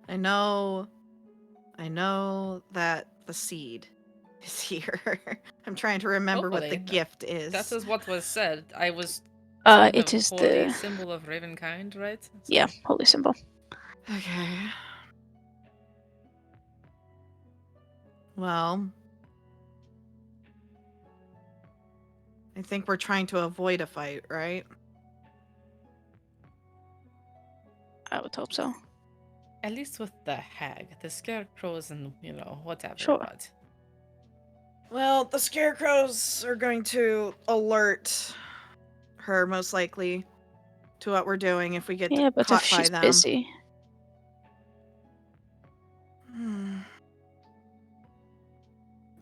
I know that the seed is here. I'm trying to remember what the Hopefully. gift is. That is what was said. I was some It kind of is holy the symbol of Ravenkind, right? So- yeah, holy symbol. Okay. Well, I think we're trying to avoid a fight, right? I would hope so. At least with the hag, the scarecrows and whatever. Sure. But Well, the scarecrows are going to alert her most likely to what we're doing if we get Yeah, but caught if by she's them. busy,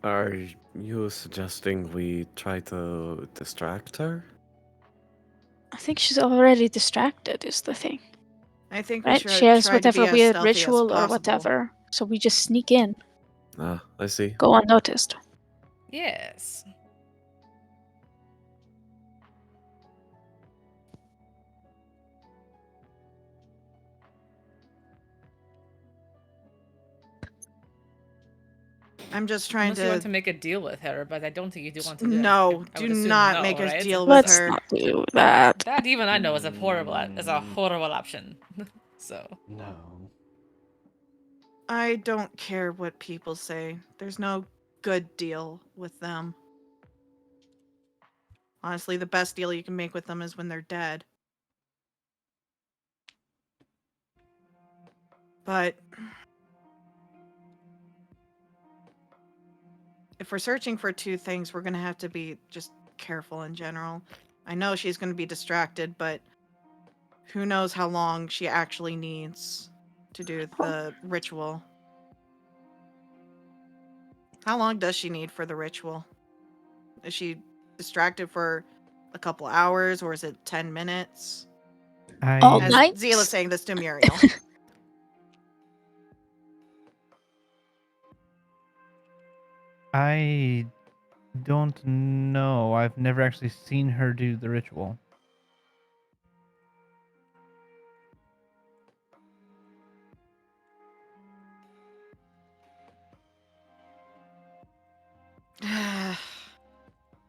Are you suggesting we try to distract her? I think she's already distracted. Is the thing, I think we right? should She has try to be whatever as weird stealthy as ritual or possible. whatever, so we just sneak in, Ah, I see. go unnoticed. yes. I'm just trying Unless you want to make a deal with her, but I don't think you do want to do that. No, I do would assume not no, make us right? deal with Let's her. not do that. That even I know is a horrible option. So No. I don't care what people say. There's no good deal with them. Honestly, the best deal you can make with them is when they're dead. But if we're searching for two things, we're going to have to be just careful in general. I know she's going to be distracted, but who knows how long she actually needs to do the ritual. How long does she need for the ritual? Is she distracted for a couple hours, or is it 10 minutes? All As night? Zila's saying this to Muriel. I don't know. I've never actually seen her do the ritual.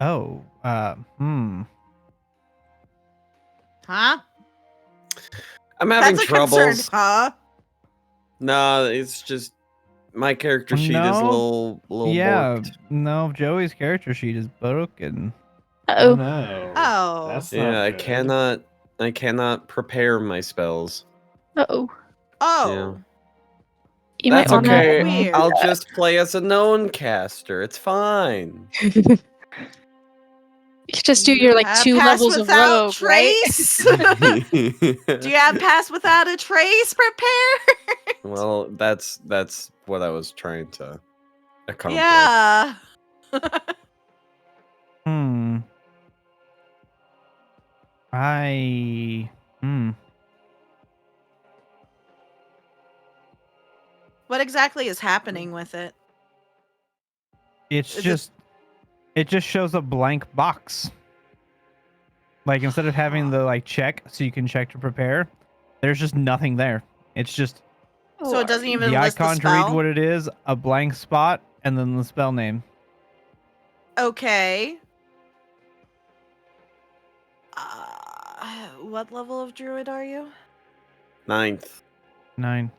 Oh, Huh? I'm having That's a troubles. concern, huh? Nah, it's just my character sheet is a No. little Yeah, borked. no, Joey's character sheet is broken. Oh Oh, no. Oh. That's Yeah, not I good. cannot prepare my spells. oh. Oh. You That's might wanna okay. Weird. I'll just play as a known caster. It's fine. You could just do your like have 2 pass levels of without rogue, right? trace? Do you have pass without a trace prepared? Well, that's what I was trying to accomplish. Yeah. Hmm. What exactly is happening with it? It's Is just it just shows a blank box. Like instead of having the like check so you can check to prepare, there's just nothing there. It's just So it doesn't even the list the icon to read spell? what it is, a blank spot, and then the spell name. Okay. What level of druid are you? 9th. 9.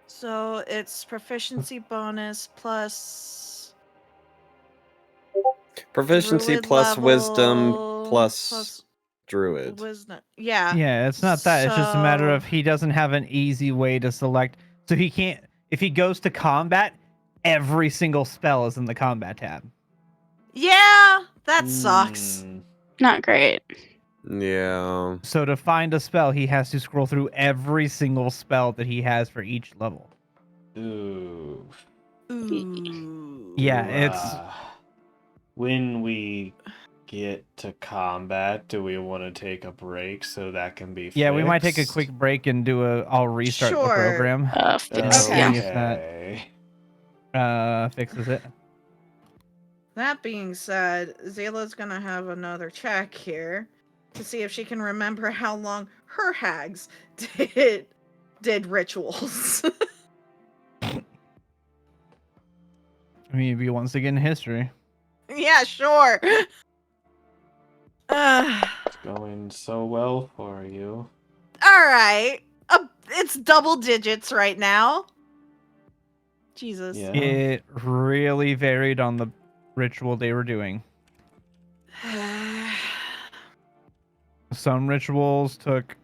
So it's proficiency bonus plus Proficiency druid plus wisdom level plus druid. wisdom. Yeah. Yeah, it's not that. It's just a matter So- of he doesn't have an easy way to select. So he can't. If he goes to combat, every single spell is in the combat tab. Yeah, that sucks. Hmm. Not great. Yeah. So to find a spell, he has to scroll through every single spell that he has for each level. Ooh. Ooh. Yeah, it's When we get to combat, do we want to take a break so that can be fixed? yeah. We might take a quick break and do a. I'll restart the Sure. program. Fix, see yeah. if that fixes it. That being said, Zayla's gonna have another check here to see if she can remember how long her hags did rituals. I mean, if he wants to get in history. Yeah, sure. It's going so well for you. All right. It's double digits right now. Jesus. Yeah. It really varied on the ritual they were doing. Some rituals took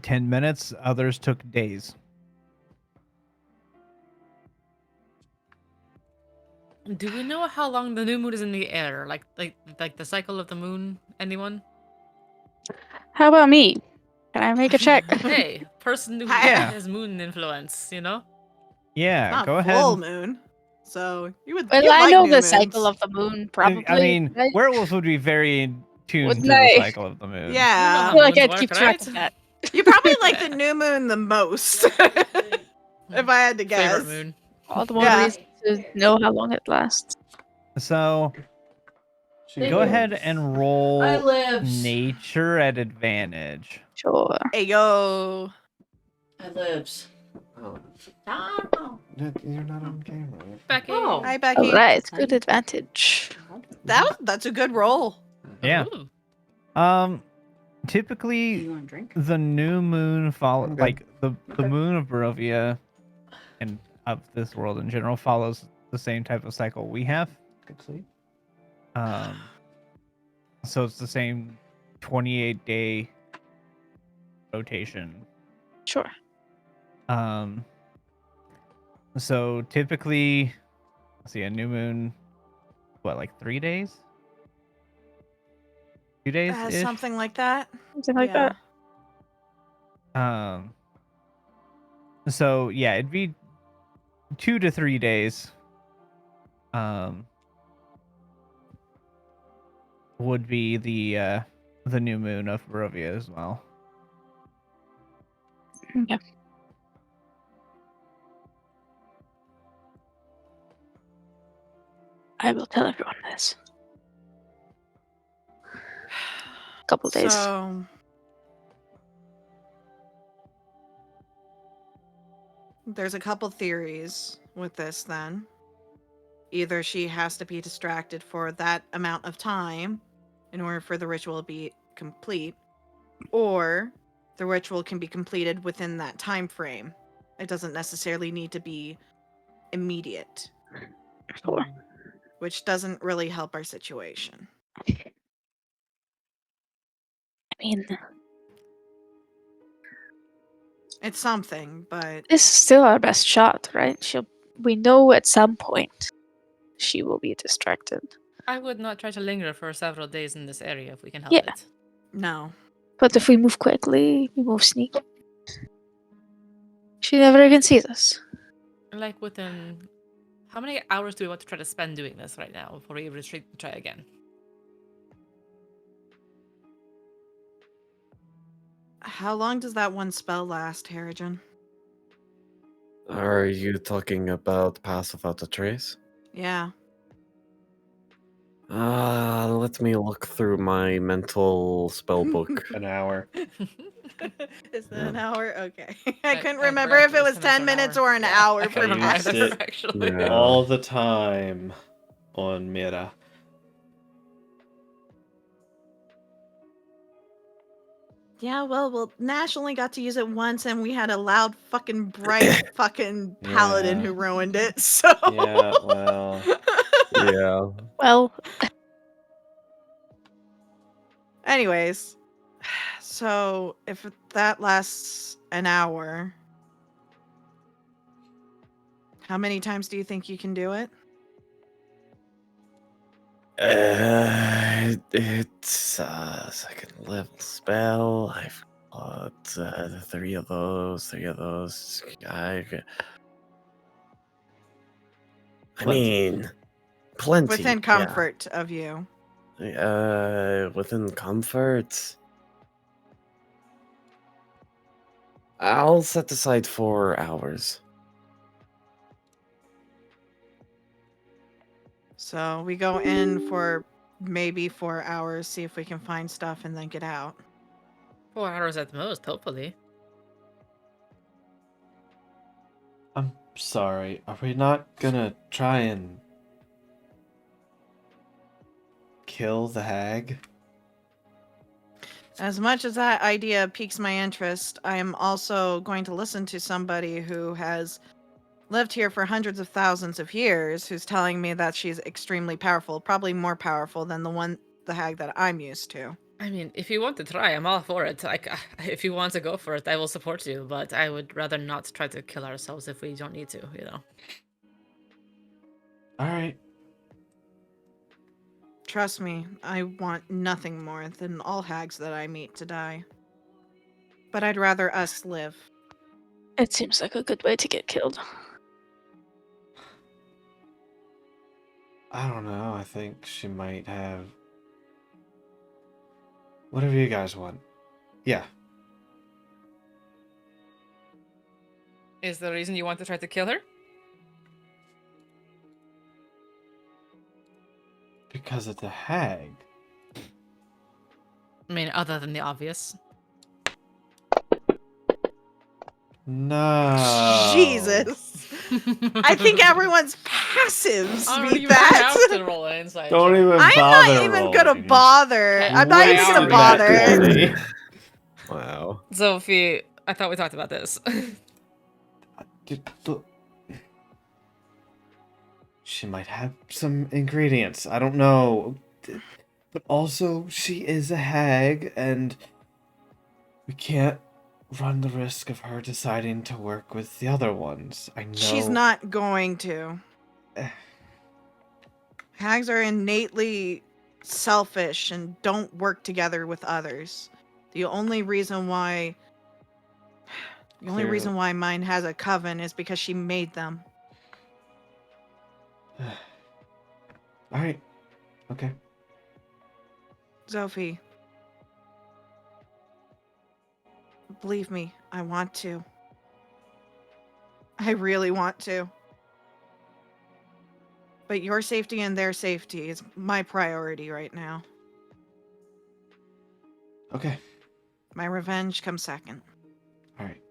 10 minutes, others took days. Do we know how long the new moon is in the air? Like the cycle of the moon? Anyone? How about me? Can I make a check? Hey, person who Yeah. has moon influence, you know? Yeah, Not go full ahead. moon. So you would. Well, you'd I like know new the moons. cycle of the moon, probably. I mean, right? werewolves would be very in tune Wouldn't to the they? cycle of the moon. You know Yeah. I how feel like moons I'd work, keep track right? of that. You probably like the new moon the most. If I had to guess. Favorite moon. All the more Yeah. reason to know how long it lasts. So She go ahead lives. and roll I lives. nature at advantage. Sure. Hey yo. I lives. Oh, Oh. you're not on camera. Becky. Oh. Hi Becky. Alright, good advantage. That's a good roll. Yeah. Ooh. Typically You want a drink? the new moon follow I'm good. like the Okay. moon of Barovia and of this world in general follows the same type of cycle we have. Good sleep. So it's the same 28-day rotation. Sure. So typically, let's see, a new moon, what, like 3 days? 2 days? Something like that. Something like Yeah. that. So yeah, it'd be 2 to 3 days. Would be the new moon of Barovia as well. Okay. I will tell everyone this. Couple days. So there's a couple theories with this then. Either she has to be distracted for that amount of time in order for the ritual to be complete, or the ritual can be completed within that time frame. It doesn't necessarily need to be immediate, Sure. which doesn't really help our situation. I mean, It's something, but this is still our best shot, right? We know at some point she will be distracted. I would not try to linger for several days in this area if we can help Yeah. it. no. But if we move quickly, we move sneaky, she never even sees us. Like within... How many hours do we want to try to spend doing this right now before we retreat and try again? How long does that one spell last, Harrigan? Are you talking about Pass Without a Trace? Yeah. Let me look through my mental spell book. An hour. Is that an hour? Okay. I- I couldn't I remember forgot if it it was was 10 10 minutes or an Yeah, hour I for couldn't I that. used remember it. actually. Yeah. All the time on Mira. Yeah, well, Nash only got to use it once, and we had a loud, fucking, bright, fucking paladin Yeah. who ruined it, so... Yeah, well. Yeah. Well, Anyways, so if that lasts an hour, how many times do you think you can do it? It's a second level spell. I've got three of those. I Plenty. mean, plenty. Within comfort of you. Yeah. Within comfort. I'll set aside 4 hours. So we go in for maybe 4 hours, see if we can find stuff, and then get out. 4 hours at most, hopefully. sorry. Are we not gonna try and kill the hag? As much as that idea piques my interest, I am also going to listen to somebody who has lived here for hundreds of thousands of years, who's telling me that she's extremely powerful, probably more powerful than the hag that I'm used to. I mean, if you want to try, I'm all for it. Like, if you want to go for it, I will support you. But I would rather not try to kill ourselves if we don't need to. You know. All right. Trust me, I want nothing more than all hags that I meet to die. But I'd rather us live. It seems like a good way to get killed. I don't know. I think she might have. Whatever you guys want. Yeah. Is the reason you want to try to kill her? Because it's a hag. I mean, other than the obvious. No. Jesus! I think everyone's passives I don't beat even that. have to roll an insight. Don't check. even I'm bother not even gonna rolling. bother. Yeah, I'm not way even out gonna of bother. that 20. Wow. Sophie, I thought we talked about this. Look. She might have some ingredients. I don't know. But also, she is a hag, and we can't run the risk of her deciding to work with the other ones. I know. She's not going to. Hags are innately selfish and don't work together with others. The only reason why mine has a coven is because she made them. Alright. Okay. Sophie, believe me, I want to. I really want to. But your safety and their safety is my priority right now. Okay. My revenge comes second. Alright.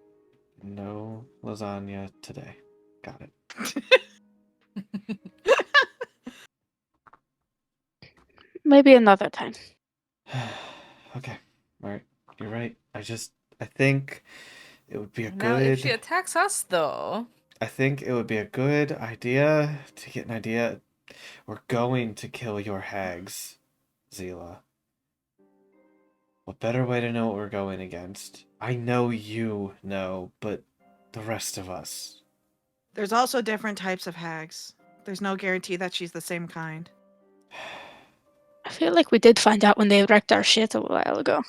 No lasagna today. Got it. Maybe another time. Okay. Alright. You're right. I think it would be a Now, if she good. attacks us, though, I think it would be a good idea to get an idea. We're going to kill your hags, Zila. What better way to know what we're going against? I know you know, but the rest of us. There's also different types of hags. There's no guarantee that she's the same kind. I feel like we did find out when they wrecked our shit a while ago.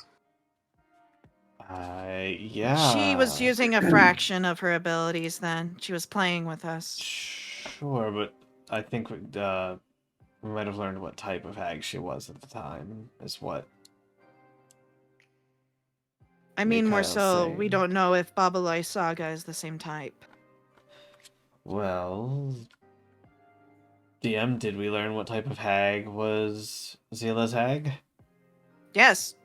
Yeah. She was using a fraction of her abilities then. She was playing with us. Sure, but I think we might have learned what type of hag she was at the time, is what. I mean, more Mikhail's so, we saying. don't know if Babalai Saga is the same type. Well, DM, did we learn what type of hag was Zila's hag? Yes.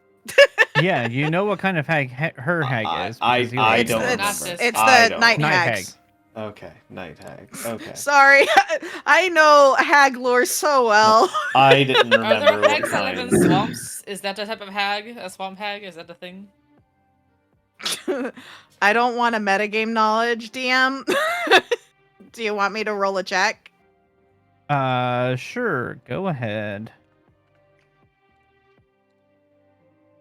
Yeah, you know what kind of hag her hag is. I because Hila don't knows. remember. It's I the don't. night Night hags. Okay, night hag. Okay. Sorry, I know hag lore so well. I didn't are remember there what hags that live in kind. swamps? Is that the type of hag? A swamp hag? Is that the thing? I don't want a metagame knowledge, DM. Do you want me to roll a check? Sure. Go ahead.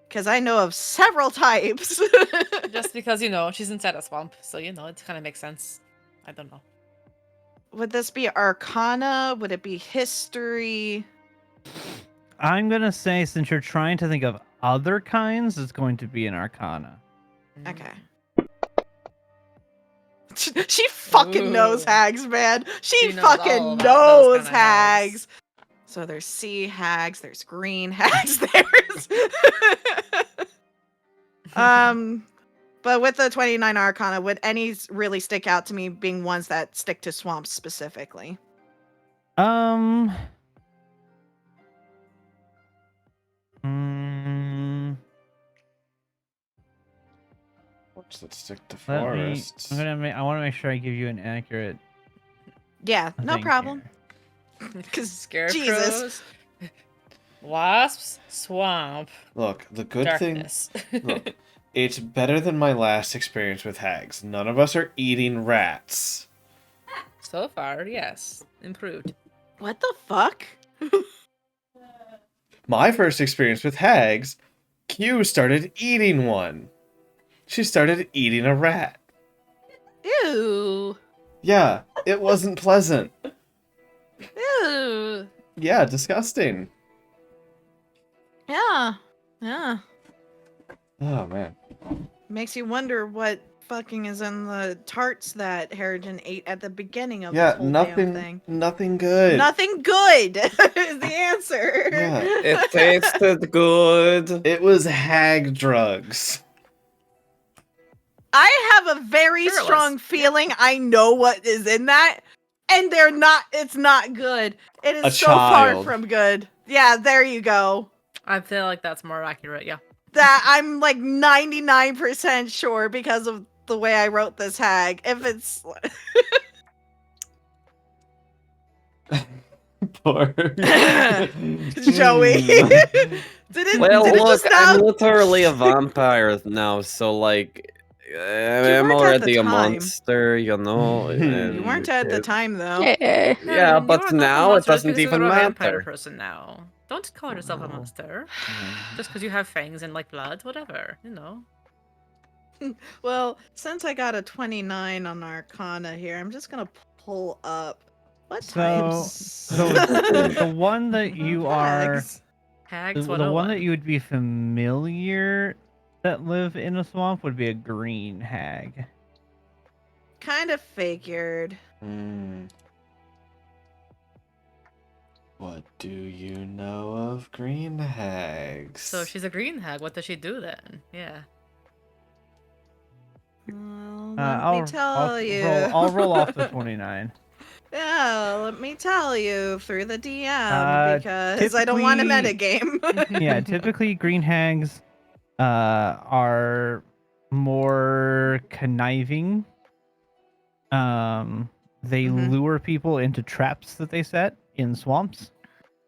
Because I know of several types. Just because, you know, she's inside a swamp, so, you know, it kind of makes sense. I don't know. Would this be Arcana? Would it be History? I'm gonna say since you're trying to think of other kinds, it's going to be an Arcana. Okay. She fucking knows Ooh. hags, man. She She knows all fucking about those knows kinda hags. hags. So there's sea hags, there's green hags, there's but with the 29 Arcana, would any really stick out to me being ones that stick to swamps specifically? Mm, So let's stick to Let me. forests. I want to make sure I give you an accurate. Yeah, no thing problem. here. Because Scarecrows, wasps, swamp, Look, the good darkness. thing. Look, it's better than my last experience with hags. None of us are eating rats. So far, yes, improved. what the fuck? My first experience with hags, Q started eating one. She started eating a rat. Ew. Yeah, it wasn't pleasant. Ew. Yeah, disgusting. Yeah. Yeah. Oh man. Makes you wonder what fucking is in the tarts that Harrigan ate at the beginning of this Yeah, whole damn nothing. thing. Nothing good. Nothing good is the answer. Yeah, It tasted good. it was hag drugs. I have a very Sure it was. strong feeling I know what is in that, and they're not. It's not good. It is A so far child. from good. Yeah, there you go. I feel like that's more accurate. Yeah. That I'm like 99% sure because of the way I wrote this hag. If it's Poor Joey. Well, did it look, just now? I'm literally a vampire now, so like, I'm weren't at the already a time. monster, you know. You weren't at the it- time though. Yeah. Yeah, Herman, but you are not a now it monster just doesn't because even you're a vampire matter. person now. Don't call yourself a Oh. monster. Just because you have fangs and like blood, whatever, you know. Well, since I got a 29 on Arcana here, I'm just gonna pull up what So- types. So the one that you are, Hags. Hags the one 101. that you would be familiar that live in a swamp would be a green hag. Kind of figured. What do you know of green hags? So she's a green hag. What does she do then? Yeah. Well, I'll, let me tell you. I'll roll off the 29. Yeah, let me tell you through the DM because I don't typically- want a metagame. Yeah, typically green hags are more conniving. They Mhm. lure people into traps that they set in swamps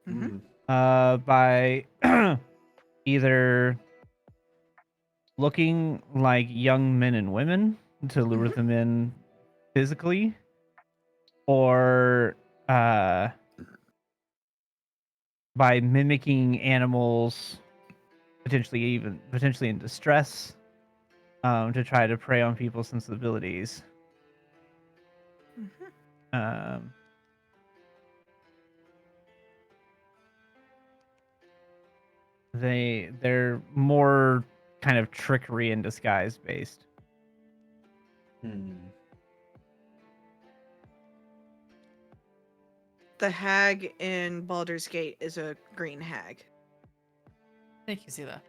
Mhm. by either looking like young men and women to lure them in physically, or by mimicking animals, potentially in distress, to try to prey on people's sensibilities. Um, they're more kind of trickery and disguise based. The hag in Baldur's Gate is a green hag. Thank you, Zila.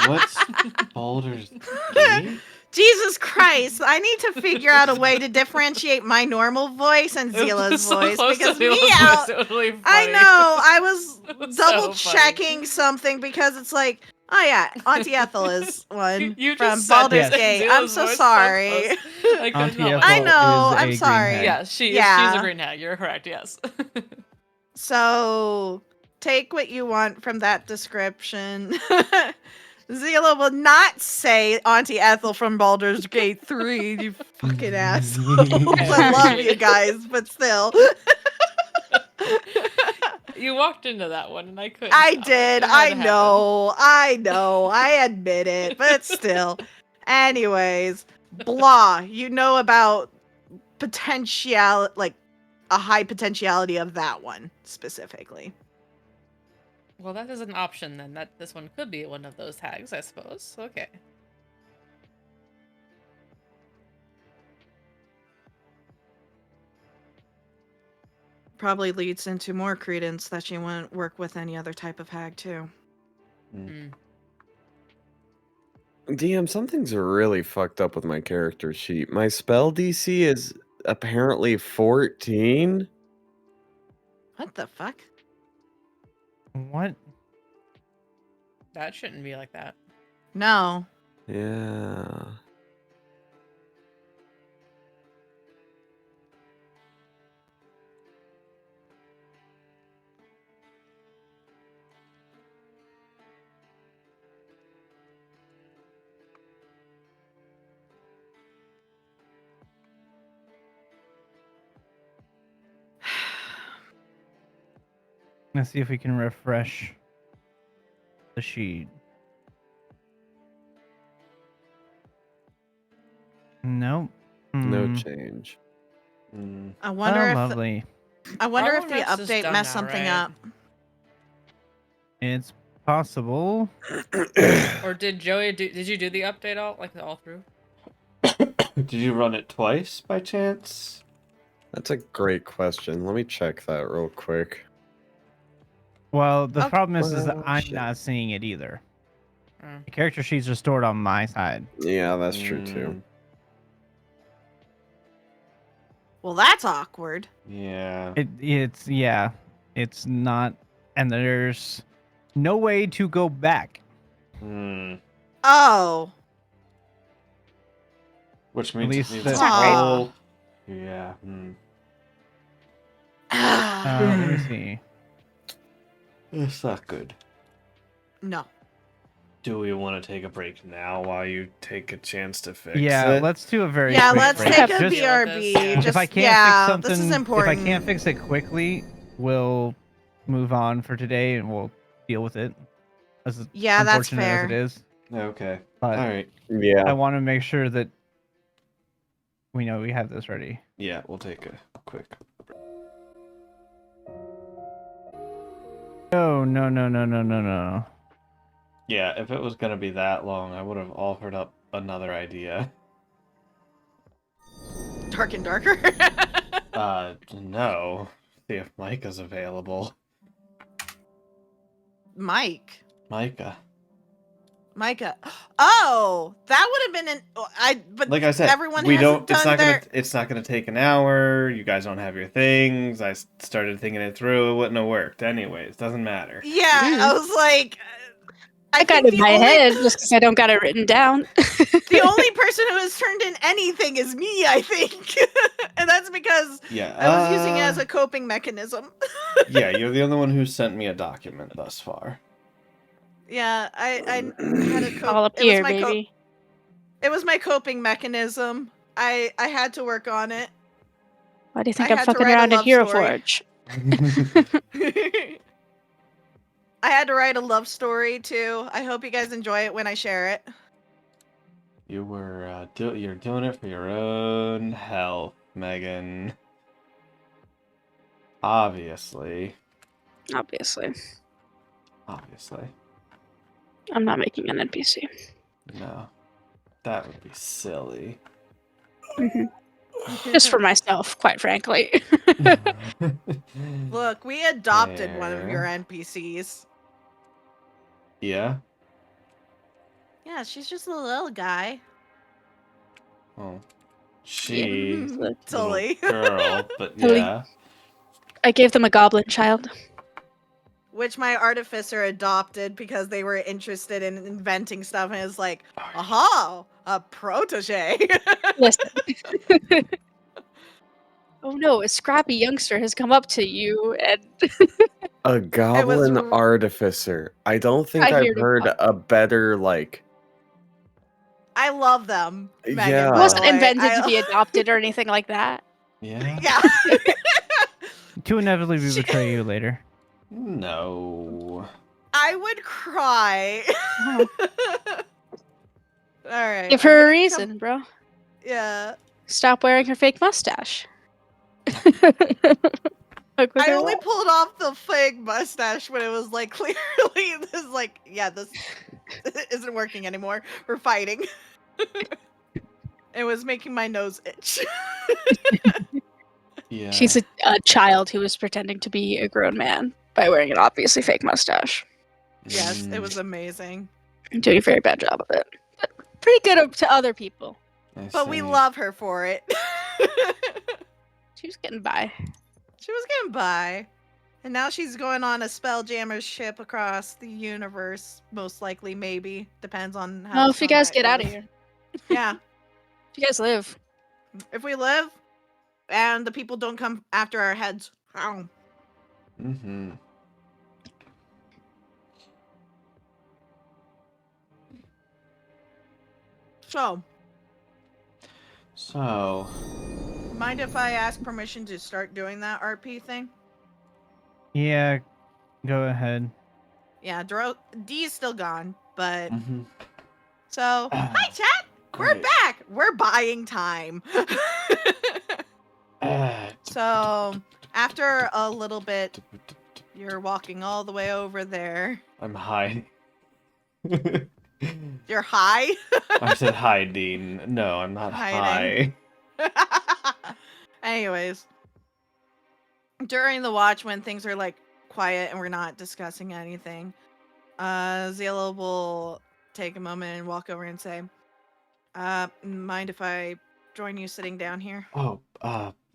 What's Baldur's Gate? Jesus Christ! I need to figure out a way to differentiate my normal voice and Zila's voice because me out. I know. I was So double checking something because it's like, oh yeah, Auntie Ethel is one You from just said Baldur's Yes. Gate. I'm Zila's so voice sorry. close. I couldn't Auntie help Ethel I myself. know, is a I'm green sorry. hag. Yeah, she's Yeah. a green hag. You're correct. Yes. So take what you want from that description. Zila will not say Auntie Ethel from Baldur's Gate 3, you fucking assholes. I love you guys, but still. You walked into that one, and I couldn't. I stop it. did. It had I to know. I admit it, but still. Anyways, blah. You know about potential, like a high potentiality of that one specifically. happen. Well, that is an option then. That this one could be one of those hags, I suppose. Okay. Probably leads into more credence that she wouldn't work with any other type of hag too. Mm. DM, something's really fucked up with my character sheet. My spell DC is apparently 14. What the fuck? What? That shouldn't be like that. No. Yeah. Let's see if we can refresh the sheet. Nope. No Hmm. change. Mm. I Oh, wonder if lovely. I wonder if Our the rest is update done messed now, something right? up. It's possible. Or did Joey did you do the update all through? Did you run it twice by chance? That's a great question. Let me check that real quick. Well, the Okay. problem is that Well, I'm shit. not seeing it either. Mm. The character sheets are stored on my side. Yeah, that's true too. Well, that's awkward. Yeah. It's not, and there's no way to go back. Hmm. Oh. Which means least it needs that- a That's not great. whole. Yeah. Hmm. Let me see. It's not good. No. Do we want to take a break now while you take a chance to fix Yeah, it? let's do a very Yeah, quick let's break. take a Just- BRB. Yeah. Just, if I can't yeah, fix something, this is if I important. can't fix it quickly, we'll move on for today and we'll deal with it. As Yeah, that's unfortunate as it fair. is, Okay. but All right. I Yeah. want to make sure that we know we have this ready. Yeah, we'll take a quick. No. Yeah, if it was gonna be that long, I would have offered up another idea. Dark and darker. No. See if Micah's available. Mike. Micah. Micah. Oh, that would have been but Like I said, everyone we hasn't don't. It's done not their. gonna. It's not gonna take an hour. You guys don't have your things. I started thinking it through. It wouldn't have worked. Anyways, doesn't matter. Yeah, Mm. I was like, I got think it in my head just because I don't got it written down. the only person who has turned in anything is me, I think, and that's because Yeah. I was using it as a coping mechanism. Yeah, you're the only one who sent me a document thus far. Yeah, I had a All up it was here, my baby. it was my coping mechanism. I had to work on it. Why do you think I I'm had to fucking write a around in love Hero story. Forge? I had to write a love story too. I hope you guys enjoy it when I share it. You were you're doing it for your own health, Megan. Obviously. Obviously. Obviously. I'm not making an NPC. No. That would be silly. hmm Just for myself, quite frankly. Look, we adopted one of your Fair. NPCs. Yeah? Yeah, she's just a little guy. Oh. She little Tully. girl, but Tully. yeah. I gave them a goblin child. Which my artificer adopted because they were interested in inventing stuff, and it's like, aha, a protege. Listen. Oh no, a scrappy youngster has come up to you and A goblin r- artificer. I don't think I I've heard heard about a better like. I love them. Megan, Yeah. it by wasn't the way. invented to be adopted or anything like that. Yeah? Yeah. To inevitably She- betray you later. No. I would cry. Oh. All right. Give I'm her a gonna reason, bro. Yeah. Stop wearing her fake mustache. Look with I her only lips. pulled off the fake mustache when it was like clearly this like, yeah, this isn't working anymore. We're fighting. It was making my nose itch. Yeah. She's a child who was pretending to be a grown man by wearing an obviously fake mustache. Yes, it was amazing. Doing a very bad job of it. But pretty good to other people. I But we see. love her for it. She was getting by. She was getting by. And now she's going on a Spelljammer's ship across the universe, most likely, maybe. Depends on how No, the if you guys combat get out of goes. here. Yeah. If you guys live. If we live and the people don't come after our heads. Ow. Mm-hmm. So, So, mind if I ask permission to start doing that RP thing? Yeah, go ahead. Yeah, D's still gone, but mm-hmm. so hi chat. We're Great. back. We're buying time. So after a little bit, you're walking all the way over there. I'm hiding. You're high. I said hiding. No, I'm not Hiding. high. Anyways, during the watch when things are like quiet and we're not discussing anything, Zila will take a moment and walk over and say, mind if I join you sitting down here? Oh,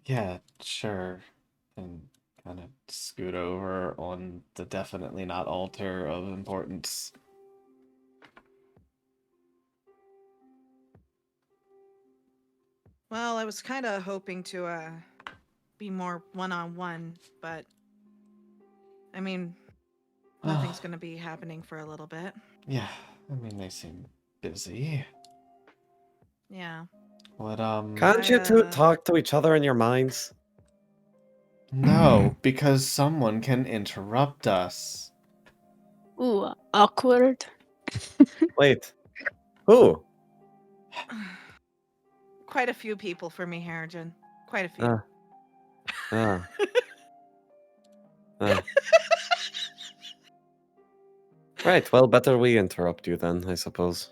yeah, sure. And kind of scoot over on the definitely not altar of importance. Well, I was kind of hoping to be more one-on-one, but I mean, nothing's gonna be happening for a little bit. Yeah, I mean, they seem busy. Yeah. What, Can't you two talk to each other in your minds? No, because someone can interrupt us. Ooh, awkward. Wait. Who? Quite a few people for me, Harrigan. Quite a few. Ah. Ah. Right, well, better we interrupt you then, I suppose.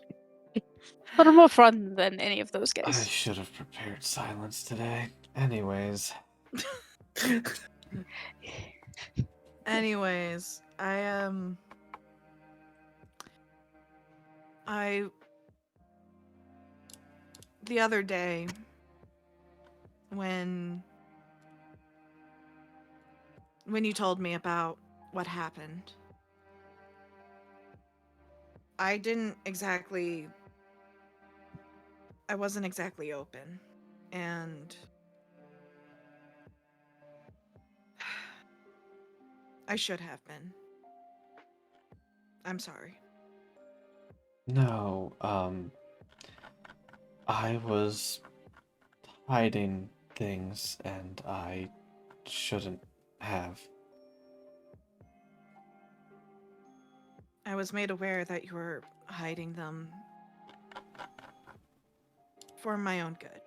But I'm more fun than any of those I guys. should have prepared silence today. Anyways. Anyways, the other day when you told me about what happened, I wasn't exactly open, and I should have been. I'm sorry. No, I was hiding things and I shouldn't have. I was made aware that you were hiding them for my own good.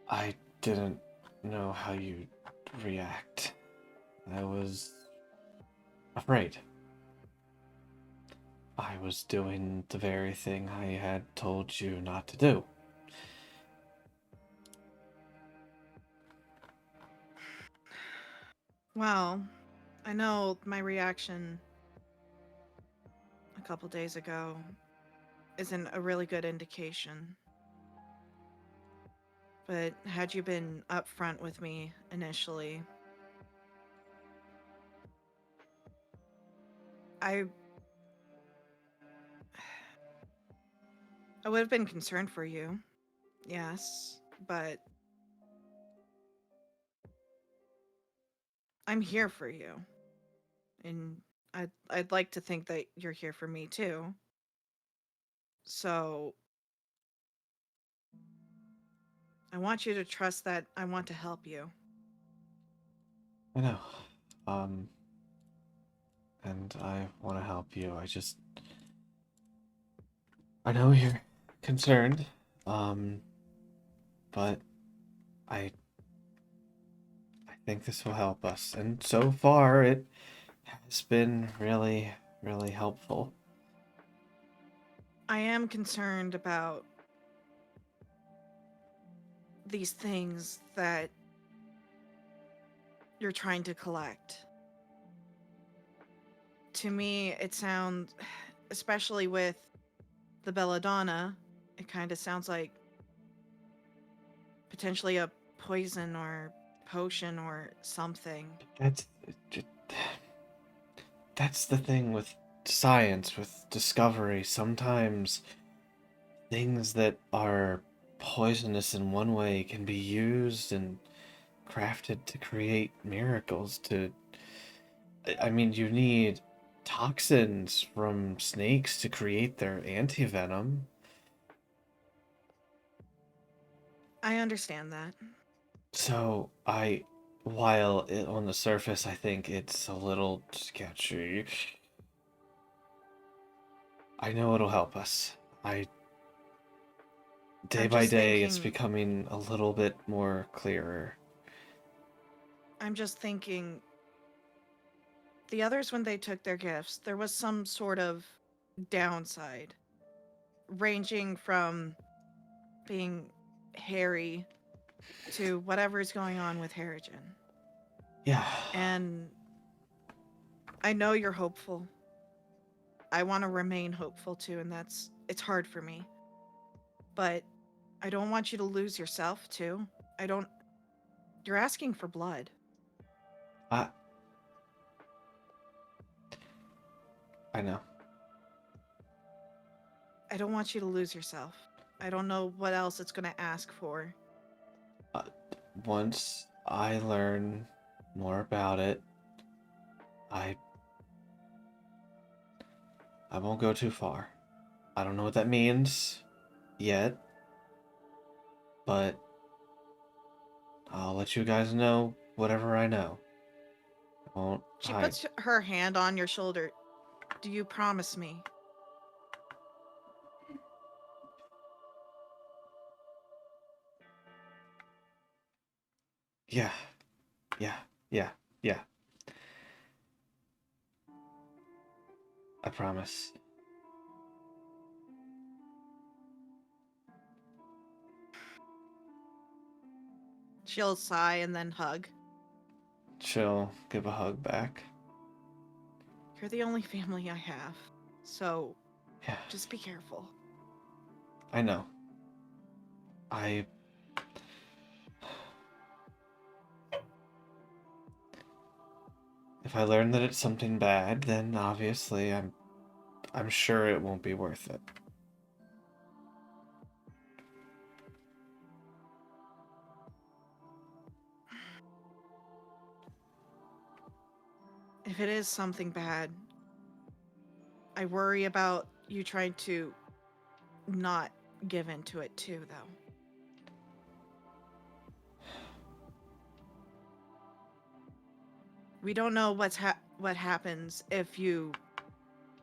I didn't know how you'd react. I was afraid. I was doing the very thing I had told you not to do. Well, I know my reaction a couple days ago isn't a really good indication. But had you been upfront with me initially, I would have been concerned for you. Yes, but I'm here for you. And I'd like to think that you're here for me too. So I want you to trust that I want to help you. I know. And I want to help you. I know you're concerned, but I think this will help us. And so far, it has been really, really helpful. I am concerned about these things that you're trying to collect. To me, it sounds, especially with the belladonna, it kind of sounds like potentially a poison or potion or something. That's that's the thing with science, with discovery. Sometimes things that are poisonous in one way can be used and crafted to create miracles. I mean, you need toxins from snakes to create their antivenom. I understand that. So on the surface, I think it's a little sketchy. I know it'll help us. Day I'm by just day, it's thinking- becoming a little bit more clearer. I'm just thinking the others, when they took their gifts, there was some sort of downside, ranging from being hairy to whatever's going on with Harrigan. Yeah. And I know you're hopeful. I want to remain hopeful too, and it's hard for me. But I don't want you to lose yourself too. You're asking for blood. I know. I don't want you to lose yourself. I don't know what else it's going to ask for. Once I learn more about it, I won't go too far. I don't know what that means yet, but I'll let you guys know whatever I know. I won't She hide. puts her hand on your shoulder. Do you promise me? Yeah. Yeah. Yeah. Yeah. I promise. She'll sigh and then hug. She'll give a hug back. You're the only family I have, so Yeah, just be careful. I know. I If I learn that it's something bad, then obviously I'm sure it won't be worth it. If it is something bad, I worry about you trying to not give into it too, though. We don't know what happens if you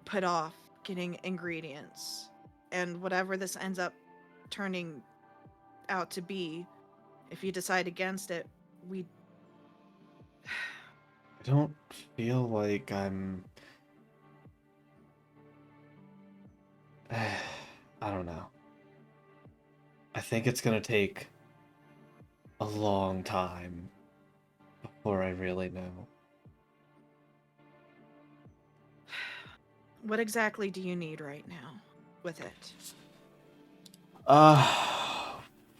put off getting ingredients, and whatever this ends up turning out to be, if you decide against it, we I don't feel like I'm I don't know. I think it's gonna take a long time before I really know. What exactly do you need right now with it?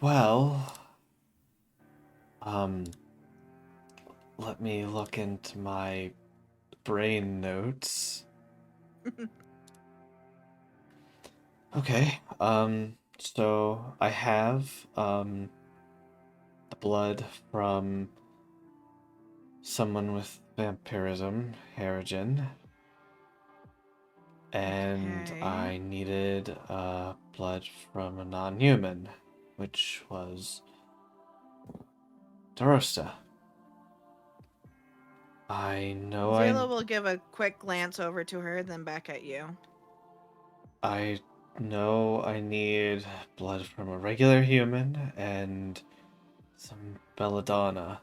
Well, let me look into my brain notes. Okay, so I have, the blood from someone with vampirism, Harrigan. And Okay. I needed, blood from a non-human, which was Darosta. I know Zayla will give a quick glance over to her, then back at you. I know I need blood from a regular human and some belladonna.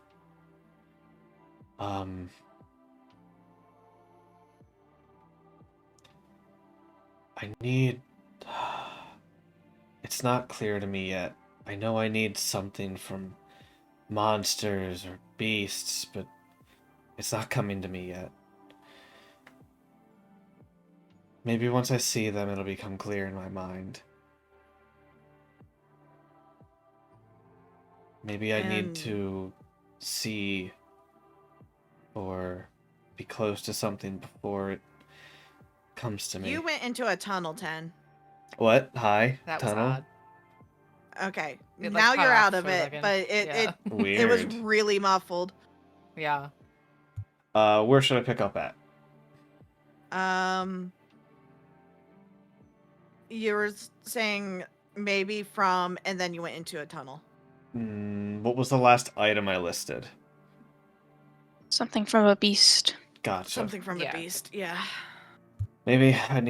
I need. It's not clear to me yet. I know I need something from monsters or beasts, but it's not coming to me yet. Maybe once I see them, it'll become clear in my mind. Maybe I need And- to see or be close to something before it comes to me. You went into a tunnel, 10. What? Hi? That was Tunnel? odd. Okay. It, like, Now cut you're off out of for a it, second. but it Yeah. it was Weird. really muffled. Yeah. Where should I pick up at? You were saying maybe from, and then you went into a tunnel. What was the last item I listed? Something from a beast. Gotcha. Something from a Yeah. beast. Yeah. Maybe I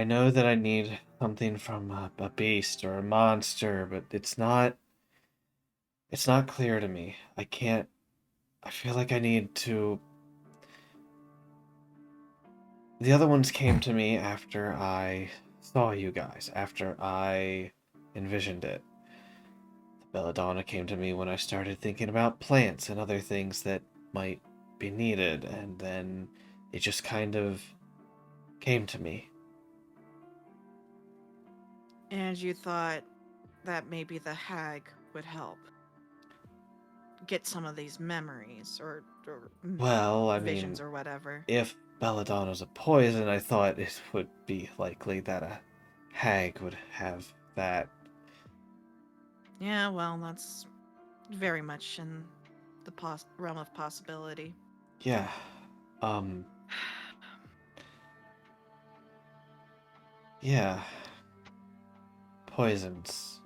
know that I need something from a beast or a monster, but it's not clear to me. I feel like I need to. The other ones came to me after I saw you guys, after I envisioned it. The belladonna came to me when I started thinking about plants and other things that might be needed, and then it just kind of came to me. And you thought that maybe the hag would help get some of these memories or Well, I visions mean, or whatever. if belladonna's a poison, I thought it would be likely that a hag would have that. Yeah, well, that's very much in the realm of possibility. Yeah. Yeah. Poisons.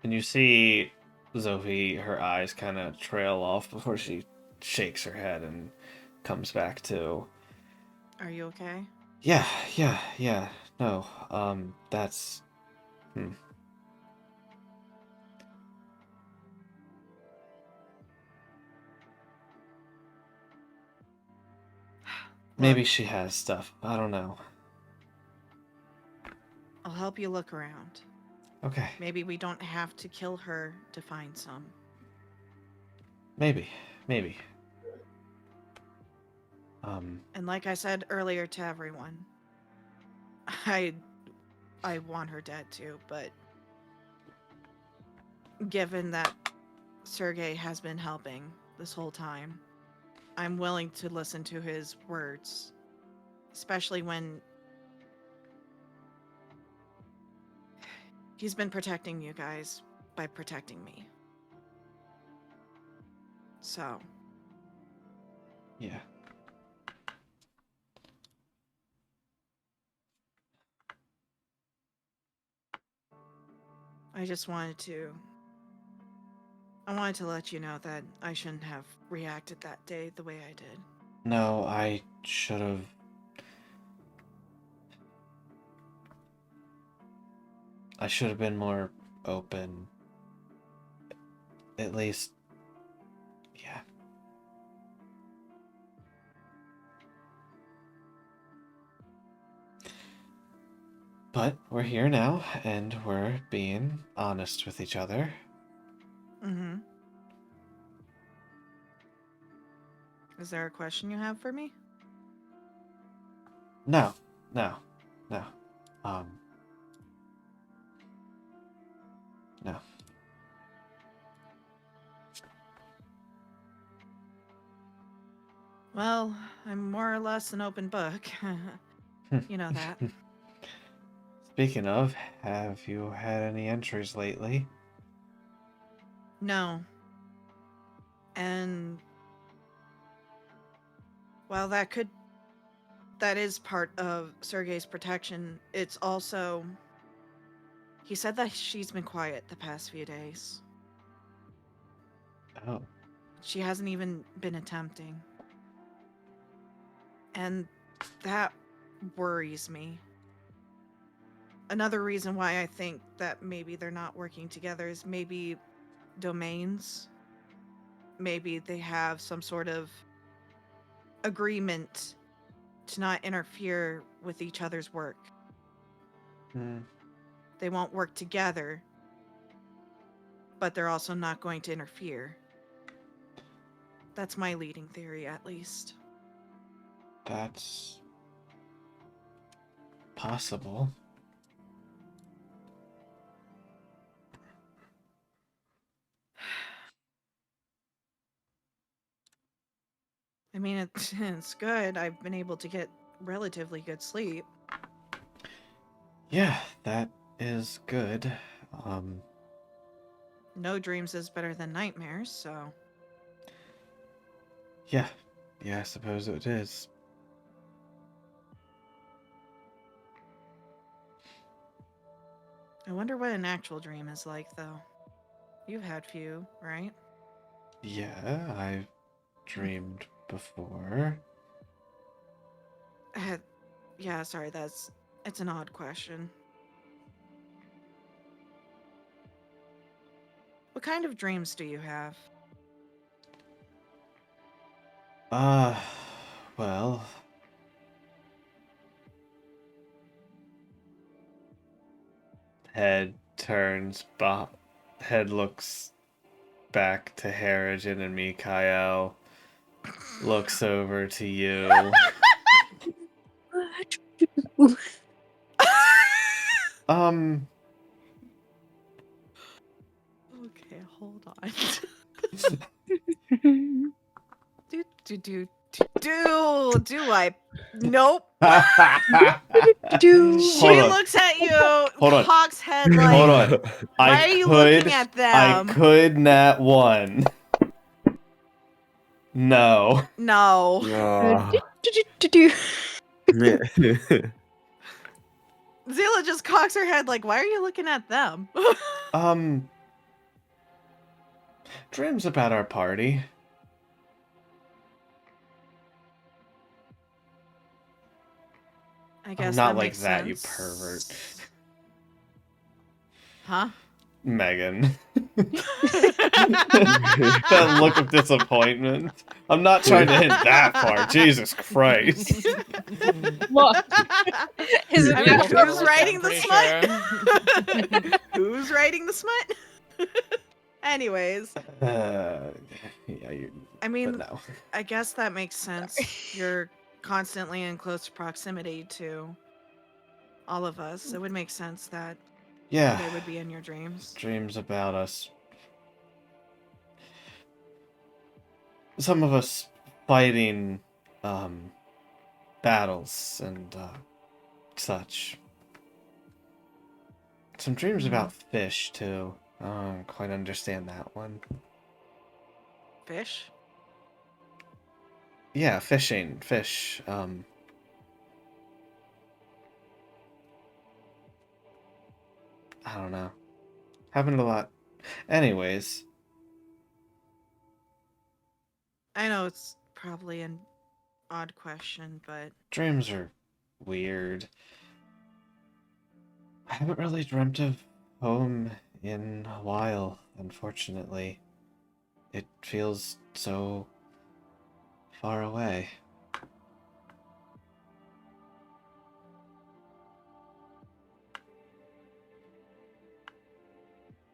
And you see Zoe, her eyes kind of trail off before she shakes her head and comes back to. Are you okay? Yeah. No, that's. Maybe Look, she has stuff. I don't know. I'll help you look around. Okay. Maybe we don't have to kill her to find some. Maybe. And like I said earlier to everyone, I want her dead too, but given that Sergei has been helping this whole time, I'm willing to listen to his words, especially when he's been protecting you guys by protecting me. So, yeah. I wanted to let you know that I shouldn't have reacted that day the way I did. No, I should have. I should have been more open. At least. Yeah. But we're here now, and we're being honest with each other. Mm-hmm. Is there a question you have for me? No. No. Well, I'm more or less an open book. You know that. Speaking of, have you had any entries lately? No. And while that is part of Sergei's protection, it's also, he said that she's been quiet the past few days. Oh. She hasn't even been attempting. And that worries me. Another reason why I think that maybe they're not working together is maybe domains. Maybe they have some sort of agreement to not interfere with each other's work. They won't work together, but they're also not going to interfere. That's my leading theory, at least. That's possible. mean, it's good. I've been able to get relatively good sleep. Yeah, that is good. No dreams is better than nightmares, so. Yeah. Yeah, I suppose it is. I wonder what an actual dream is like, though. You've had few, right? Yeah, I've dreamed before. Yeah, sorry, it's an odd question. What kind of dreams do you have? Uh, well, head turns, head looks back to Harrigan and Mikael, looks over to you. Um, Okay, hold on. Do I? Nope. She Hold on. looks at you, Hold on. cocks head like, Hold on. why are you looking at I them? could nat one. No. No. Ah. Zila just cocks her head like, why are you looking at them? Dreams about our party. I guess not that like makes that, you sense. pervert. Huh? Megan. That look of disappointment. I'm not trying to hit that far. Jesus Christ. What? Is it I mean, real? who's writing the Pretty smut? Who's writing the smut? Anyways, Yeah, you. I mean, But no. I guess that makes sense. You're constantly in close proximity to all of us. It would make sense that Yeah. they would be in your dreams. Dreams about us. Some of us fighting battles and such. Some dreams about fish too. I don't quite understand that one. Fish? Yeah, fishing. Fish. I don't know. Happened a lot. Anyways, I know it's probably an odd question, but dreams are weird. I haven't really dreamt of home in a while, unfortunately. It feels so far away.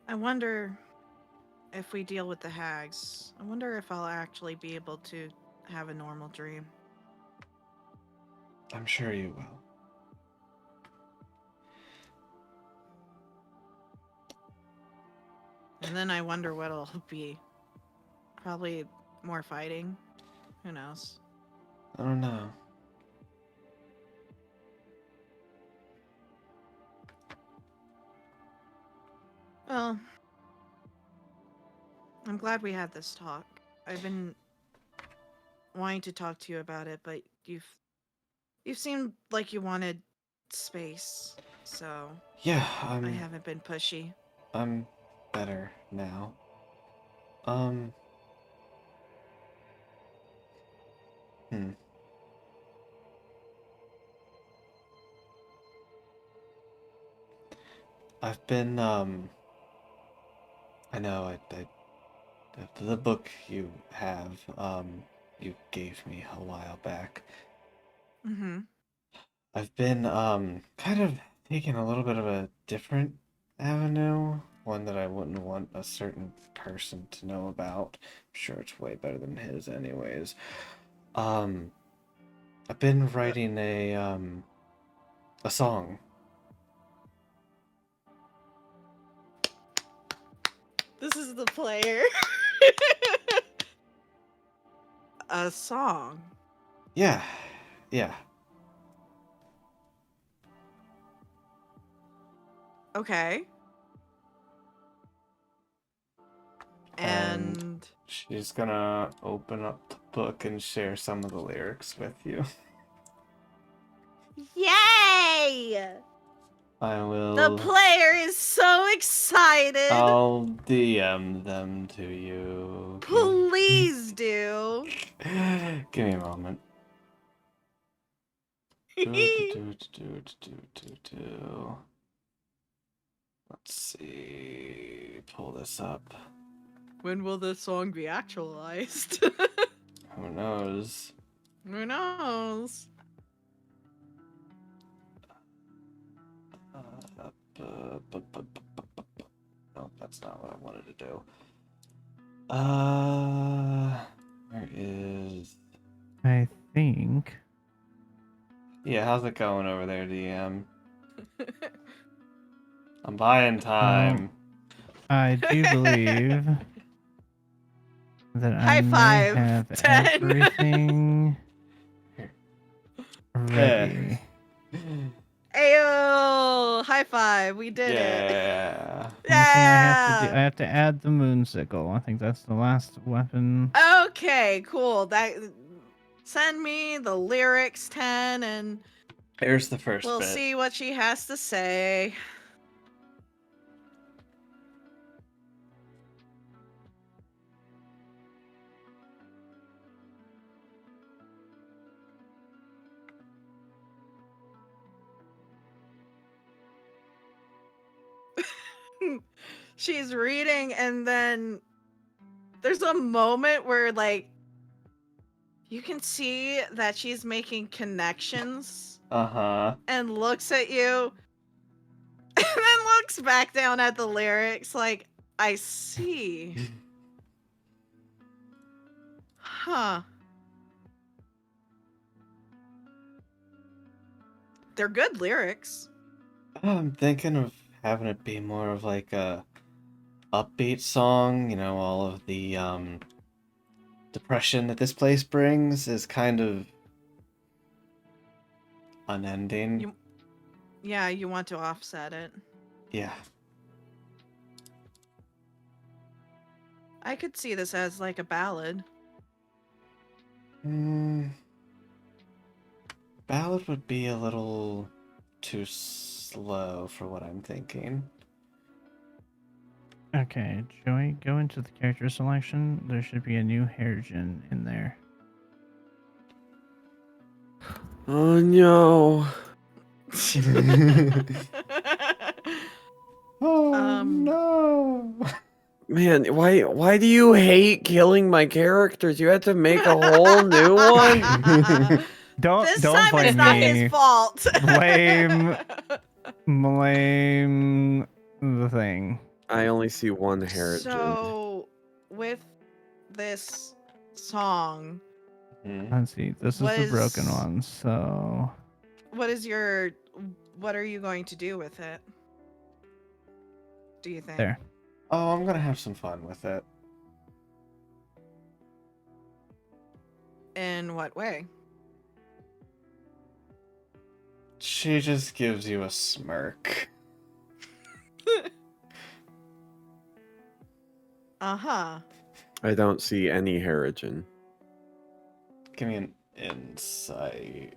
I wonder if we deal with the hags. I wonder if I'll actually be able to have a normal dream. I'm sure you will. And then I wonder what it'll be. Probably more fighting. Who knows? I don't know. Well, I'm glad we had this talk. I've been wanting to talk to you about it, but you've seemed like you wanted space, so Yeah, I haven't been pushy. I'm better now. Hmm. I've been, I know, the book you have, you gave me a while back. Mm-hmm. I've been, kind of taking a little bit of a different avenue, one that I wouldn't want a certain person to know about. I'm sure it's way better than his anyways. I've been writing a song. This is the player. a song. Yeah. Yeah. Okay. And She's gonna open up the book and share some of the lyrics with you. yay! I will. The player is so excited. I'll DM them to you. Please do. Give me a moment. Let's see. Pull this up. When will this song be actualized? Who knows? Who knows? No, that's not what I wanted to do. Where is? I think. Yeah, how's it going over there, DM? I'm buying time. I do believe that High I may five, have 10. everything ready. Ayo! High five! We did it. Yeah. Only thing I have to do, I Yeah. have to add the moonsicle. I think that's the last weapon. Okay, cool. That send me the lyrics 10 and Here's the first we'll bit. see what she has to say. She's reading and then there's a moment where like you can see that she's making connections Uh-huh. and looks at you and then looks back down at the lyrics like, I see. Huh. They're good lyrics. I'm thinking of having it be more of like a upbeat song, you know, all of the depression that this place brings is kind of unending. Yeah, you want to offset it. Yeah. I could see this as like a ballad. Ballad would be a little too slow for what I'm thinking. Okay, Joey, go into the character selection. There should be a new Hairgen in there. Oh no. Oh no! Man, why do you hate killing my characters? You had to make a whole new one? Don't This don't time blame it's not me. his fault. Blame the thing. I only see one Harrigan. So, with this song, Let's see. This is What the broken is- one. So what are you going to do with it? Do you think? there. Oh, I'm gonna have some fun with it. In what way? She just gives you a smirk. Uh-huh. I don't see any Harrigan. Give me an insight.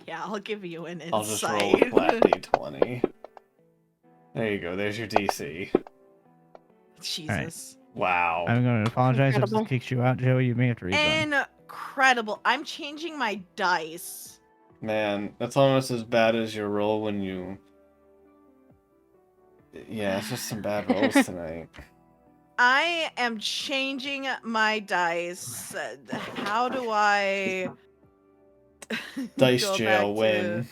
Yeah, I'll give you an insight. I'll just roll a flat d20. There you go. There's your DC. Jesus. Wow. I'm going to apologize if Incredible. this kicks you out, Joey. You may have to rejoin. Incredible. I'm changing my dice. Man, that's almost as bad as your roll when you... Yeah, it's just some bad rolls tonight. I am changing my dice. How do I Dice go jail back win. to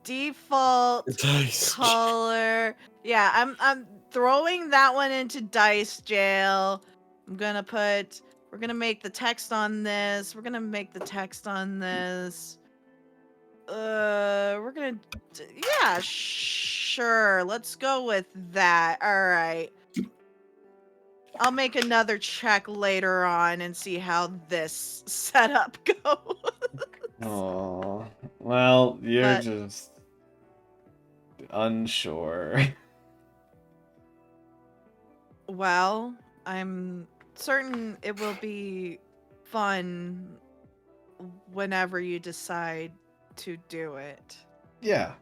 default Dice. color? Yeah, I'm throwing that one into dice jail. We're gonna make the text on this. We're gonna make the text on this. We're gonna yeah, sure. Let's go with that. All right. I'll make another check later on and see how this setup goes. Oh, well, you're But- just unsure. Well, I'm certain it will be fun whenever you decide to do it. Yeah.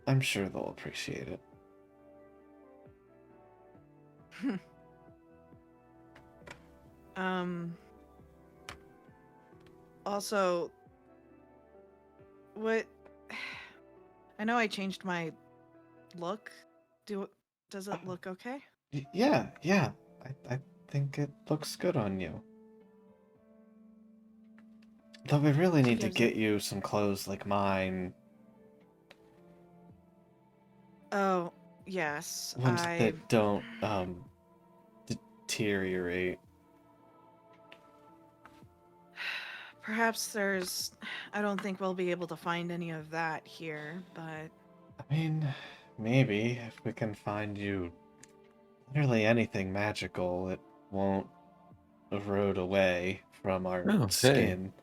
I'm sure they'll appreciate it. Also, what I know I changed my look. Does it look okay? Yeah. I think it looks good on you. Though we really She need to gives get it- you some clothes like mine. Oh, yes. Ones that don't deteriorate. Perhaps there's I don't think we'll be able to find any of that here, but I mean, maybe if we can find you literally anything magical, it won't erode away from our Oh, hey. skin.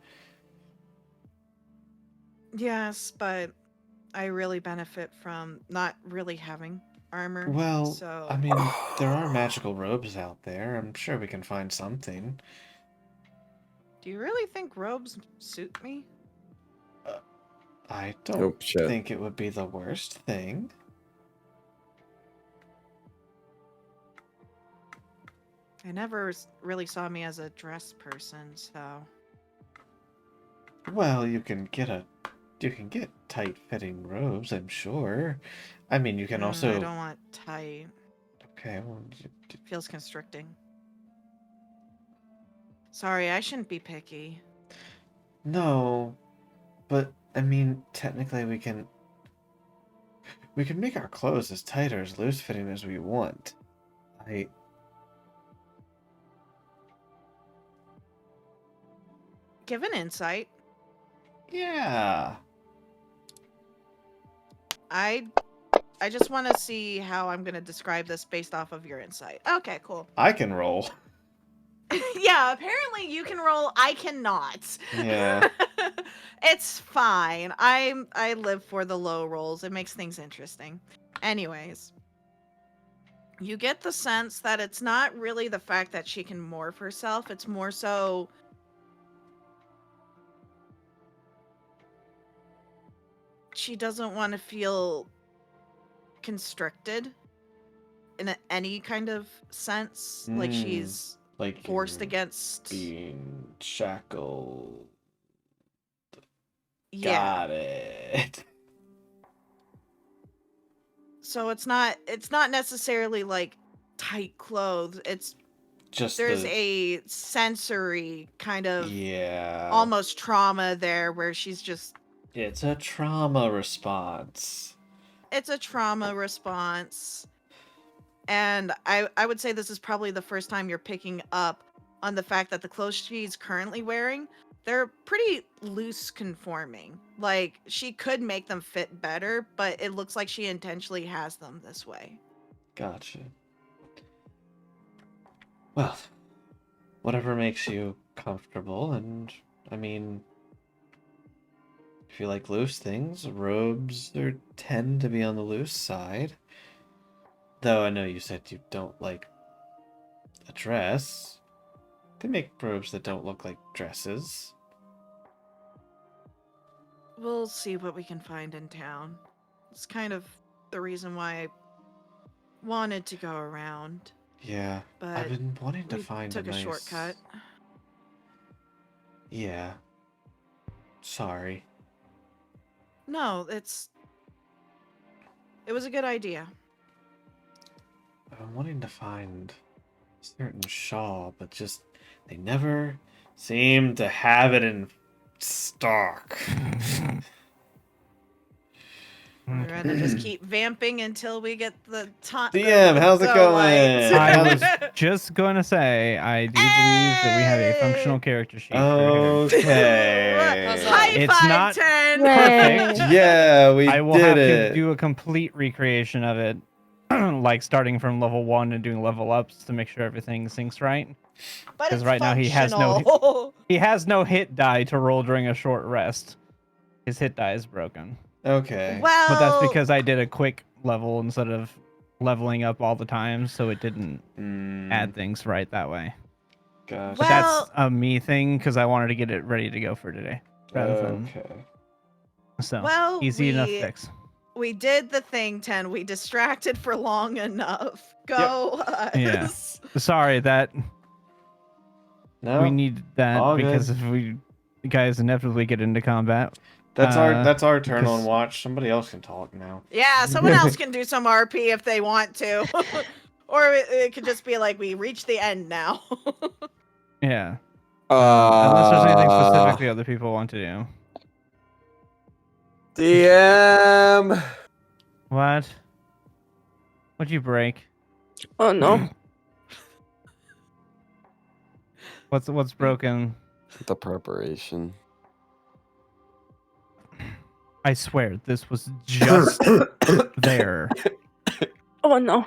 yes, but I really benefit from not really having armor. Well, so I mean, there are magical robes out there. I'm sure we can find something. do you really think robes suit me? I don't Oh, shit. think it would be the worst thing. I never really saw me as a dress person, so Well, you can get tight-fitting robes, I'm sure. I mean, you can I also. don't want tight. Okay, well, Feels constricting. Sorry, I shouldn't be picky. no, but I mean, technically, we can make our clothes as tight or as loose-fitting as we want. Give an insight. Yeah. I just want to see how I'm going to describe this based off of your insight. Okay, cool. I can roll. Yeah, apparently you can roll. I cannot. Yeah. It's fine. I live for the low rolls. It makes things interesting. Anyways, you get the sense that it's not really the fact that she can morph herself. It's more so she doesn't want to feel constricted in any kind of sense. Like she's Like forced you're against. being shackled. Yeah. Got it. So it's not necessarily like tight clothes. It's Just there's the a sensory kind of yeah. almost trauma there where she's just It's a trauma response. it's a trauma response. And I would say this is probably the first time you're picking up on the fact that the clothes she's currently wearing, they're pretty loose conforming. Like she could make them fit better, but it looks like she intentionally has them this way. Gotcha. Well, whatever makes you comfortable, and I mean, if you like loose things, robes tend to be on the loose side. Though I know you said you don't like a dress. They make robes that don't look like dresses. We'll see what we can find in town. It's kind of the reason why I wanted to go around. Yeah, But I've been wanting to we find took a a nice... shortcut. Yeah. Sorry. No, it was a good idea. I've been wanting to find a certain shawl, but just they never seem to have it in stock. We're gonna just keep vamping until we get the time. DM, how's it going? I was just going to say, I do believe that we have a functional character sheet. for him. Okay. High It's five, not 10. perfect. Yeah, we I will did have it. to do a complete recreation of it. like starting from level 1 and doing level ups to make sure everything syncs right. But 'Cause it's right now he has no- functional. He has no hit die to roll during a short rest. His hit die is broken. Okay. Well, But that's because I did a quick level instead of leveling up all the time, so it didn't add things right that way. Gosh. But Well- that's a me thing because I wanted to get it ready to go for today. Rather than Okay. so Well, easy enough we- fix. we did the thing, 10. We distracted for long enough. Go us. Yeah. Sorry that No. we need that all because good. if we guys inevitably get into combat. That's our turn because- on watch. Somebody else can talk now. Yeah, someone else can do some RP if they want to. Or it could just be like, we reached the end now. Yeah. Unless there's anything Uh, specifically other people want to do. DM. What? What'd you break? Oh no. What's broken? The preparation. I swear this was just there. Oh no.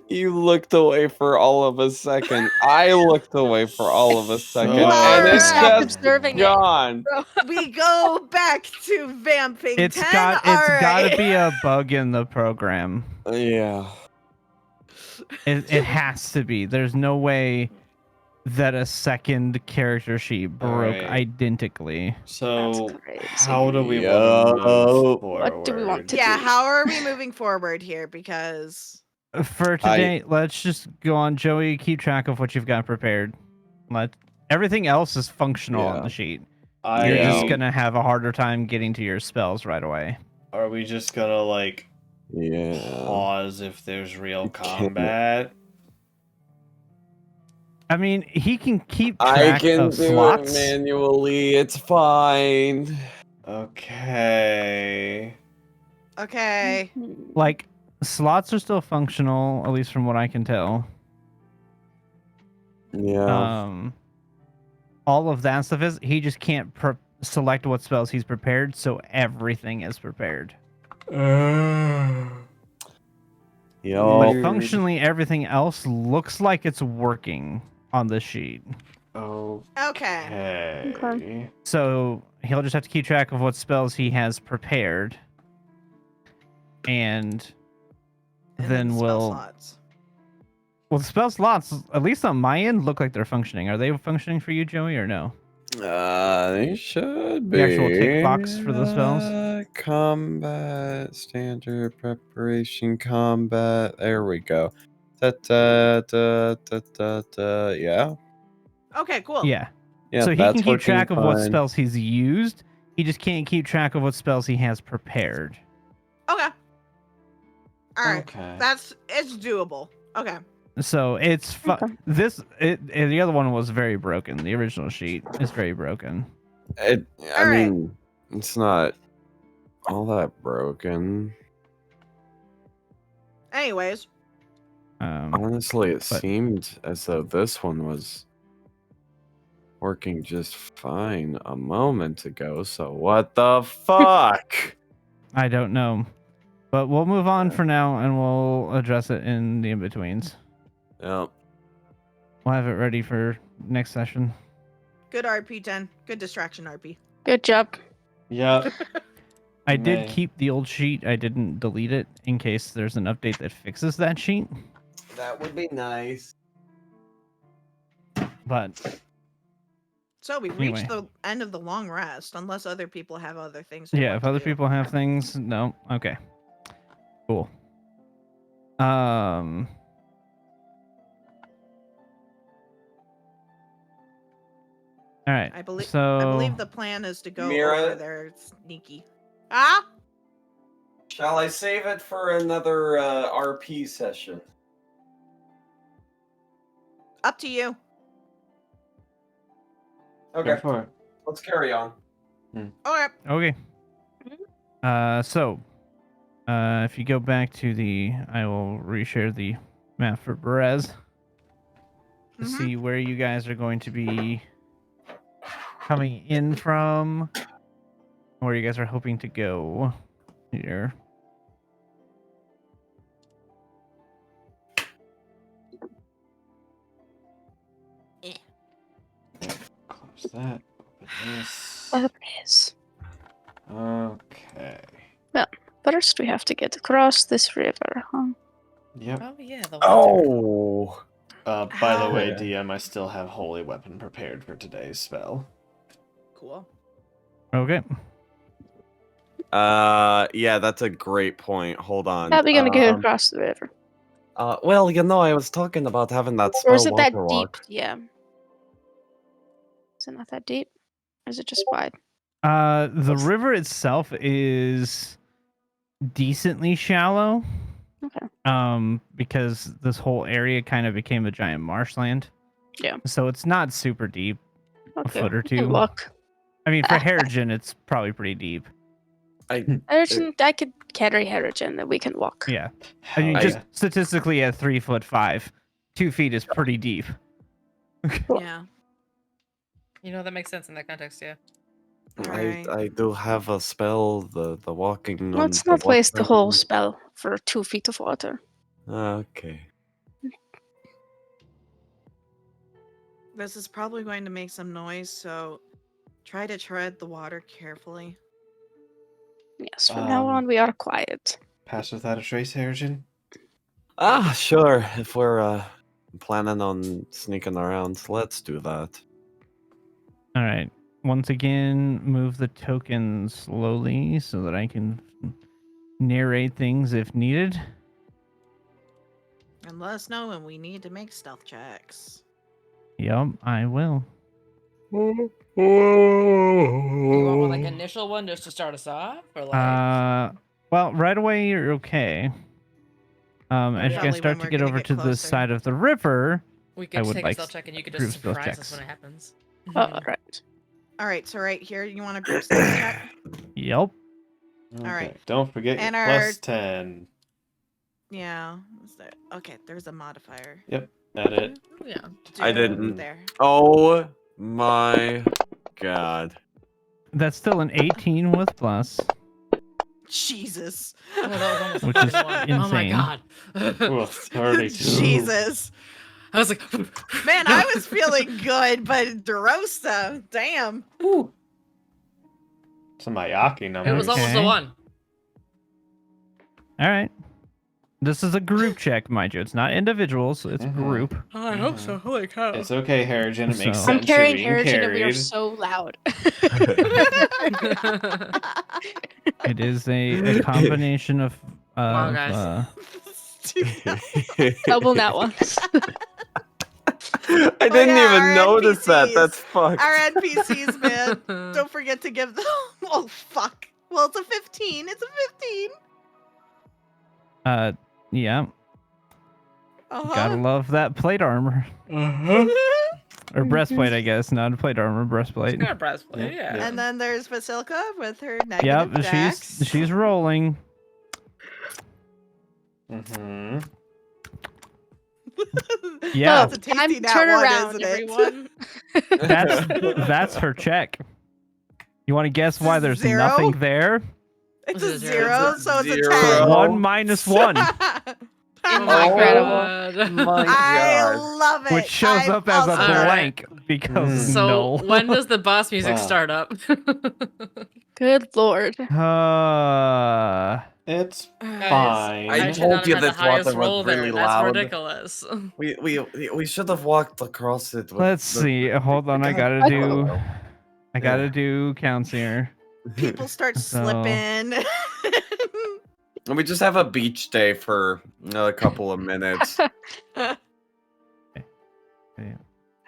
You looked away for all of a second. I looked away for all of a second, So and We it's stopped just observing it. gone. We go back to vamping. It's 10? gotta Alright. be a bug in the program. Yeah. It has to be. There's no way that a second character sheet broke Alright. identically. So That's crazy. how do we Yo. want to move forward? What do we want to Yeah, do? how are we moving forward here? Because For today, let's just go on. Joey, keep track of what you've got prepared. Everything else is functional on Yeah. the sheet. I You're Yeah. just gonna have a harder time getting to your spells right away. Are we just gonna like Yeah. pause if there's real can't- combat? I mean, he can keep I track can of do slots. it manually. It's fine. Okay. okay. Like, slots are still functional, at least from what I can tell. Yeah. All of that stuff is he just can't select what spells he's prepared, so everything is prepared. Yo. But Weird. functionally, everything else looks like it's working on this sheet. Okay. Okay. So he'll just have to keep track of what spells he has prepared, and And then the spell we'll. slots. Well, the spell slots, at least on my end, look like they're functioning. Are they functioning for you, Joey, or no? They should be. The actual tick box for the spells? Combat, standard, preparation, combat. There we go. Yeah. Okay, cool. Yeah. Yeah, So he that's can keep working track of what fine. spells he's used. He just can't keep track of what spells he has prepared. Okay. All right. Okay. It's doable. Okay. So it's Okay. the other one was very broken. The original sheet is very broken. I Alright. mean, it's not all that broken. Anyways, Honestly, it but- seemed as though this one was working just fine a moment ago. So what the fuck? I don't know. But we'll move on for now and we'll address it in the in-betweens. Yep. We'll have it ready for next session. good RP 10. Good distraction RP. Good job. Yep. I did May. keep the old sheet. I didn't delete it in case there's an update that fixes that sheet. That would be nice. But So we Anyway. reached the end of the long rest, unless other people have other things. they yeah, want if to other do. people have things, no. Okay. Cool. All right. I believe. So I believe the plan is to go Mira? over there sneaky. Ah. Shall I save it for another RP session? Up to you. Go for it. Let's carry on. Okay. Okay. If you go back to I will reshare the map for Perez to Mhm. see where you guys are going to be coming in from, where you guys are hoping to go here. that. Open this. Whatever it is. Okay. First, we have to get across this river, huh? Yep. Oh yeah, the water. Oh. By the way, Ow. DM, I still have Holy Weapon prepared for today's spell. Cool. Okay. Yeah, that's a great point. Hold on. How are we gonna get across the river? Well, I was talking about having that spell Or is it that water deep? walk. Yeah. Is it not that deep? Or is it just wide? The river itself is decently shallow. Okay. Because this whole area kind of became a giant marshland. Yeah. So it's not super deep. Okay. Foot or we can two. walk. I mean, for Harrigan, it's probably pretty deep. I could carry Harrigan that we can walk. Yeah. I mean, Hell just yeah. statistically at 3'5", 2 feet is pretty deep. Yeah. You know, that makes sense in that context, yeah. Right. I do have a spell, the walking. on Let's the not waste the water. whole spell for 2 feet of water. Okay. This is probably going to make some noise, so try to tread the water carefully. Yes, from now Um, on we are quiet. Pass without a trace, Harrigan? Sure. If we're planning on sneaking around, let's do that. All right. Once again, move the token slowly so that I can narrate things if needed. And let us know when we need to make stealth checks. Yep, I will. You want one like initial one just to start us off, or like? Well, right away you're okay. As you Probably guys start when to we're get gonna over get to the closer. side of the river, We I could would take like a stealth check, and you could group just stealth surprise us checks. when it happens. Alright. All right, so right here, you want a group stealth check? Yep. Okay. right. Don't forget And your our- plus 10. Yeah. Okay, there's a modifier. Yep. Edit. Yeah. I Do didn't. There. Oh my god. That's still an 18 with plus. Jesus. Oh, that was almost Which a is 31. Oh my insane. god. Ooh, 32. Jesus. I was like, Man, I was feeling good, but DeRosa, damn. Ooh. It's a Mayaki number. It was almost a Okay. 1. All right. This is a group check, mind you. It's not individuals. It's Mhm. group. Oh, I hope so. Holy cow. It's okay, Harrigan. It makes So- sense. I'm carrying You're being Harrigan and we are carried. so loud. It is a combination of. Wow, guys. Double nat ones. I didn't yeah, even our notice that. NPCs. That's fucked. Our NPCs, man. Don't forget to give them. Oh, fuck. Well, it's a 15. It's a 15. Yeah. Uh-huh. Gotta love that plate armor. Uh-huh. Or breastplate, I guess. Not a plate armor, breastplate. Got a breastplate, Yeah, yeah. And then there's Vasilka with her negative Yep, dex. she's rolling. Mm-hmm. Yeah. That's a tasty Time nat turn one, around, isn't it? everyone. That's her check. You want to guess why there's Zero? nothing there? It's Was a it a zero, zero? so it's a Zero. 10. Oh. 1 minus 1, Oh my Incredible. god. My I god. love it. which shows I'm up as a also- Alright. blank because So no. when does the boss music Wow. start up? Good lord. It's Guys, fine. I I should told not have you had the this highest water was roll there. really That's loud. ridiculous. We should have walked across it. With Let's see. Hold on, I gotta do counts here. People start So- slipping. And we just have a beach day for a couple of minutes.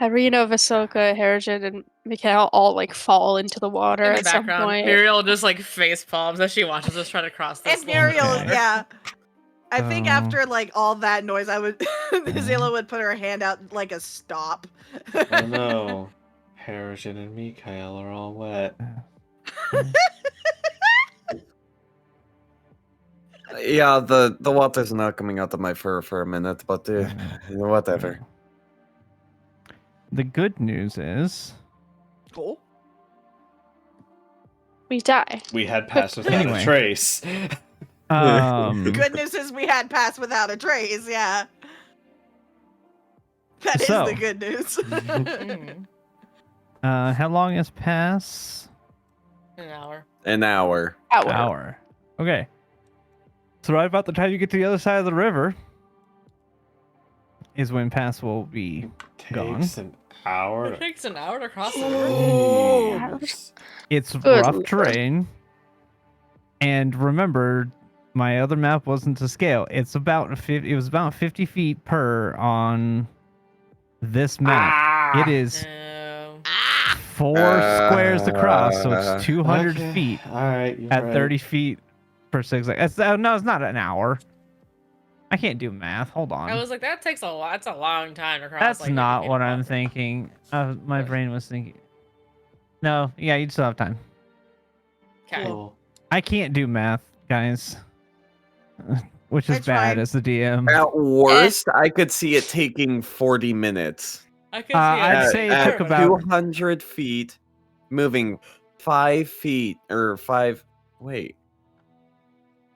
Irina, Vasilka, Harrigan, and Mikhail all like fall into the water In the at some background, point. Muriel just like face palms as she watches us try to cross this. And Muriel, Okay. yeah. I think So- after like all that noise, I would Zilla would put her hand out like a stop. Oh no. Harrigan and Mikhail are all wet. Yeah, the water's not coming out of my fur for a minute, but whatever. The good news is Cool. We die. We had passed without Anyway. a trace. Good news is we had passed without a trace, yeah. That is So- the good news. Mm. How long has passed? An hour. An hour. Hour. Okay. So right about the time you get to the other side of the river is when Pass will be gone. Takes an hour. It takes an hour to cross the river. Jeez. It's Good rough lord. terrain. And remember, my other map wasn't to scale. It's about 50, it was about 50 feet per on this map. It is No. 4 squares across, so Uh, it's 200 Okay, feet All right. You're at right. 30 feet per 6. No, it's not an hour. I can't do math. Hold on. I was like, that takes a lot. That's a long time to cross. That's like, 50 not feet what of I'm water. thinking. My What? brain was thinking. No, yeah, you'd still have time. Okay. Cool. I can't do math, guys. Which is It's bad fine. as the DM. At worst, I could see it taking 40 minutes. I can see I'd it. say it At took about 200 feet, moving 5 feet or 5. Wait.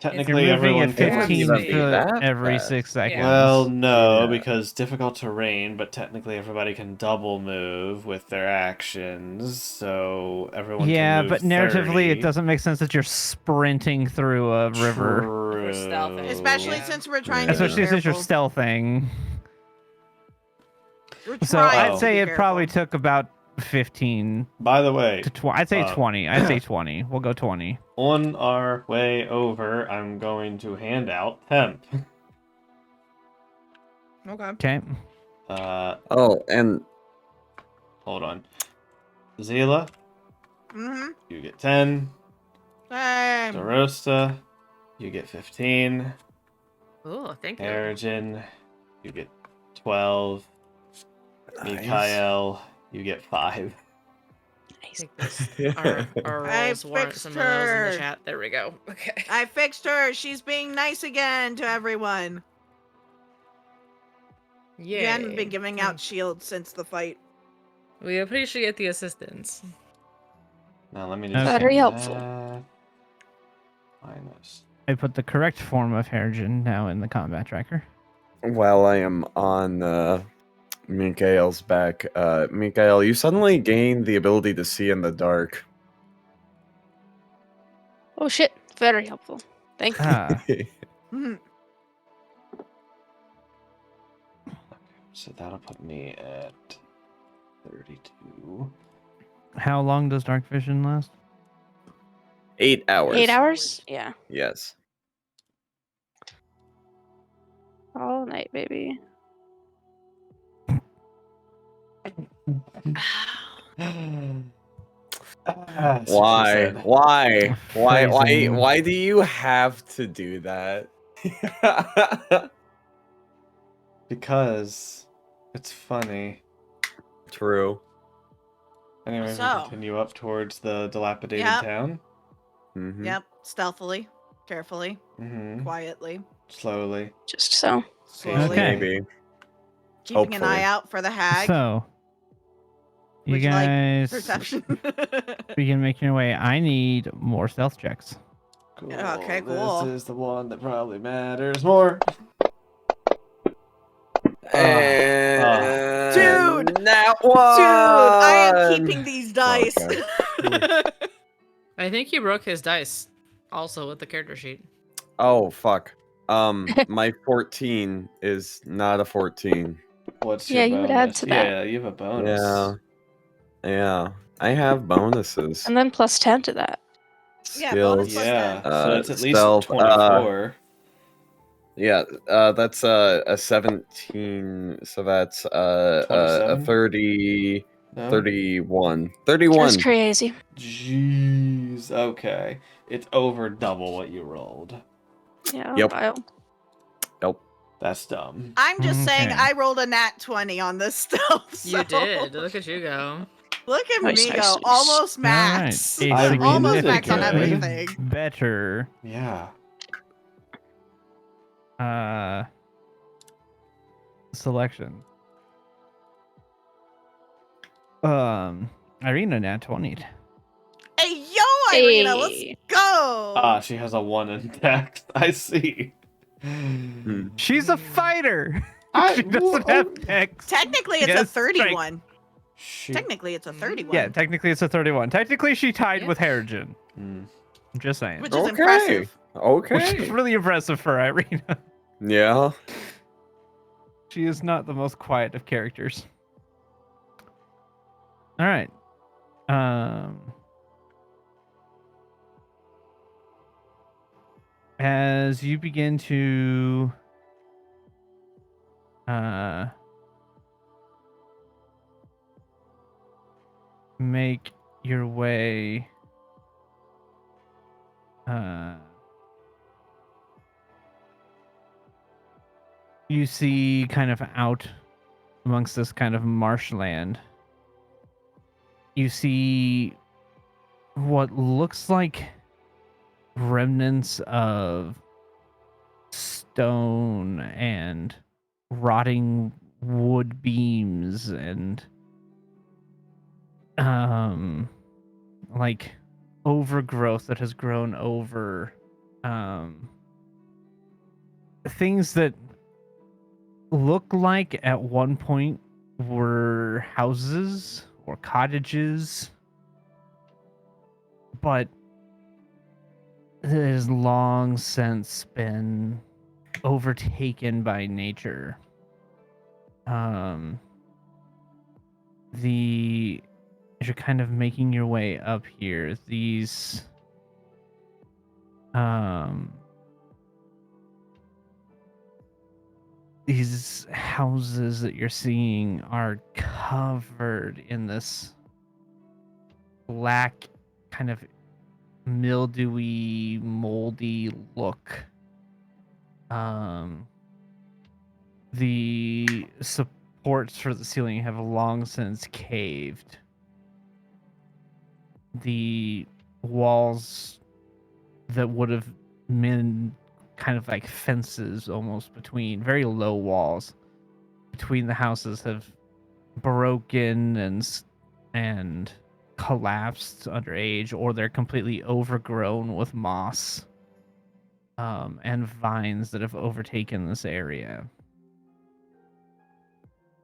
you're Technically, moving everyone at can- It wouldn't 15 even be foot that every fast. 6 seconds. Well, no, Yeah. because difficult terrain, but technically everybody can double move with their actions, so everyone yeah, can move but narratively, 30. it doesn't make sense that you're sprinting through a river, True. stealthing. Especially Yeah. since we're trying to be especially since you're careful. stealthing. We're So trying I'd to say be it probably careful. took about 15 By the way, to 20. I'd say Uh, 20. I'd say 20. We'll go 20. on our way over, I'm going to hand out temp. Okay. Okay. Oh, and Hold on. Zila, Mm-hmm. you get 10. Same. Darosta, you get 15. Oh, thank you. Ergen, you get 12. nice. Mikael, you get 5. Take this. Our I rolls warrant fixed some of those in her. the chat. There we go. Okay. I fixed her. She's being nice again to everyone. Yeah. We haven't been giving out shields since the fight. We appreciate the assistance. Now let me just Okay. Very do helpful. that. Minus. I put the correct form of Harrigan now in the combat tracker. While I am on Mikael's back, Mikael, you suddenly gained the ability to see in the dark. Oh shit. Very helpful. Thank you. Ah, Mhm. So that'll put me at 32. how long does dark vision last? 8 hours. 8 hours? Yeah. Yes. All night, baby. Ah, so she Why? said. Why? Why? Phrasing. Why do you have to do that? Because it's funny. True. Anyway, So. we continue up towards the dilapidated Yep. town. Mhm. Yep. Stealthily, carefully, Mm-hmm. quietly, Slowly. Just so. slowly. Okay. Maybe. Keeping an eye Hopefully. out for the hag. So, you Would you like guys Perception. begin making your way. I need more stealth checks. Cool. Okay, cool. This is the one that probably matters more. And Dude! that Dude, I am one! keeping these dice. I think you broke his dice also with the character sheet. Oh fuck. My 14 is not a 14. What's Yeah, your you would bonus? add to that. Yeah, you have a bonus. Yeah. Yeah. I have bonuses. And then plus 10 to that. Yeah, bonus Skills. plus Yeah, 10. so it's at least stealth, 24. Yeah, that's a 17, so that's a 27? 30, No? 31. 31. That's crazy. Jeez. Okay. It's over double what you rolled. Yeah. Yep. Wow. That's dumb. I'm just saying Okay. I rolled a nat 20 on this stealth. You so- did. Look at you go. Look at Nice, me nice, go. nice. Almost All right. max. A I really Almost max on did. everything. Better. Yeah. Selection. Irina nat 20. Hey, yo, Irina, let's Hey. go. Ah, she has a 1 in dex. I see. She's a fighter. I- She doesn't well, have dex. Technically, it's a Yes, strike. 31. She. Technically, it's a 31. Yeah, technically it's a 31. Technically, she tied Yeah. with Harrigan. Mm. I'm just saying. Which is Okay. impressive. Which is Okay. really impressive for Irina. Yeah. She is not the most quiet of characters. All right. As you begin to make your way you see kind of out amongst this kind of marshland, you see what looks like remnants of stone and rotting wood beams and like overgrowth that has grown over things that look like at one point were houses or cottages, but it has long since been overtaken by nature. As you're kind of making your way up here, these houses that you're seeing are covered in this black kind of mildewy, moldy look. The supports for the ceiling have long since caved. The walls that would have been kind of like fences almost between very low walls between the houses have broken and collapsed under age, or they're completely overgrown with moss and vines that have overtaken this area.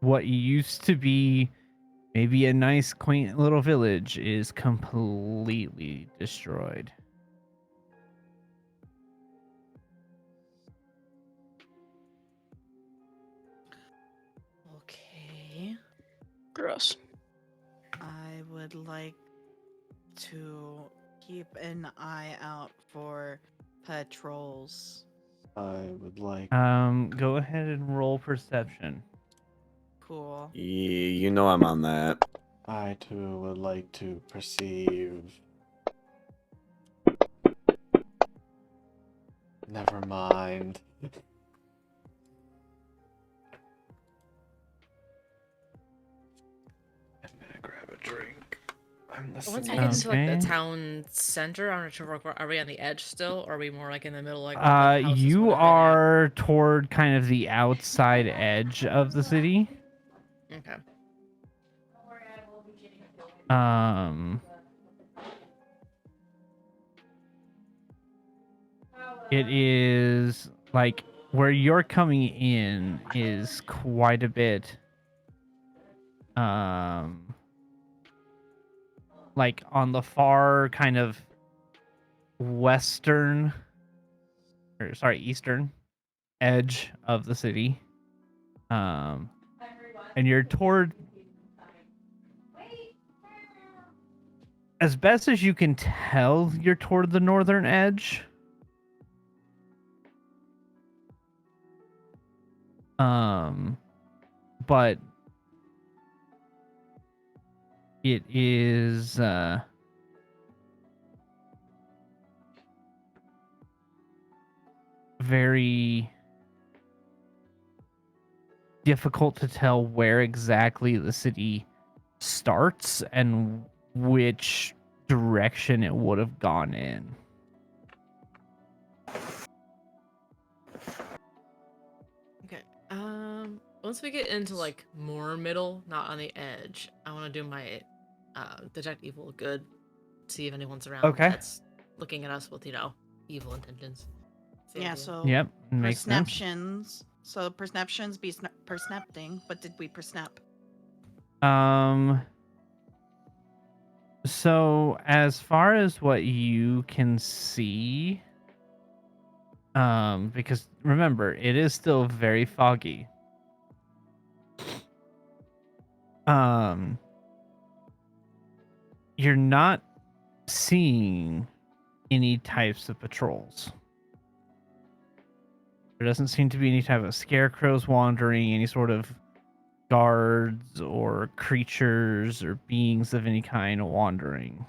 What used to be maybe a nice, quaint little village is completely destroyed. Okay. Gross. I would like to keep an eye out for patrols. I would like. Go ahead and roll perception. Cool. You know I'm on that. I too would like to perceive. Never mind. I'm gonna grab a drink. I'm Once listening. we get into like Okay. the town center, I'm not sure. Are we on the edge still, or are we more like in the middle? Like where the houses You would have been are toward kind of the outside edge of the city. at? Okay. It is like where you're coming in is quite a bit like on the far kind of eastern edge of the city. And you're toward, as best as you can tell, you're toward the northern edge. But it is very difficult to tell where exactly the city starts and which direction it would have gone in. Okay. Once we get into like more middle, not on the edge, I want to do my detect evil good, see if anyone's around. Okay. That's looking at us with evil intentions. See Yeah, if they- so Yep, makes sense. perceptions. So perceptions be persnapting, but did we persnap? So as far as what you can see, because remember, it is still very foggy. You're not seeing any types of patrols. There doesn't seem to be any type of scarecrows wandering, any sort of guards or creatures or beings of any kind wandering.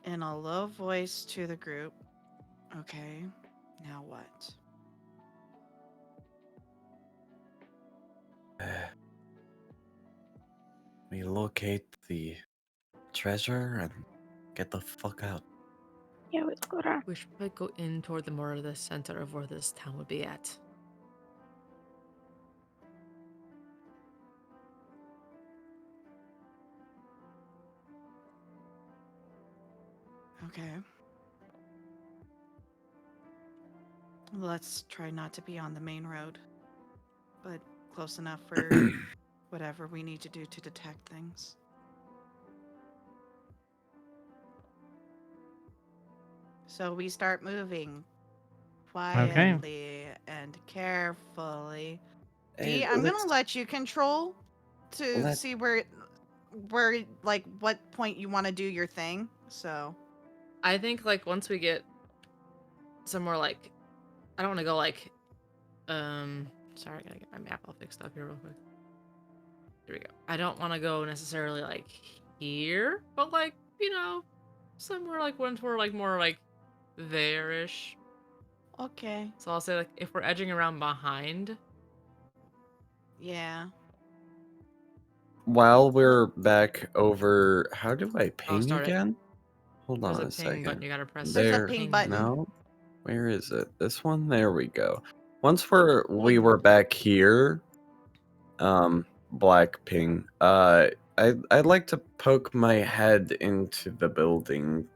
In a low voice to the group. Okay, now what? We locate the treasure and get the fuck out. Yeah, we'll go around. We should probably go in toward the more of the center of where this town would be at. Okay. Let's try not to be on the main road, but close enough for whatever we need to do to detect things. So we start moving quietly and carefully. D, I'm gonna let you control to see where, like, what point you want to do your thing. So I think like once we get somewhere like, I don't want to go like, sorry, I gotta get my map all fixed up here real quick. Here we go. I don't want to go necessarily like here, but like, you know, somewhere like once we're like more like there-ish. okay, So I'll say like if we're edging around behind. yeah. While we're back over, how do I ping start it. again? Hold There's on a a ping second. button you gotta press. There's a There. ping button. No. Where is it? This one? There we go. Once we were back here, black ping. I'd like to poke my head into the building.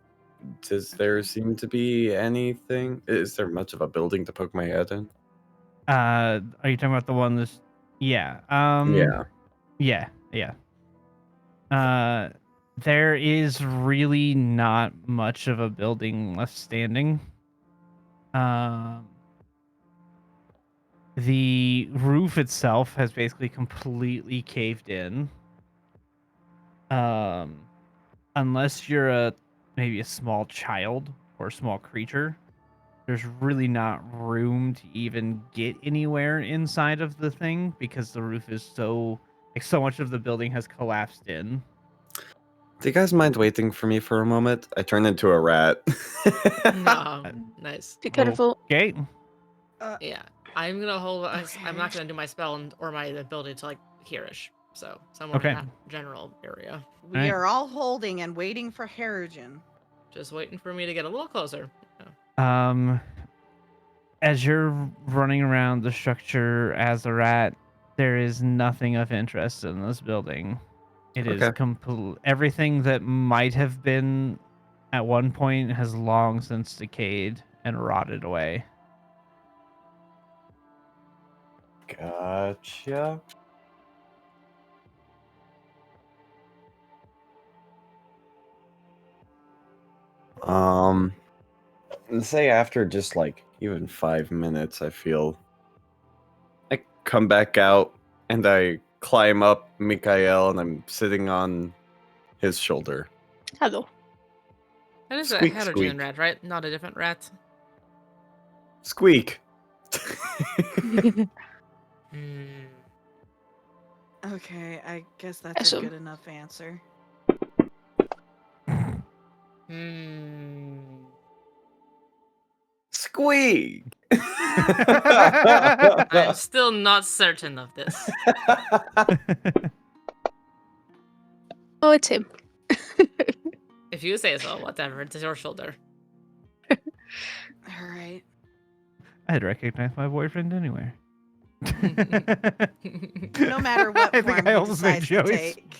Does there Okay. seem to be anything? Is there much of a building to poke my head in? Are you talking about the one that's... Yeah. Yeah. Yeah. There is really not much of a building left standing. The roof itself has basically completely caved in. Unless you're maybe a small child or a small creature, there's really not room to even get anywhere inside of the thing because the roof is so much of the building has collapsed in. Do you guys mind waiting for me for a moment? I turned into a rat. No, nice. Be careful. Okay. Yeah, I'm gonna hold. I'm Okay. not gonna do my spell or my ability to like hereish. So somewhere Okay. in that general area. We Alright. are all holding and waiting for Harrigan. Just waiting for me to get a little closer. As you're running around the structure as a rat, there is nothing of interest in this building. It is Okay. everything that might have been at one point has long since decayed and rotted away. Gotcha. Say after just like even 5 minutes, I feel I come back out and I climb up Mikael and I'm sitting on his shoulder. Hello. That is Squeak, a heterogen squeak. rat, right? Not a different rat. Squeak. Okay, I guess that's a Awesome. good enough answer. Squeak. I'm still not certain of this. Oh, it's him. If you say so, whatever. It's your shoulder. All right. I'd recognize my boyfriend anywhere. No matter what I form think I he almost made decides to Joey's- take.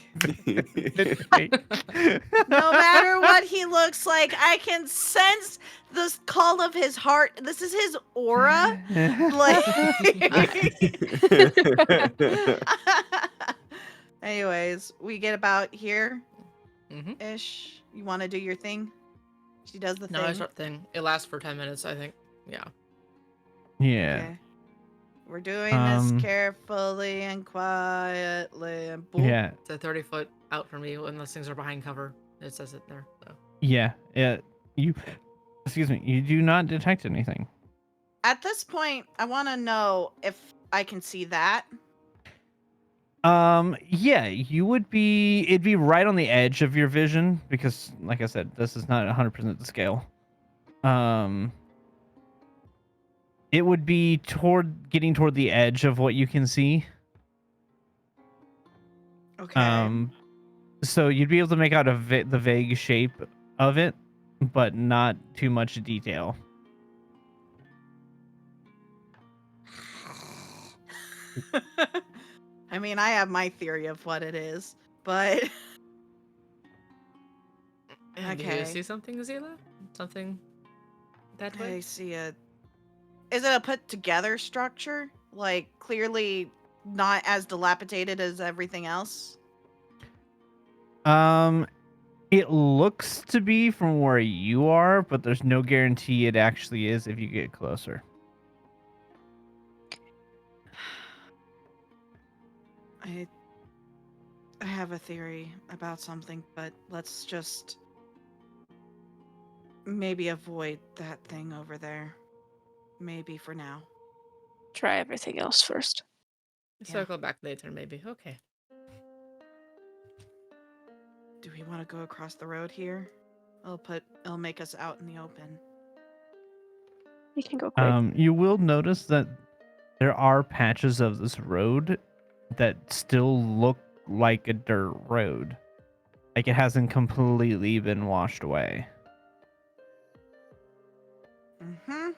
No matter what he looks like. I can sense the call of his heart. This is his aura. Like. Anyways, we get about here Mm-hmm. ish. You want to do your thing? She does the No, I thing. start thing. It lasts for 10 minutes, I think. Yeah. Yeah. Okay. We're doing Um, this carefully and quietly. And boom. Yeah. It's a 30-foot out for me when those things are behind cover. It says it there. So. Yeah. You. Excuse me. You do not detect anything. At this point, I want to know if I can see that. Yeah, it'd be right on the edge of your vision because, like I said, this is not 100% the scale. It would be getting toward the edge of what you can see. Okay. So you'd be able to make out the vague shape of it, but not too much detail. I mean, I have my theory of what it is, but Do Okay. you see something, Zila? Something that I way? see a. Is it a put together structure? Like clearly not as dilapidated as everything else? It looks to be from where you are, but there's no guarantee it actually is if you get closer. I have a theory about something, but let's just maybe avoid that thing over there. Maybe for now. Try everything else first. Circle back later, maybe. Okay. Do we want to go across the road here? It'll make us out in the open. You can go quick. You will notice that there are patches of this road that still look like a dirt road. Like it hasn't completely been washed away. Mm-hmm.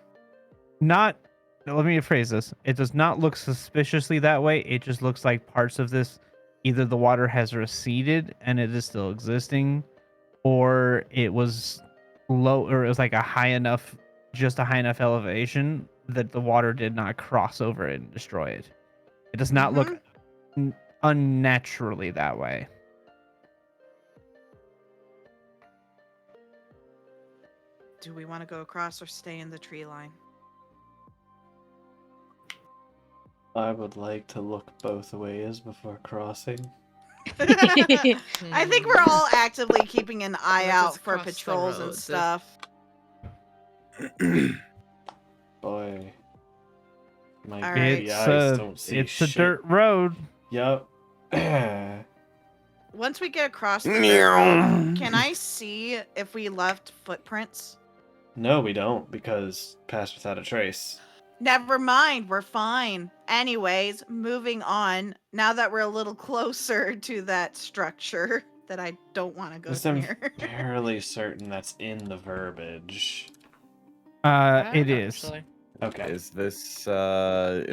Let me rephrase this. It does not look suspiciously that way. It just looks like parts of this, either the water has receded and it is still existing, or it was low, or it was like a high enough elevation that the water did not cross over it and destroy it. It does not look unnaturally that way. Do we want to go across or stay in the tree line? I would like to look both ways before crossing. I think we're all actively keeping an eye Let's out just for cross the patrols and road. stuff. Boy. My All right. greedy eyes don't see It's shit. a dirt road. Yup. Once we get across the dirt road, can I see if we left footprints? No, we don't, because pass without a trace. Never mind, we're fine. Anyways, moving on. Now that we're a little closer to that structure that I don't want to go Because I'm near. fairly certain that's in the verbiage. It is. Actually. Okay. Is this Nice. a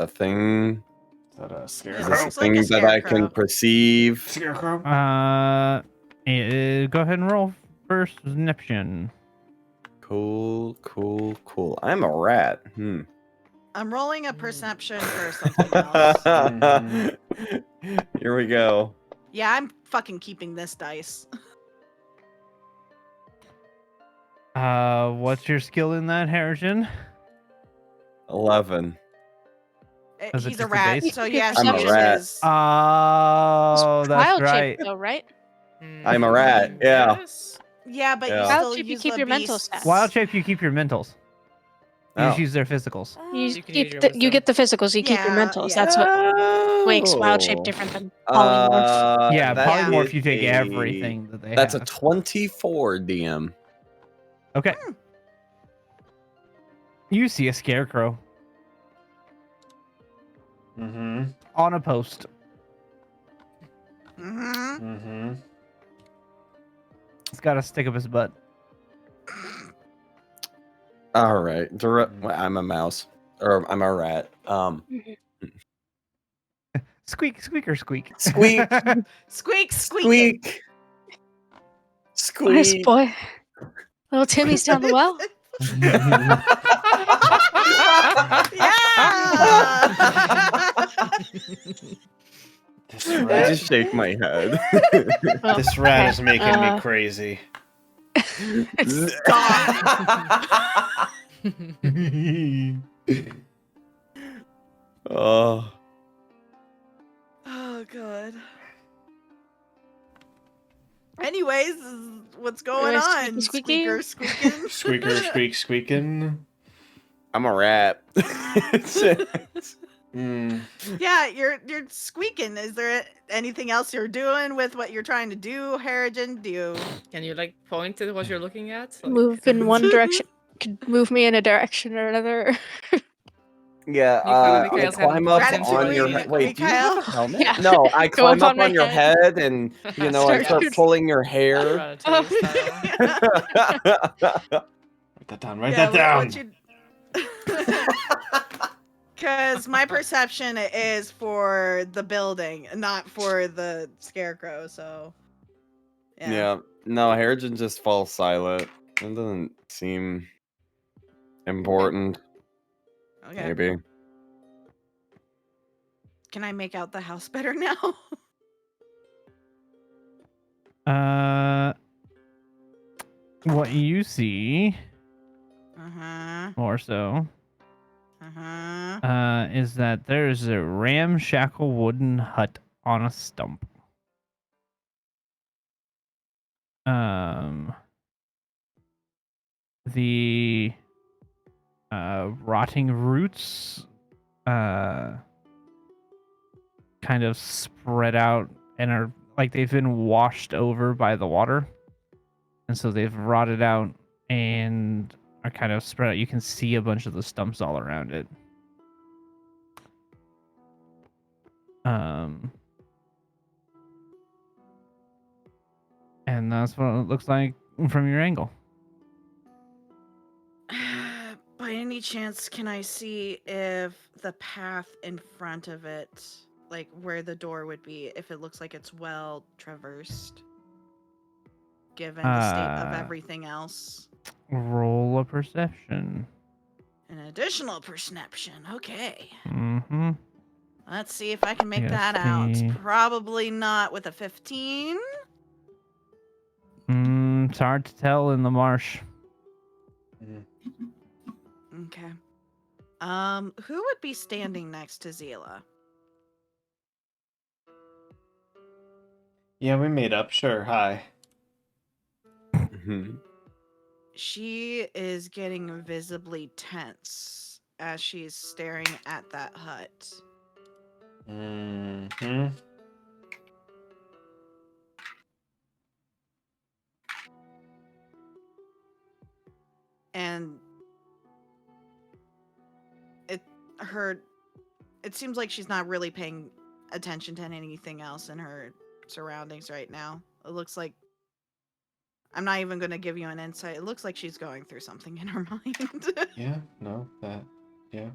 thing? Is that a It scarecrow? looks like a Thing that I scarecrow. can perceive? Scarecrow? Go ahead and roll perception. Cool. I'm a rat. I'm rolling a perception for something else. Here we go. Yeah, I'm fucking keeping this dice. What's your skill in that, Harrison? 11. Is it He's just a a rat, base? so Your yes, I'm a he perception rat. is. Oh, that's Wild right. shape, though, right? I'm a rat, yeah. Yes. Yeah, but you Yeah. still Wild shape, you use keep the your mental beasts. stats. Wild shape, you keep your mentals. You just Oh. use their physicals. You can use keep your you get the physicals. You keep your Yeah, mentals. yeah. That's what makes wild shape Oh. different than polymorph. Yeah, that polymorph, is you take a- everything that they That's have. a 24 DM. Okay. You see a scarecrow Mm-hmm. on a post. Mm-hmm. Mm-hmm. It's got a stick up his butt. All right. I'm a mouse. Or I'm a rat. Squeak, squeaker, squeak. Squeak. Squeak, squeak. Squeak. Where's Squeak. boy? Little Timmy's down the well. This I rat, just shake my head. Oh, this rat okay. is making me crazy. Oh. Oh god. Anyways, this is what's going Squeaky, on? squeaky. Squeaker squeaking. Squeaker, squeak, squeaking. I'm a rat. Mm. Yeah, you're squeaking. Is there anything else you're doing with what you're trying to do, Harrigan? Do you Can you like point at what you're looking at? Like, Move in one direction. Could move me in a direction or another. Yeah, You put I Mikhail's head and climb up point into on your Ratatouille, head. Wait, do you have a Mikhail? helmet? Yeah. No, I Go climb up up on my on your head. head and, I Start start shooting. pulling your hair. Ratatouille style. Write that down. Write that down. Because my perception is for the building, not for the scarecrow. So, Yeah. No, Harrigan just falls silent. It doesn't seem important. Okay. Maybe. Can I make out the house better now? What you see more so is that there's a ramshackle wooden hut on a stump. The rotting roots kind of spread out and are like they've been washed over by the water, and so they've rotted out and are kind of spread out. You can see a bunch of the stumps all around it. And that's what it looks like from your angle. By any chance, can I see if the path in front of it, like where the door would be, if it looks like it's well traversed, given the state of everything else? Roll a perception. An additional perception. Okay. Mm-hmm. Let's see if I can make Yes, that out. the- Probably not with a 15. It's hard to tell in the marsh. Okay. Who would be standing next to Zila? Yeah, we made up. Sure. Hi. She is getting visibly tense as she's staring at that hut. Mm-hmm. And it seems like she's not really paying attention to anything else in her surroundings right now. It looks like, I'm not even going to give you an insight. It looks like she's going through something in her mind. Yeah. No. Yeah.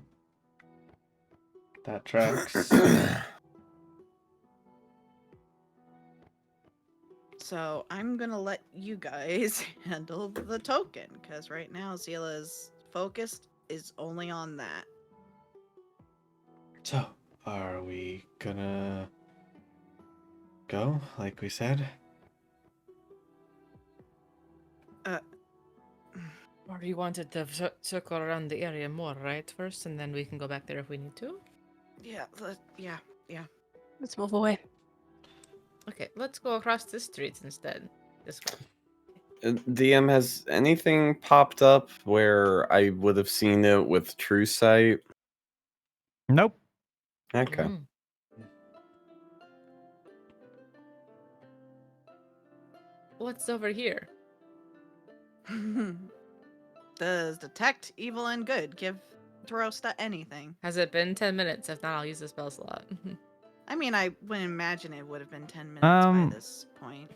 That tracks. So I'm going to let you guys handle the token, because right now Zila's focused is only on that. So, are we gonna go like we said? Or you wanted to circle around the area more, right? First, and then we can go back there if we need to. Yeah, yeah. Let's move away. Okay, let's go across the street instead. This way. DM, has anything popped up where I would have seen it with true sight? Nope. Okay. Mm. What's over here? Does detect evil and good give Tarosta anything? Has it been 10 minutes? If not, I'll use the spell slot. I mean, I wouldn't imagine it would have been 10 minutes by this point.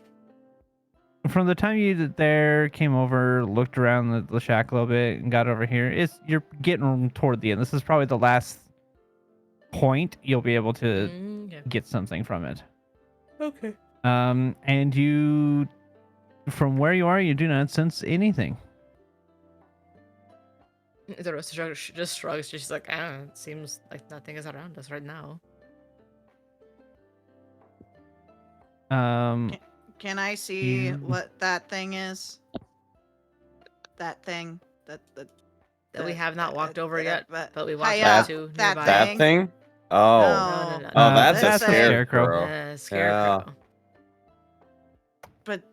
From the time you there came over, looked around the shack a little bit, and got over here, you're getting toward the end. This is probably the last point you'll be able to Yeah. get something from it. Okay. And you From where you are, you do not sense anything. The rest just shrugs. She's like, it seems like nothing is around us right now. Can I see You- what that thing is? That thing that That we have not walked over yet, but we walked Hiya, up to that nearby. That thing? Oh. No. No. Oh, that's This a thing. scarecrow. Scarecrow. But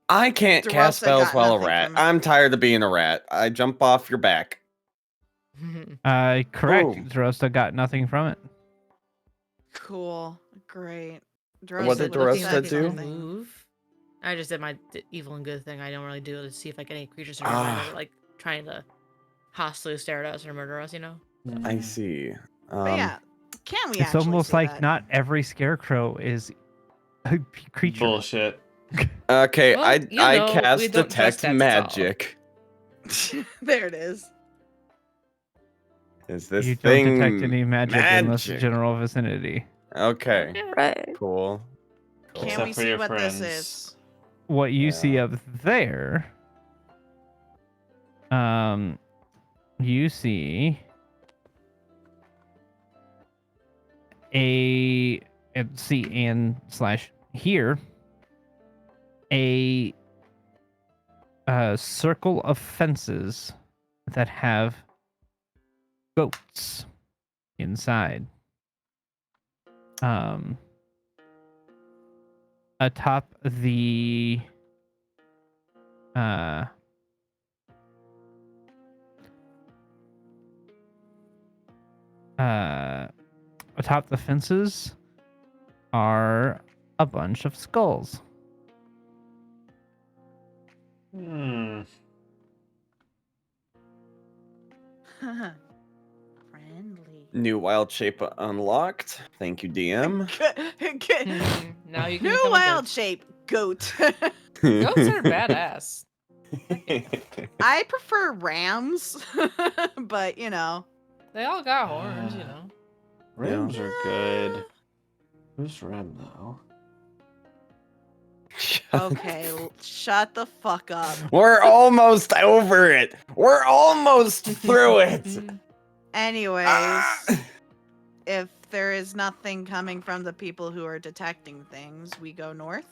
I can't cast DeRosa spells got while a nothing rat. from it. I'm tired of being a rat. I jump off your back. Correct. Boom. Drosta got nothing from it. cool, great. What did Drosa Drosta said do? something. Move. I just did my evil and good thing. I don't really do it to see if like any creatures are nearby that are like trying to hostily stare at us or murder us. You know. I see. But yeah, can we It's actually almost see like that? not every scarecrow is a creature. Bullshit. Okay, Well, I you know, we cast don't trust detect that, that's all. magic. There it is. Is this You thing don't detect any magic in this magic? general vicinity. Okay, Right. cool. Can Except we for see your what friends. this is? What you see Yeah. up there, you see here a circle of fences that have goats inside. Atop the atop the fences are a bunch of skulls. Hmm. Friendly. New wild shape unlocked. Thank you, DM. Now you can New become a wild goat. shape goat. Goats are badass. I prefer rams, but you know. They all got horns, you know. Rams are good. Who's Ram though? Okay, shut the fuck up. We're almost over it. We're almost through it. Anyways, Ah! if there is nothing coming from the people who are detecting things, we go north.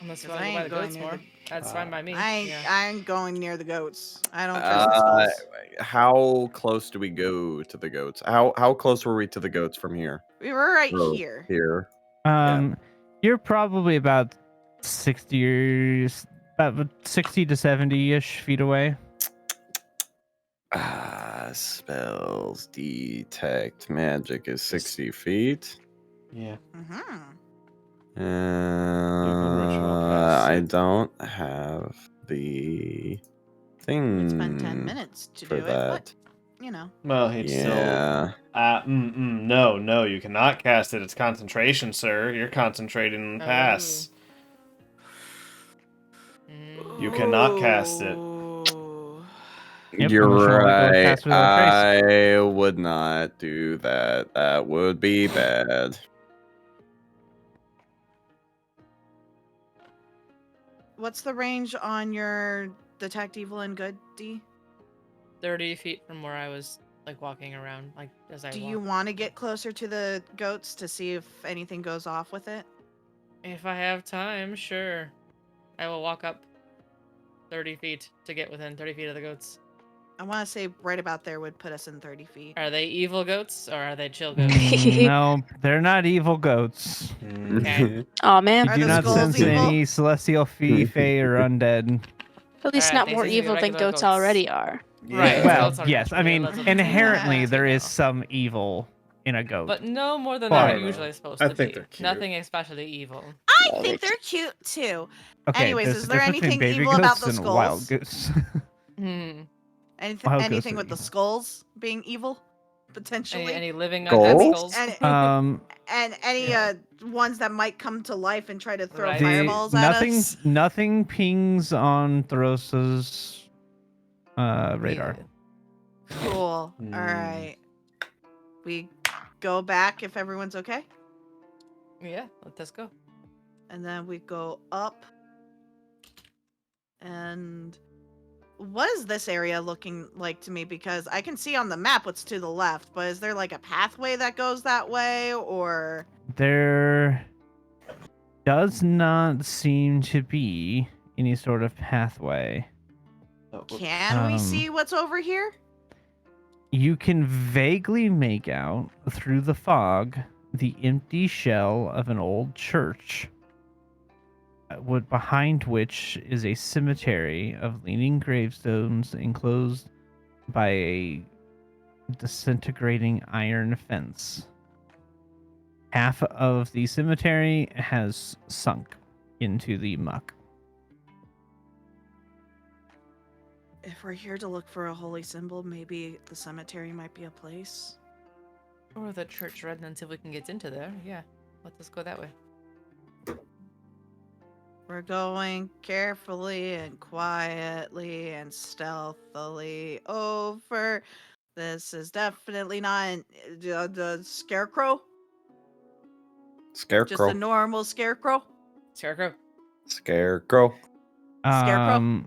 Unless you 'Cause want I to go by ain't the going goats near more. the- That's fine by me. Yeah. I ain't going near the goats. I don't trust the skulls. How close do we go to the goats? How close were we to the goats from here? We were right Oh, here. Here. You're probably about 60 to 70-ish feet away. Spells detect magic is 60 feet. Yeah. Mm-hmm. ritual cast I it. don't have the thing Would spend 10 minutes to for do it, that. but you know. Well, he'd still. Yeah. No, you cannot cast it. It's concentration, sir. You're concentrating on pass. You cannot cast it. Ooh. Yep, You're unless you wanna go right. faster than Trace. I would not do that. That would be bad. What's the range on your detect evil and good, D? 30 feet from where I was like walking around, like as I Do walk. you want to get closer to the goats to see if anything goes off with it? If I have time, sure. I will walk up 30 feet to get within 30 feet of the goats. I want to say right about there would put us in 30 feet. Are they evil goats or are they chill goats? No, they're not evil goats. Okay. Oh man. You Are do the not skulls sense evil? any celestial fae or undead. At least Alright, not they more seem to be evil than regular goats goats. already are. Right. Well, goats are yes. I mean, let's- inherently Yeah. there is No. some evil in a goat. But no more than But- they're usually supposed I to think be. they're cute. Nothing especially evil. I Yeah, think they're they're cute too. Okay, Anyways, there's is a there difference between anything baby evil about goats the and wild skulls? goose. Hmm. Wild Anything goats are with the evil. skulls being evil, potentially? Any living Goals? undead skulls? And any ones that might come to life and try to throw Right. fireballs at us? Nothing pings on Throsa's radar. Cool. Hmm. All right. We go back if everyone's okay. Yeah, let's go. And then we go up. And what is this area looking like to me? Because I can see on the map what's to the left, but is there like a pathway that goes that way, or There does not seem to be any sort of pathway. Oh, whoops. can we Um, see what's over here? You can vaguely make out through the fog the empty shell of an old church, behind which is a cemetery of leaning gravestones enclosed by a disintegrating iron fence. Half of the cemetery has sunk into the muck. If we're here to look for a holy symbol, maybe the cemetery might be a place. Or the church red and see if we can get into there. Yeah, let's go that way. We're going carefully and quietly and stealthily over. This is definitely not the scarecrow. Scarecrow. Just a normal scarecrow. Scarecrow. Scarecrow. Scarecrow?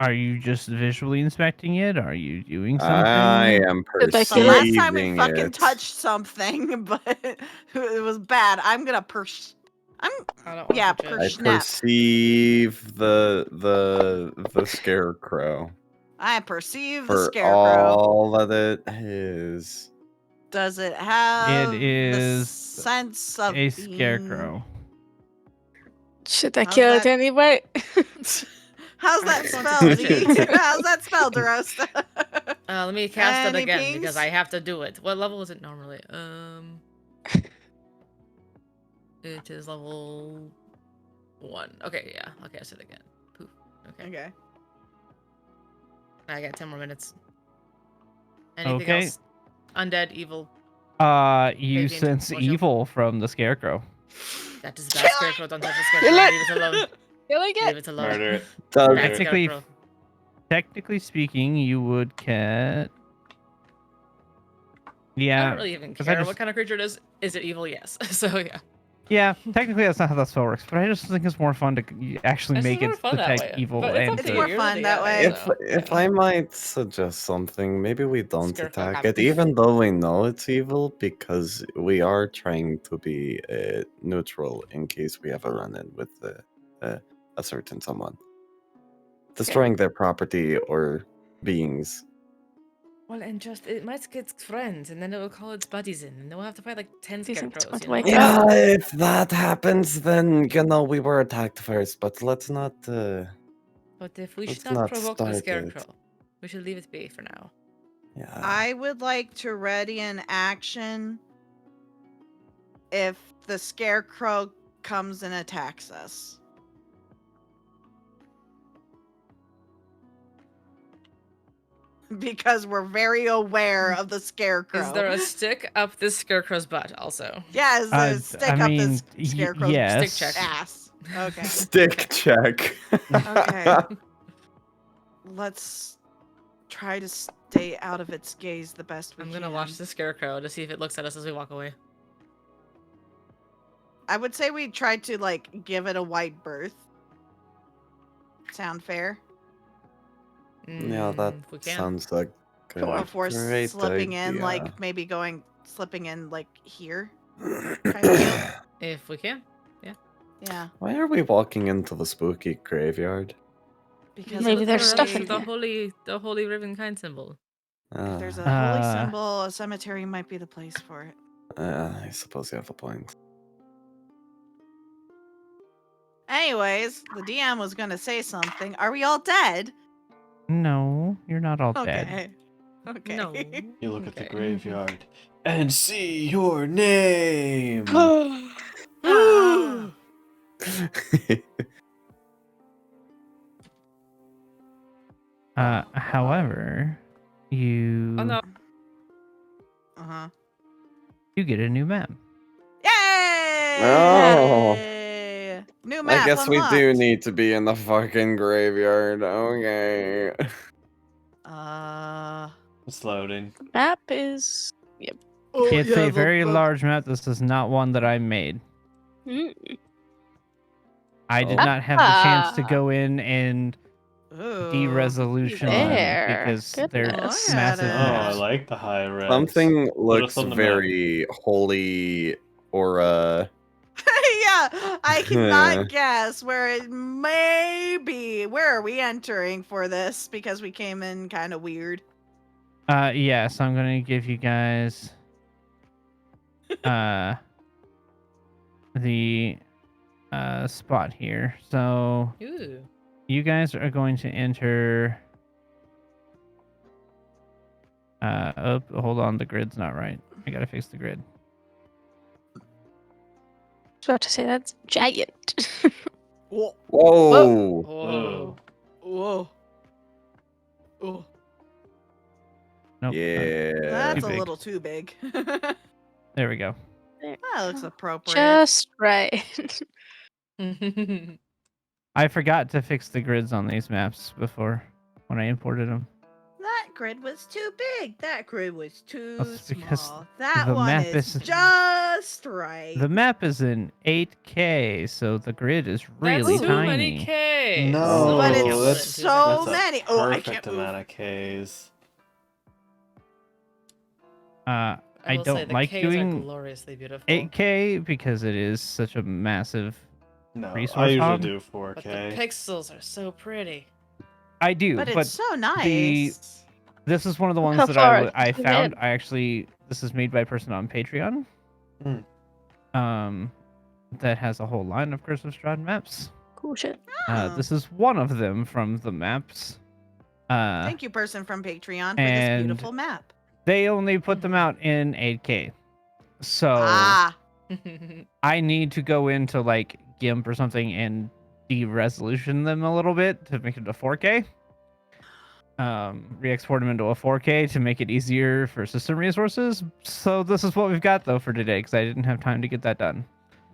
Are you just visually inspecting it? Are you doing something? I am Did I The kill last perceiving time we fucking it. touched something, but it was bad. I'm gonna I don't want yeah, to touch it. I snap. perceive the scarecrow I perceive the for scarecrow. all that it is. Does it have It the is sense of a being... scarecrow. Should I How's kill it that- anyway? How's I that just want to spelled? touch it. How's that spelled, Roast? Let me cast it Any again pings? because I have to do it. What level is it normally? It is level 1. Okay, yeah. I'll cast it again. Poof. Okay. Okay. I got 10 more minutes. Anything Okay. else? Undead, evil. You Maybe sense watch out. evil from the scarecrow. That is bad scarecrow. Don't touch the scarecrow. Kill it. Leave it alone. Killing Leave it? it alone. Murder it. Does Bad Technically, scarecrow. technically speaking, you would get. I Yeah, don't really even 'cause I care just- what kind of creature it is. Is it evil? Yes. So yeah. yeah. Technically, that's not how that spell works. But I just think it's more fun to actually It's make more it fun that detect way, evil but it's and up It's to good. more you. You're fun the that AI, way. if so, I might suggest something, maybe we don't Scarecrow attack happens. it, even though we know it's evil, because we are trying to be neutral in case we ever run in with a certain someone. Destroying their property or beings. Well, and just it might get friends, and then it will call its buddies in, and then we'll have to fight like 10 Do you think it's scarecrows. going to You know? wake up? Yeah, if that happens, then we were attacked first. But let's not. But if we Let's should not not provoke the start it. scarecrow, we should leave it be for now. Yeah. I would like to ready an action if the scarecrow comes and attacks us. Because we're very aware of the scarecrow. Is there a stick up this scarecrow's butt also? Yeah, is there a stick up this y- scarecrow's yes. Stick check. ass? Okay. Stick check. Okay. Let's try to stay out of its gaze the best we I'm can. gonna watch the scarecrow to see if it looks at us as we walk away. I would say we tried to like give it a wide berth. Sound fair? Yeah, that If we can. sounds like a Before great slipping in, idea. like maybe slipping in like here. kind of deal. If we can. Yeah, Why are we walking into the spooky graveyard? because Maybe if there's there's stuff a- in the holy ribbon kind symbol. If there's a Ah, holy Uh, symbol, a cemetery might be the place for it. I suppose you have a point. Anyways, the DM was gonna say something. Are we all dead? No, you're not all dead. Okay. Okay. No. You look at the Okay. graveyard and see your name. Ah. However, you Oh no. Uh-huh. you get a new map. Yay! Oh. New map I guess we do unlocked. need to be in the fucking graveyard. Okay. It's loading. Map is. Oh, It's yeah, a very large map. This is not one that I made. Mm. I did Oh. not have the chance to Ah. go in and Ooh. de-resolution them There. because they're Goodness. massive Oh, Oh, I maps. like the high res. Something Put looks us on the map. very holy or Yeah, I cannot guess where it may be. Where are we entering for this? Because we came in kind of weird. Yeah, so I'm gonna give you guys the spot here. So Ooh. you guys are going to enter oh, hold on, the grid's not right. I gotta fix the grid. I was about to say that's giant. Whoa. whoa. Whoa. Whoa. Oh, Nope. Yeah. that's Too a big. little too big. There we go. There. That looks appropriate. Just right. I forgot to fix the grids on these maps before when I imported them. That grid was too big. That grid was too That's because small. That the one map is is- just right. The map is in 8K, so the grid is really That's too many tiny. Ks. No, But I it's can't put it in 2 so seconds. many. Oh, I perfect can't move. amount of Ks. I will say don't the like Ks are doing gloriously beautiful. 8K because it is such a massive No, resource I usually hog. do But the 4K. pixels are so pretty. I do, But but it's so nice. this is one of the Look ones how that far I I can zoom found. in. I actually, this is made by a person on Patreon. Hmm. That has a whole line of Curse of Strahd maps. Cool shit. Oh. This is one of them from the maps. Thank you, person from Patreon, for this and- beautiful map. They only put them out in 8K. So Ah, I need to go into like GIMP or something and de-resolution them a little bit to make it a 4K. Re-export them into a 4K to make it easier for system resources. So this is what we've got though for today because I didn't have time to get that done.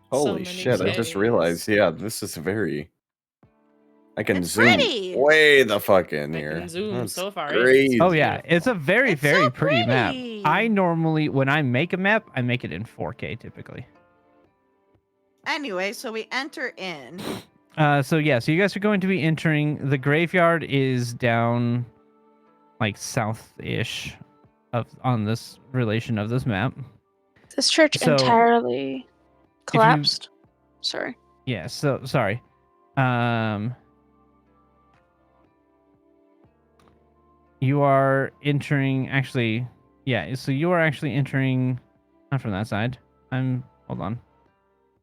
Holy many shit, I just Ks. realized, yeah, this is very... I can It's zoom pretty. way the fuck in I here. can zoom That's so far in. crazy. Oh yeah, it's a very It's so very pretty map. pretty. I normally when I make a map, I make it in 4K typically. anyway, so we enter in. So yeah, so you guys are going to be entering. The graveyard is down, like south-ish, on this relation of this map. This church So, entirely collapsed. Sorry. Yeah. So sorry. You are entering. Actually, yeah. So you are actually entering, not from that side. Hold on.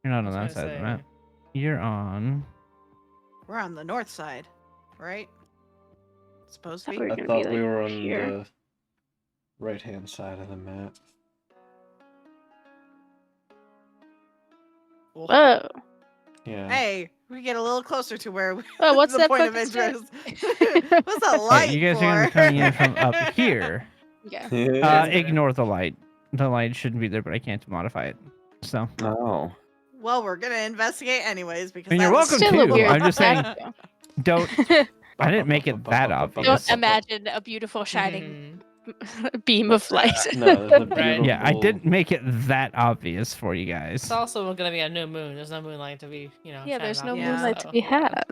You're not on that side of the map. You're on. We're on the north side, right? It's supposed to Thought be. we I were gonna thought be we like were on here. the right-hand side of the map. Whoa. Yeah. Hey, we get a little closer to where Oh, what's the that point of fucking say? interest. What's that light You guys for? are gonna be coming in from up here. Yeah. Ignore the light. The light shouldn't be there, but I can't modify it. So. Oh. Well, we're gonna investigate anyways because And you're that was welcome Still a to. weird I'm just saying, fact, don't. I didn't make it that obvious. Don't imagine a beautiful shining beam of light. No, the Right. beautiful. Yeah, I didn't make it that obvious for you guys. It's also gonna be a new moon. There's no moonlight to be, Yeah, shining there's no off of, moonlight to so, be yeah. had.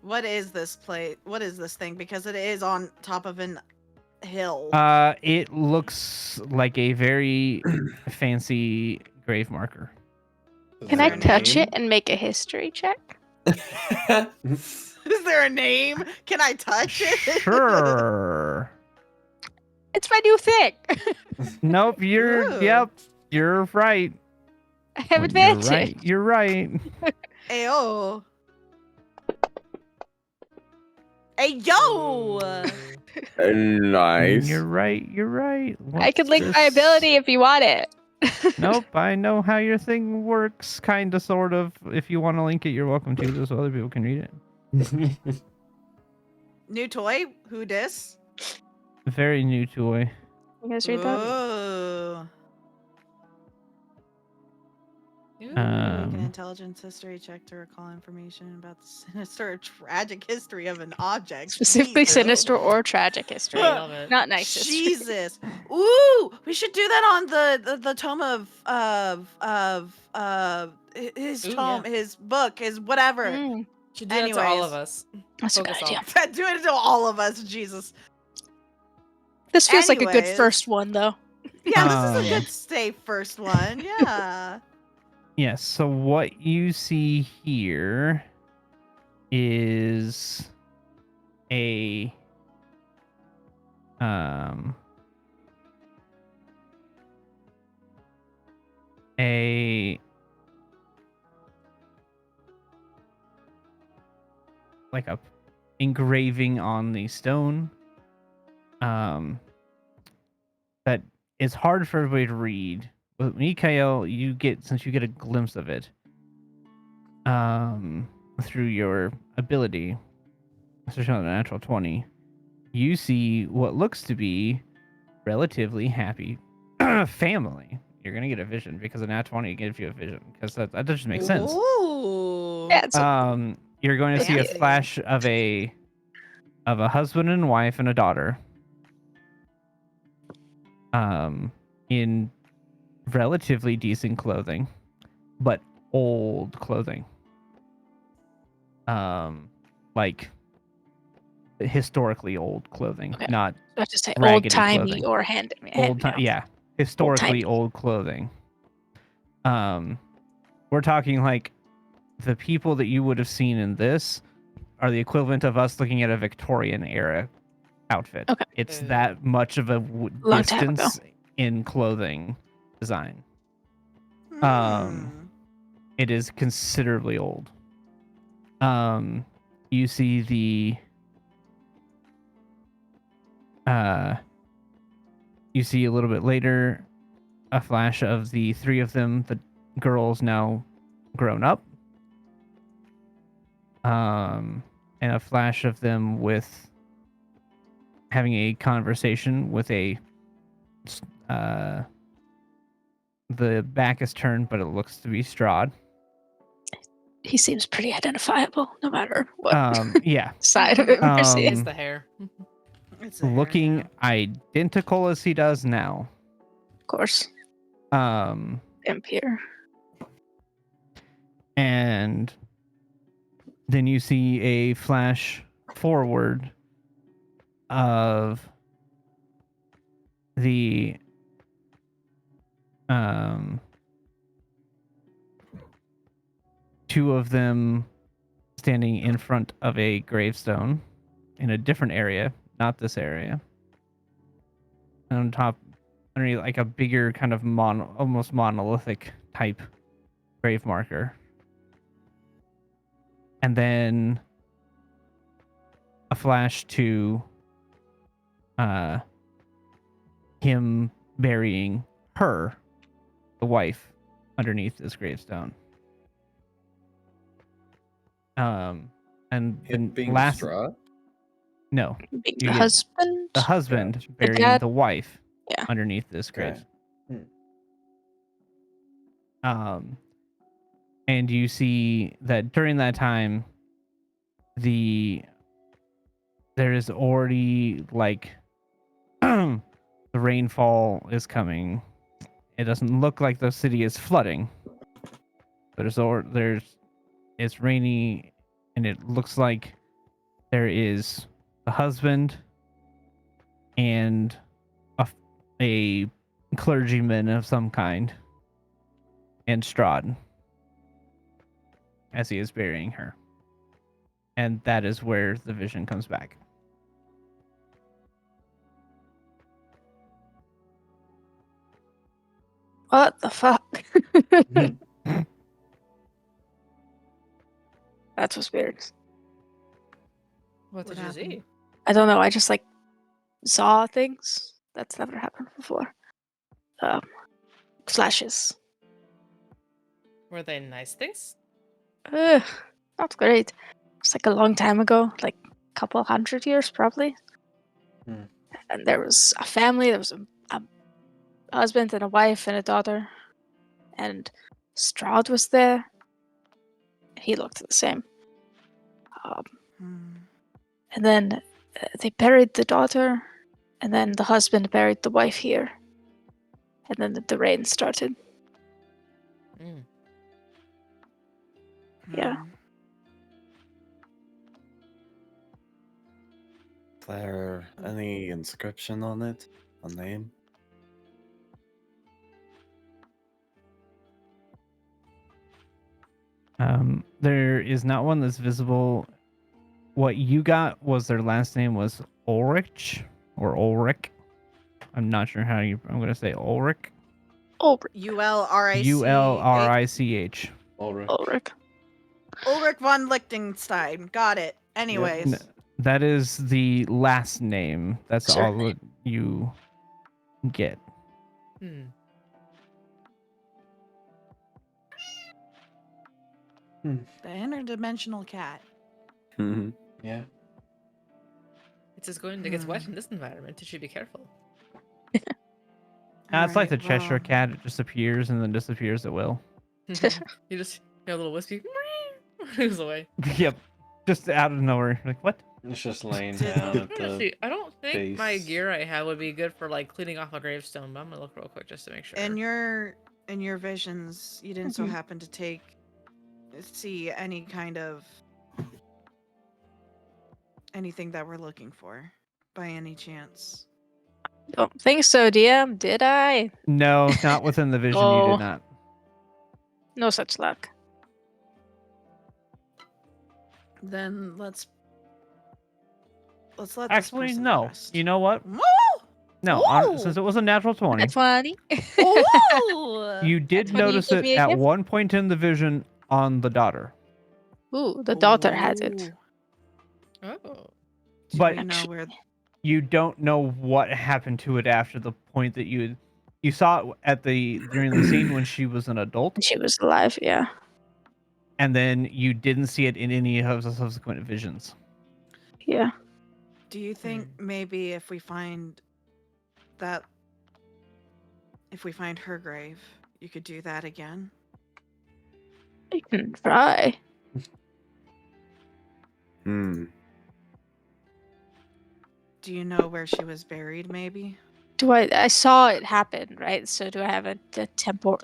What is this place? What is this thing? Because it is on top of an hill. It looks like a very fancy grave marker. Can I there a touch name? it and make a history check? Is there a name? Can I touch it? Sure. It's my new thing. Nope. Ooh. Yep. You're right. I have You're advantage. right. You're right. Ayo. Ayo. Nice. You're right. You're right. I can link my What's ability if you want it. Nope, I know how your thing works, kind of, sort of. If you want to link it, you're welcome to, so other people can read it. New toy? Who dis? Very new toy. You guys read that? Ooh. Make an Um, intelligence history check to recall information about the sinister or tragic history of an object. Specifically Jesus. sinister or tragic history. I love it. Not nice history. Jesus. Ooh, we should do that on the tome of his Ooh, tome, yeah. his book, his whatever. Mm, Should do that to all Anyways. of us. that's a good Focus all. idea. Do it to all of us, Jesus. This feels like a good Anyways. first one, though. Yeah, this is a Um, good safe first one. Yeah. yes. So what you see here is a a like a engraving on the stone that is hard for everybody to read. But Mikael, you get a glimpse of it through your ability, especially on a natural 20, you see what looks to be relatively happy family. You're gonna get a vision because a nat 20 gives you a vision because that just makes sense. Ooh. Yeah, it's a, You're going to see a Fancy. flash of a husband and wife and a daughter. In relatively decent clothing, but old clothing. Like historically old clothing, Okay. not I have to say raggedy old timey clothing. or old time, yeah, historically old clothing. We're talking like the people that you would have seen in this are the equivalent of us looking at a Victorian era outfit. Okay. It's that much of a Long time ago. distance in clothing design. Hmm. It is considerably old. You see you see a little bit later a flash of the three of them, the girls now grown up. And a flash of them with having a conversation with a the back is turned, but it looks to be Strahd. He seems pretty identifiable, no matter what Yeah. side of it we're seeing. It's the hair. It's a hair, Looking yeah. identical as he does now. Of course. Imp here. And then you see a flash forward of the two of them standing in front of a gravestone in a different area, not this area. And on top, underneath like a bigger kind of almost monolithic type grave marker. And then a flash to him burying her, the wife, underneath this gravestone. And Him then being last Strahd? no, Being You the get husband. the husband Gotcha. burying dad? the wife Yeah. underneath this grave. Okay. And you see that during that time, there is already like the rainfall is coming. It doesn't look like the city is flooding. It's rainy, and it looks like there is a husband and a clergyman of some kind and Strahd as he is burying her. And that is where the vision comes back. What the fuck? That was weird. What did What you happened? see? I don't know. I just like saw things. That's never happened before. Flashes. Were they nice things? Not great. It's like a long time ago, like a couple 100 years probably. Hmm. And there was a family. There was a husband and a wife and a daughter. And Strahd was there. He looked the same. Hmm. And then they buried the daughter, and then the husband buried the wife here. And then the rain started. Mm. Yeah. Hmm. Is there any inscription on it? A name? There is not one that's visible. What you got was their last name was Ulrich or Ulrich. I'm not sure how you. I'm gonna say Ulrich. Ulrich. ULRICH. Ulrich. Ulrich. Ulrich. Ulrich von Liechtenstein. Got it. Anyways. That is the last name. That's all Surname. that you get. Hmm. The interdimensional cat. Mhm. Yeah. It's just going to get wet in this environment. You should be careful. It's like the Alright, Cheshire well, cat. It just appears and then disappears at will. You just hear a little wispy. Moves away. Yep. Just out of nowhere. Like, what? It's just laying Did- down I'm at trying to the. see. I don't think my base. gear I have would be good for like cleaning off a gravestone, but I'm gonna look real quick just to make sure. in your visions, you didn't so Mhm. happen to see any kind of anything that we're looking for by any chance? Don't think so, DM. Did I? No, not within the vision. You Oh. did not. No such luck. Then let's let this Actually, person no. rest. You know what? Woo! No, Ooh! since it was a natural 20, That's funny. Ooh! you did That's funny, you notice give it me a at gift. one point in the vision on the daughter. Ooh, the daughter had it. Ooh. Oh. Do But- we know where? You don't know what happened to it after the point that you saw it at during the scene when she was an adult, She was alive, yeah. and then you didn't see it in any of the subsequent visions. Yeah. Do you think maybe if we find her grave, you could do that again? You can try. Hmm. Do you know where she was buried? Maybe. I saw it happen, right? So do I have a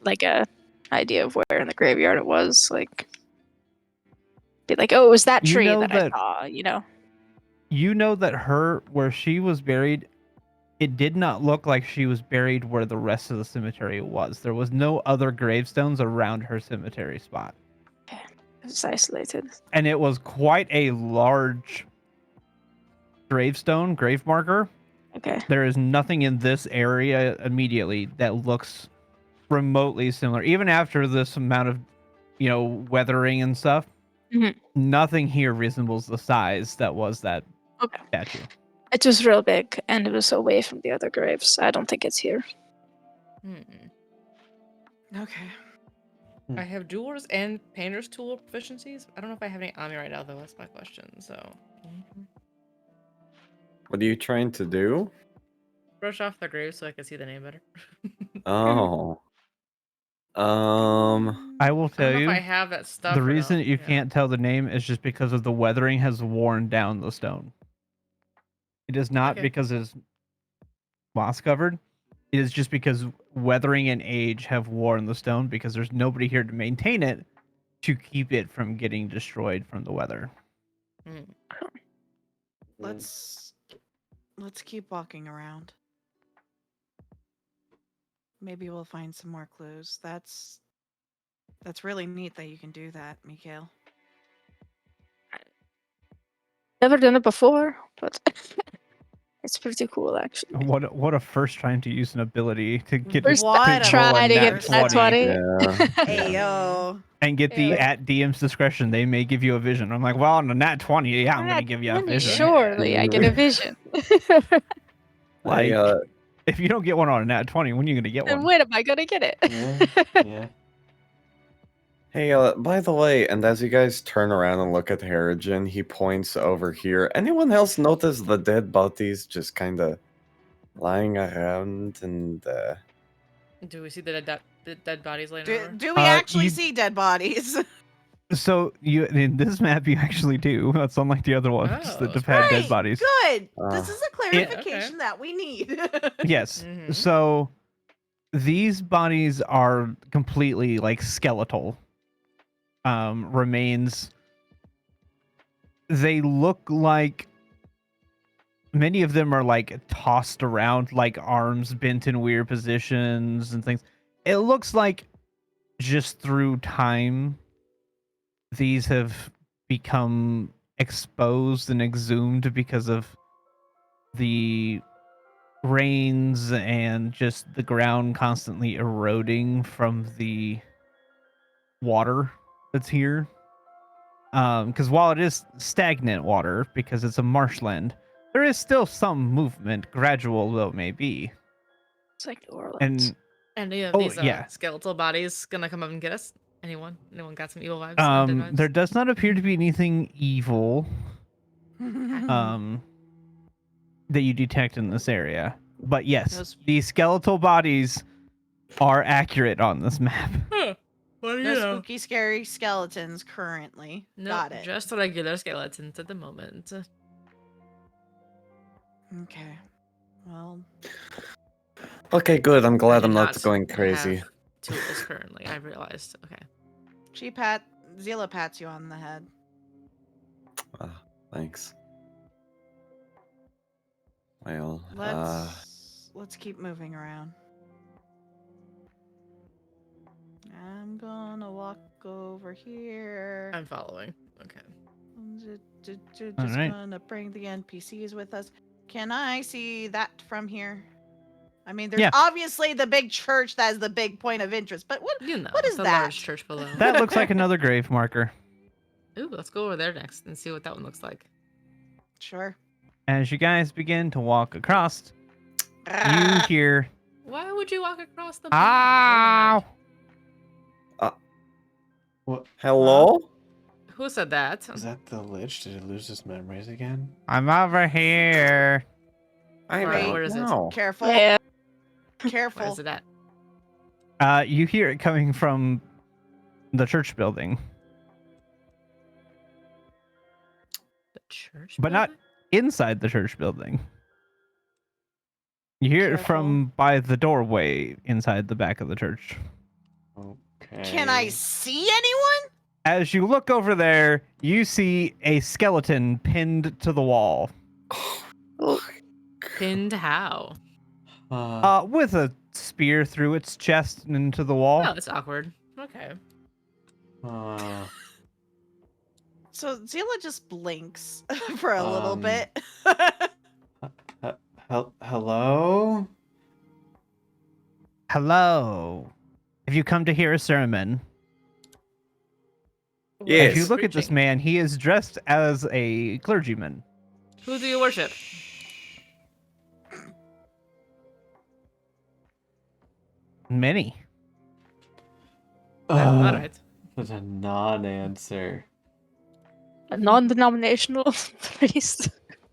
like a idea of where in the graveyard it was? Like, be like, oh, it was that You tree know that that- I saw, you know? You know that where she was buried, it did not look like she was buried where the rest of the cemetery was. There was no other gravestones around her cemetery spot. It was isolated. And it was quite a large grave marker. Okay. There is nothing in this area immediately that looks remotely similar. Even after this amount of, weathering and stuff, Mhm. nothing here resembles the size that was that Okay. statue. It was real big, and it was away from the other graves. I don't think it's here. Okay. I have jewelers and painter's tool proficiencies. I don't know if I have any on me right now, though. That's my question. So, What are you trying to do? brush off the grave so I can see the name better. Oh. I will I tell don't know you, if I have that stuff. the or reason not. you Yeah. can't tell the name is just because of the weathering has worn down the stone. It is not Okay. because it's moss covered. It is just because weathering and age have worn the stone because there's nobody here to maintain it to keep it from getting destroyed from the weather. Let's keep walking around. Maybe we'll find some more clues. That's really neat that you can do that, Mikhail. Never done it before, but it's pretty cool, actually. What a first time to use an ability to get First What to a roll try a to nat get that 20 20. Yeah. Hey yo. and get the Yeah. at DM's discretion. They may give you a vision. I'm like, well, on a nat 20, yeah, I'm gonna give you a vision. Surely, I get a vision. Like, I, if you don't get one on a nat 20, when are you gonna get And one? when am I gonna get it? Yeah. Hey, by the way, and as you guys turn around and look at Harrigan, he points over here. Anyone else notice the dead bodies just kind of lying around and Do we see the dead bodies laying Do, around? do we actually you- see dead bodies? So you in this map you actually do. That's unlike the other ones that Oh. have had dead Great, bodies. good. This is a Okay. clarification that we need. Yes. Mhm. So these bodies are completely like skeletal remains. They look like many of them are like tossed around, like arms bent in weird positions and things. It looks like just through time these have become exposed and exhumed because of the rains and just the ground constantly eroding from the water that's here. Because while it is stagnant water, because it's a marshland, there is still some movement, gradual though it may be. It's like New Orleans. And Any of Oh, these yeah. skeletal bodies gonna come up and get us? Anyone? Anyone got some evil vibes? Dead vibes? there does not appear to be anything evil that you detect in this area. But yes, Those- the skeletal bodies are accurate on this map. Huh. What do No you know? spooky, scary skeletons currently. No, Got it. just regular skeletons at the moment. Okay. Well, Okay, good. I'm glad I I'm do not going crazy. have tools currently. I realized. Okay. Zila pats you on the head. Thanks. Well, Let's keep moving around. I'm gonna walk over here. I'm following. Okay. Just Alright. gonna bring the NPCs with us. Can I see that from here? I mean, there's Yeah. obviously the big church that is the big point of interest, but what You know, What is it's a that? large church below. That looks like another grave marker. Ooh, let's go over there next and see what that one looks like. Sure. As you guys begin to walk across, you Ah, hear Why would you walk across the "Ow!" What? hello? Who said that? Is that the Lich? Did it lose its memories again? I'm over here. I Where don't is it? know. careful. Yeah. Where Careful. is it at? You hear it coming from the church building, The church? but not building? inside the church building. You hear it Careful. from by the doorway inside the back of the church. Okay. Can I see anyone? As you look over there, you see a skeleton pinned to the wall, Pinned how? with a spear through its chest and into the wall. Oh, that's awkward. Okay. So Zila just blinks for a little Um, bit. Hello? Hello. Have you come to hear a sermon? Yes. If you look at this Preaching. man, he is dressed as a clergyman. Who do you worship? Many. All right. That's a non-answer. A non-denominational priest.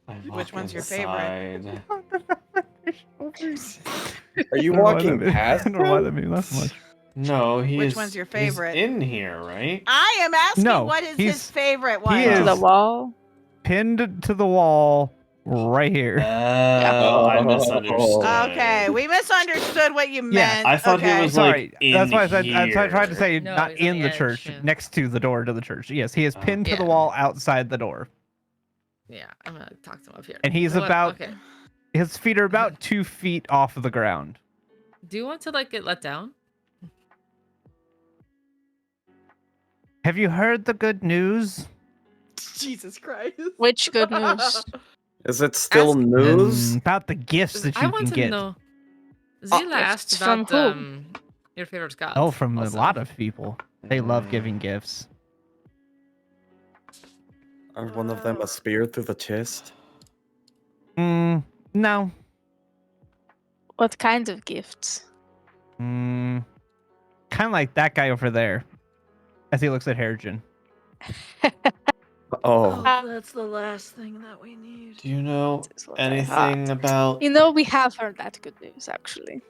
I Which walk one's your favorite? inside. Are you I don't know why walking that made- past I don't know why him? that made me laugh so much. No, he Which is. one's your he's favorite? in here, right? I am asking No, what is he's- his favorite one. he To the is- wall. Pinned to the wall right here. I misunderstood. Okay, we misunderstood what you Yeah, meant. I thought he okay. was Sorry, like in that's why I said I tried to here. say No, not he's on in the the church, edge, yeah. next to the door to the church. Yes, he is Oh. pinned to the Yeah. wall outside the door, Yeah, I'm gonna talk to him up here. and he's You know what? about Okay. his feet are about 2 feet off of the ground. Do you want to like get let down? Have you heard the good news? Jesus Christ. Which good news? Is it still Ask- news? About the gifts that I you want can to get. know. Zila gifts asked from about who? your favorite god. Oh, from also. a lot of people. They love giving gifts. Aren't one of them a spear through the chest? No. What kind of gifts? Kind of like that guy over there, as he looks at Harrigan. Oh, That's the last thing that we need. Do you know This is what I thought. anything about? You know, we have heard that good news, actually.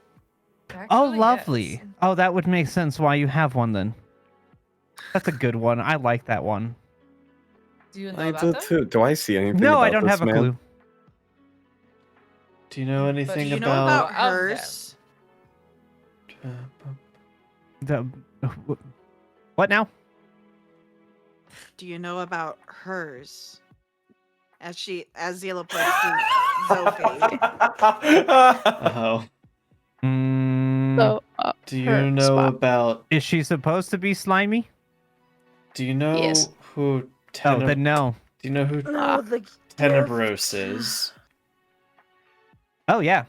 Oh, Actually, lovely. yes. Oh, that would make sense why you have one then. That's a good one. I like that one. Do you know I about do them? too. Do I see anything No, about I don't this have a man? clue. Do you know But anything Do you know about? about of them. hers? The, what now? Do you know about hers? As Zila points to Sophie. Oh. Mm, So, Do her you know spot. about? is she supposed to be slimy? Do you know Yes. who? Oh, then no. Do you know who Ah. the Tenebros is? Oh, yeah.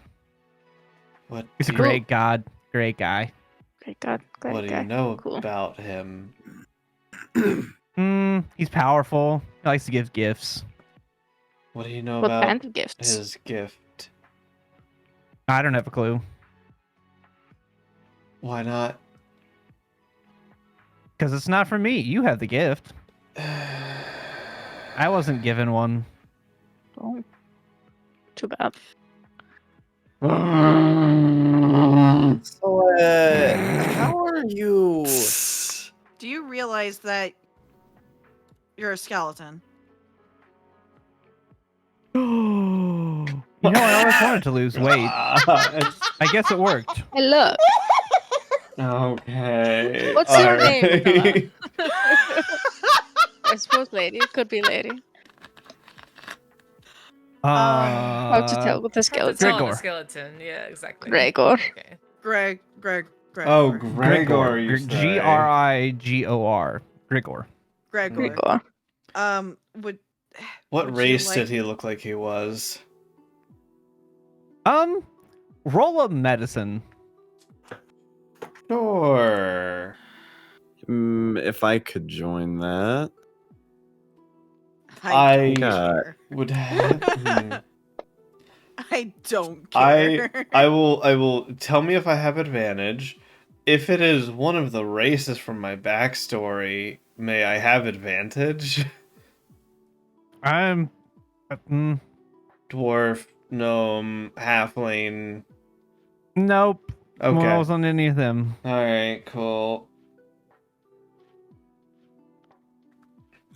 What? He's a do you- great god. Great guy. Great God. Great What do guy. you know Cool. about him? He's powerful. He likes to give gifts. What do you know What about kind of gifts? his gift? I don't have a clue. Why not? Because it's not for me. You have the gift. I wasn't given one. Oh. Too bad. So, how are you? Do you realize that you're a skeleton? You know, I always wanted to lose weight. I guess it worked. Hey, look. Okay. What's your name, alright. I suppose lady. It could be lady. Hard to tell with the Hard to skeleton. tell on Gregor. the skeleton. Yeah, exactly. Gregor. Okay. Greg. Oh, Gregor, you say. Grigor. Gregor. Gregor. Gregor. Would What would you race like- did he look like he was? Roll a medicine. Sure. If I could join that. I- don't care. Would have. I don't I care. I will tell me if I have advantage. If it is one of the races from my backstory, may I have advantage? I'm. Dwarf, gnome, halfling. Nope. Okay. Rolls on any of them. Alright, cool.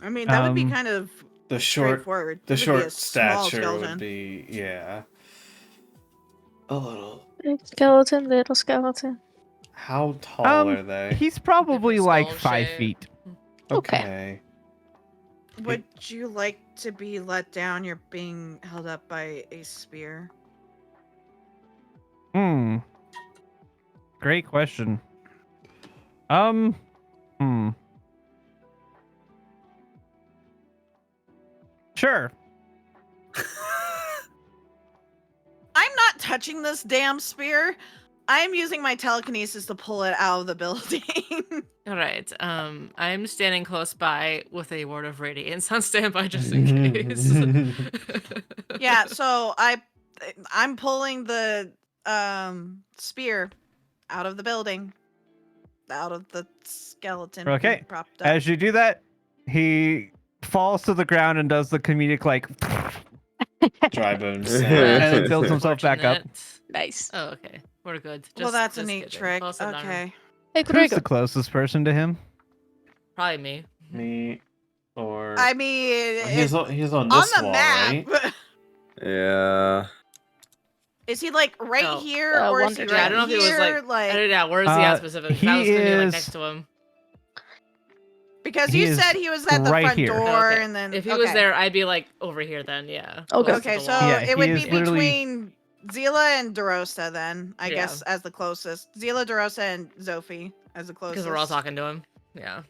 I mean, that would be Um, kind of The short straightforward. the It would be a short small stature skeleton. would be a little. Big skeleton, little skeleton. How tall are they? He's probably Different like skull 5 shape. feet. Okay. Would you like to be let down? You're being held up by a spear. Great question. Sure. I'm not touching this damn spear. I'm using my telekinesis to pull it out of the building. All right. I'm standing close by with a ward of radiance on standby just in case. Yeah, so I'm pulling the spear out of the building, out of the skeleton. being Okay. propped up. As you do that, he falls to the ground and does the comedic like Dry bones. and then builds himself back up. Unfortunate. Nice. Oh, okay. We're good. Well, that's a just neat kidding. trick. Close enough. Okay. Hey, Who's Gregor. the closest person to him? Probably me. Me or I mean, he's on on this the wall, map. right? Yeah. Is he like right Oh. here, or is he Wonder right Yeah, I don't know if he was here? like. I don't know. Where is he at specifically? 'Cause he I was gonna be like is- next to him. because he you is said he was at the right front here. door, Okay. and then If he was okay. there, I'd be like over here then. Yeah. Okay. close to Okay, the so wall. Yeah, it would he be is literally- between Zila and Derosa then, I Yeah. guess, as the closest. Zila, Derosa, and Zophie as the closest. Because we're all talking to him. Yeah.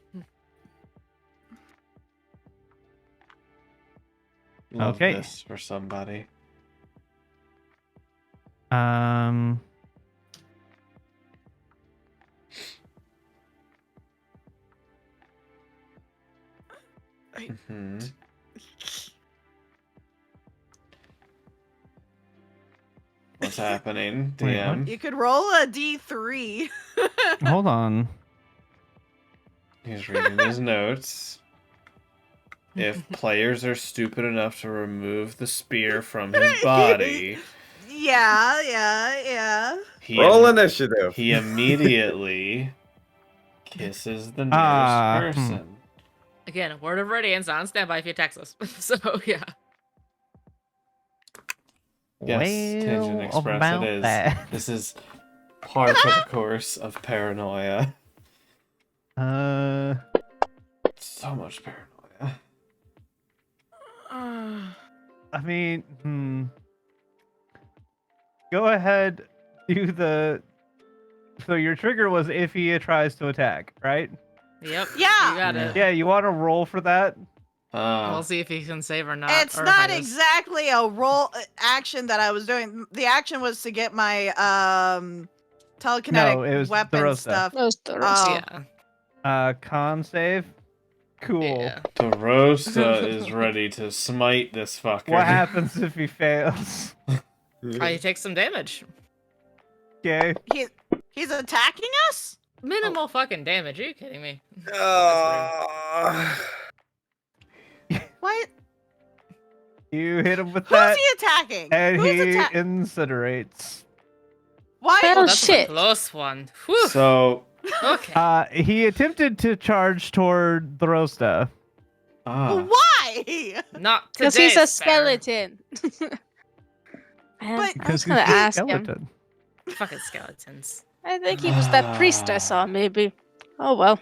Love Okay. this for somebody. Hmm. What's happening, Wait, DM? You could roll a D3. Hold on. He's reading his notes. If players are stupid enough to remove the spear from his body, Yeah. He Roll im- initiative. He immediately kisses the nearest Ah, person. Again, a word of radiance on standby if you text us. So yeah. Yes, Tangent Well, Express, about it is. that. This is par for the course of paranoia. So much paranoia. I mean, go ahead, do the. So your trigger was if he tries to attack, right? Yep. Yeah. You got it. Yeah, you want to roll for that? We'll see if he can save or not. It's or if not I just- exactly a roll action that I was doing. The action was to get my telekinetic No, it was weapon Darosta. stuff. That was the Oh. Yeah. Con save. Cool. Yeah. Darosta is ready to smite this fucker. What happens if he fails? He takes some damage. Okay. He's attacking us? Minimal fucking damage. Are you kidding me? What? You hit him with Who's that, he attacking? and Who's he atta- incinerates. Why? Well, Oh, that's shit. a close one. Whew. So, Okay. He attempted to charge toward Darosta. Why? Not today. Because he's a Sparrow. skeleton. Man, But- I was Because gonna he's a ask him. skeleton. Fucking skeletons. I think he was that priest I saw, maybe. Oh well.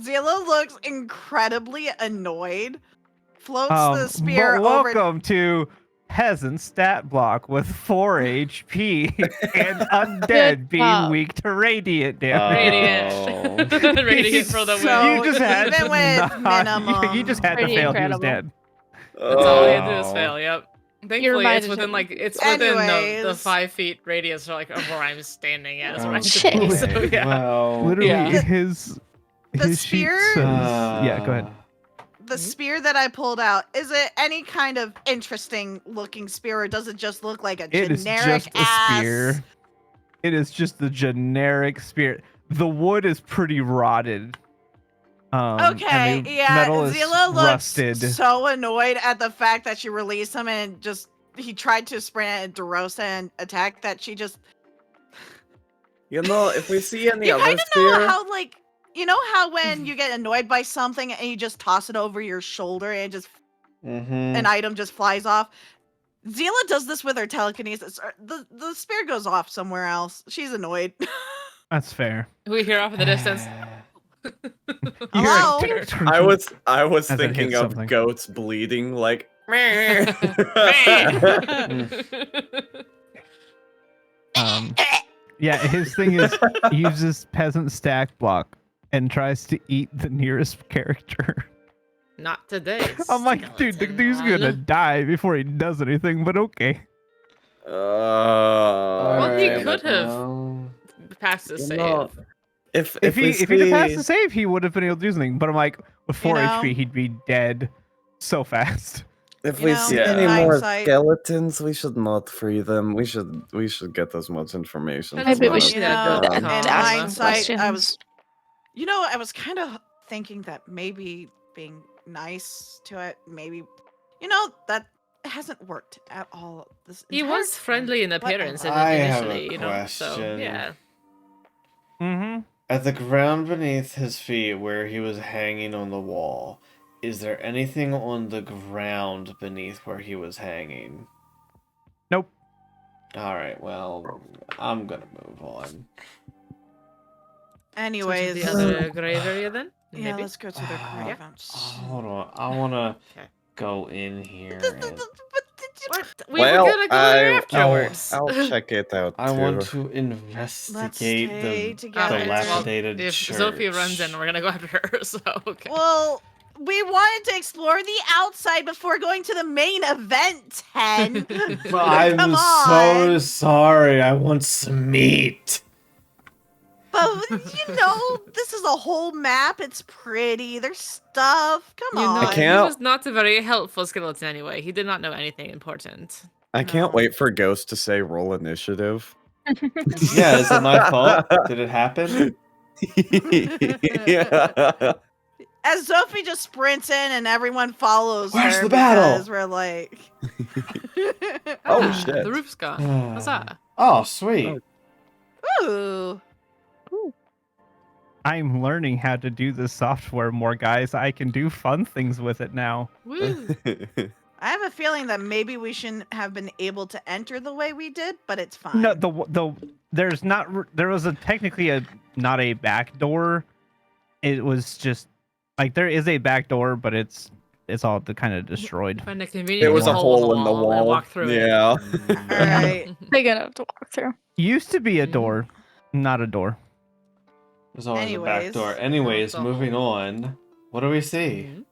Zilla looks incredibly annoyed. Floats the spear but over. welcome to peasant stat block with 4 HP and undead Good being job. weak to radiant damage. Radiant. Radiant for the win. So- you just had even to with not, you just had to Pretty fail. incredible. He was dead. That's all I had to do is fail. Yep. Thankfully, it's reminded within him. like it's within the Anyways. 5 feet radius, or like of where I'm standing as. Where I should shit. be. So yeah. Well, Literally, Yeah. his The sheet spear- says, yeah, go ahead. The spear that I pulled out, is it any kind of interesting looking spear, or does it just look like a It is generic just a ass? spear. It is just the generic spear. The wood is pretty rotted. Okay, and the yeah. metal is Zilla looks rusted. so annoyed at the fact that she released him and just he tried to sprint at Darosa and attack that she just. You know, if we see any You other kind of know spear, how like you know how when you get annoyed by something and you just toss it over your shoulder and just an item just flies off. Zila does this with her telekinesis. The spear goes off somewhere else. She's annoyed. That's fair. We hear off in the distance. Hello? I was As it thinking hits of something. goats bleeding like. Yeah, his thing is uses peasant stack block and tries to eat the nearest character. Not today. I'm like, dude, the dude's gonna die before he does anything, but okay. Well, he Alright, could have well, passed the You save. know, if If we he'd have passed see- the save, he would have been able to do something. But I'm like, with 4 You know? HP, he'd be dead so fast. If You we know, see in any more hindsight- skeletons, we should not free them. We should get as much information. Maybe as Maybe we we well should should as have do done that that. In to ask hindsight, I was, questions. you know, I was kind of thinking that maybe being nice to it, maybe, you know, that hasn't worked at all. This He entire was friendly in time. appearance Whatever. I have a initially, you know. So question. yeah. Mm-hmm. at the ground beneath his feet where he was hanging on the wall, is there anything on the ground beneath where he was hanging? Nope. Alright, well, I'm gonna move on. Anyways, the other grave area then. yeah, Maybe. let's go to the Yeah. graveyards. Hold on, I wanna Okay. go in here and... What? We well, were gonna go there afterwards. I'll check it out. I want too. to investigate stay the together. dilapidated If church. Sophie runs in, we're gonna go after her. So okay. Well, we wanted to explore the outside before going to the main event, Ten. I'm Come so on. sorry, I want some meat. But you know, this is a whole map. It's pretty. There's stuff. Come You know, on. I he can't- was not a very helpful skeleton anyway. He did not know anything important. I can't No. wait for Ghost to say roll initiative. Yeah, is it my fault? Did it happen? Yeah. As Sophie just sprints in and everyone follows Where's her the battle? because we're like, Oh, Ah, shit. The roof's gone. What's that? Oh, sweet. ooh, I'm learning how to do this software more, guys. I can do fun things with it now. Woo! I have a feeling that maybe we shouldn't have been able to enter the way we did, but it's fine. No, there's not there was technically not a back door. It was just like there is a back door, but it's all kind of destroyed. Find a It convenient was a hole in the and wall. walk through it. Yeah. All right. Big enough to walk through. Used to be a Mhm. door, not a door. There's always a back door. Anyways. Anyways, Don't moving on. What do we see? Mhm.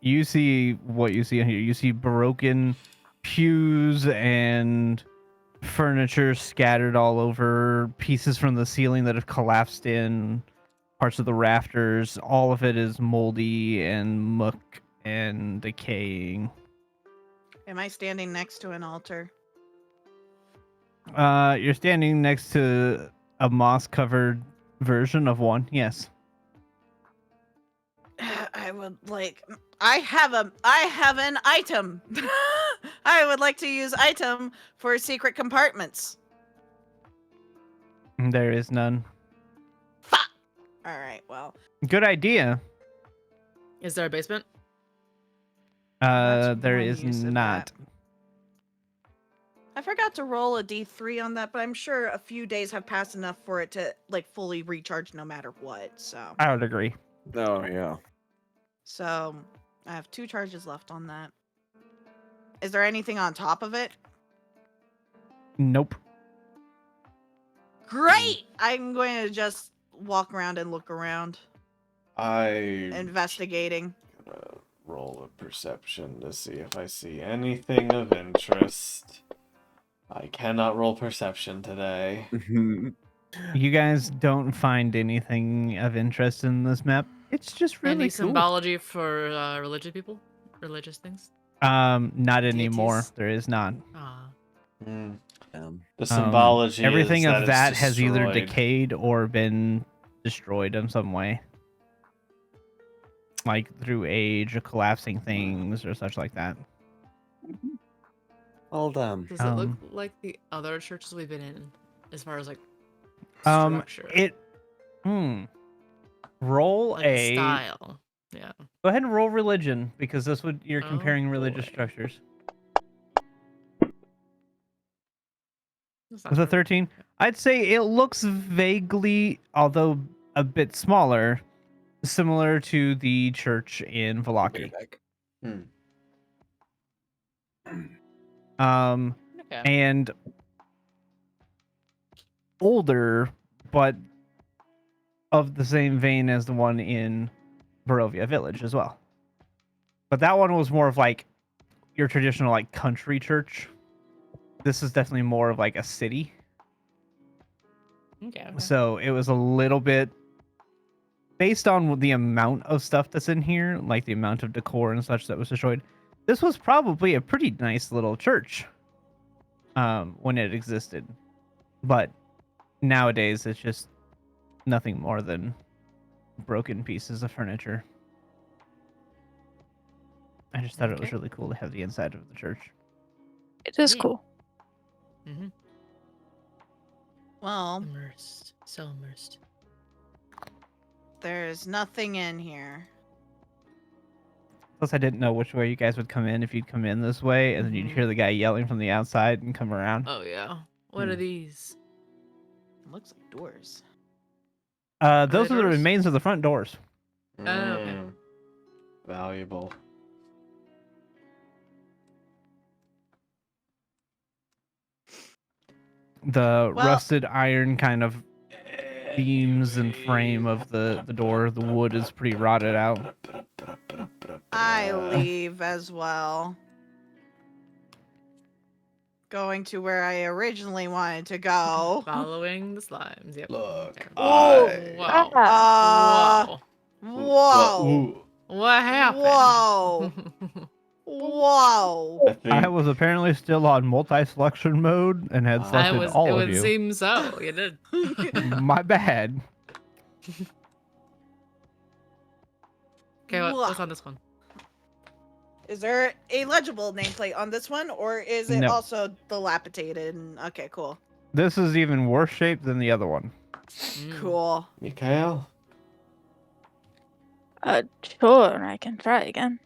You see what you see in here. You see broken pews and furniture scattered all over, pieces from the ceiling that have collapsed in, parts of the rafters. All of it is moldy and muck and decaying. Am I standing next to an altar? You're standing next to a moss-covered version of one. Yes. I would like. I have an item. I would like to use item for secret compartments. There is none. Fuck. All right. Well, Good idea. Is there a basement? That's There one is use of not. that. I forgot to roll a d3 on that, but I'm sure a few days have passed enough for it to like fully recharge no matter what. So, I would agree. Oh, yeah. so I have 2 charges left on that. Is there anything on top of it? Nope. Great. I'm going to just walk around and look around, investigating. Gonna roll a perception to see if I see anything of interest. I cannot roll perception today. You guys don't find anything of interest in this map. It's just really Any cool. symbology for religious people? Religious things? Not anymore. Deities? There is not. Ah. The symbology Everything is of it's that has either destroyed. decayed or been destroyed in some way, like through age or collapsing things or such like that. All Does it look Um, like the other churches we've been in, as far as like structure? Roll like a style. Yeah. Go ahead and roll religion because this would you're Oh, comparing religious boy. structures. That's not With a terrible. 13, I'd say it looks vaguely, although a bit smaller, similar to the church in Valaki. Okay. And older, but of the same vein as the one in Barovia Village as well. But that one was more of like your traditional like country church. This is definitely more of like a city. Okay. So it was a little bit based on the amount of stuff that's in here, like the amount of decor and such that was destroyed. This was probably a pretty nice little church when it existed. But nowadays it's just nothing more than broken pieces of furniture. I just thought it was Okay. really cool to have the inside of the church. It is Yeah. cool. Mm-hmm. Well, Immersed. So immersed. there's nothing in here. Plus, I didn't know which way you guys would come in. If you'd come in this way, and then you'd Mhm. hear the guy yelling from the outside and come around. Oh yeah. What are these? Looks like doors. Those they are the doors? remains of the front doors. Oh, okay. Valuable. The Well- rusted iron kind of beams and frame of the door. The wood is pretty rotted out. I leave as well. Going to where I originally wanted to go. Following the slimes. Yep. Look. Okay. Oh, Wow. Ah, Wow. Whoa. Ooh. What happened? Whoa. Whoa. I think I was apparently still on multi-selection mode and had I selected It all of would you. seem so. You did. My bad. Okay, what's on this one? Is there a legible nameplate on this one, or is it No. also dilapidated? Okay, cool. This is even worse shape than the other one. Cool. Mikhail? Sure, I can try again.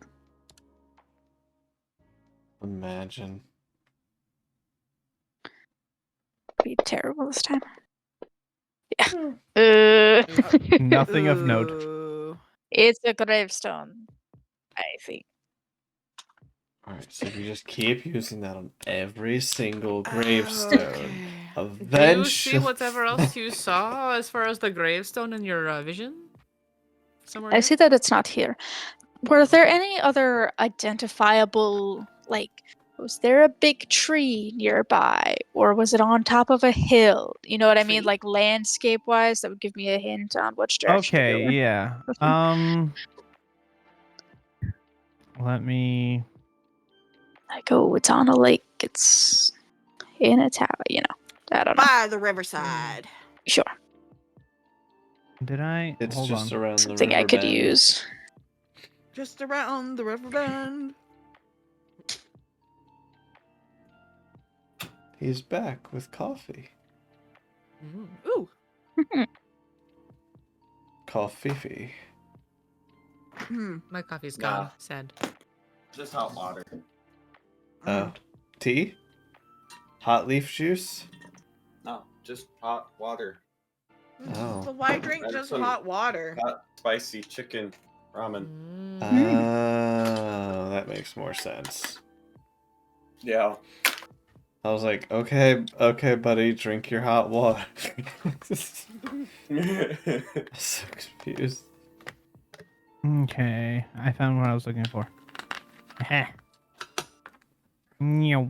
Imagine. Be terrible this time. Hmm. Yeah. Nothing of note. Ooh. It's a gravestone, I think. Alright, so if you just keep using that on every single gravestone, Okay. Do you see eventually... whatever else you saw as far as the gravestone in your vision? Somewhere I here? see that it's not here. Were there any other identifiable, like, was there a big tree nearby? Or was it on top of a hill? You know what I mean? Tree? Like, landscape-wise, that would give me a hint on which direction to Okay, go. yeah. Let me. Like, oh, it's on a lake. It's in a tower, you know. I don't know. By the riverside. Sure. Did I? It's Hold just on. around the Something river I could bend. use. Just around the river bend. He's back with coffee. Ooh. Coffee. Hmm. My coffee's Nah. gone. Sad. Just hot water. Tea? Hot leaf juice? No, just hot water. Oh. But why drink That's just some hot water? Hot, spicy chicken ramen. Oh, that makes more sense. Yeah. I was like, okay, buddy, drink your hot water. So confused. Okay, I found what I was looking for. Heh. Meow.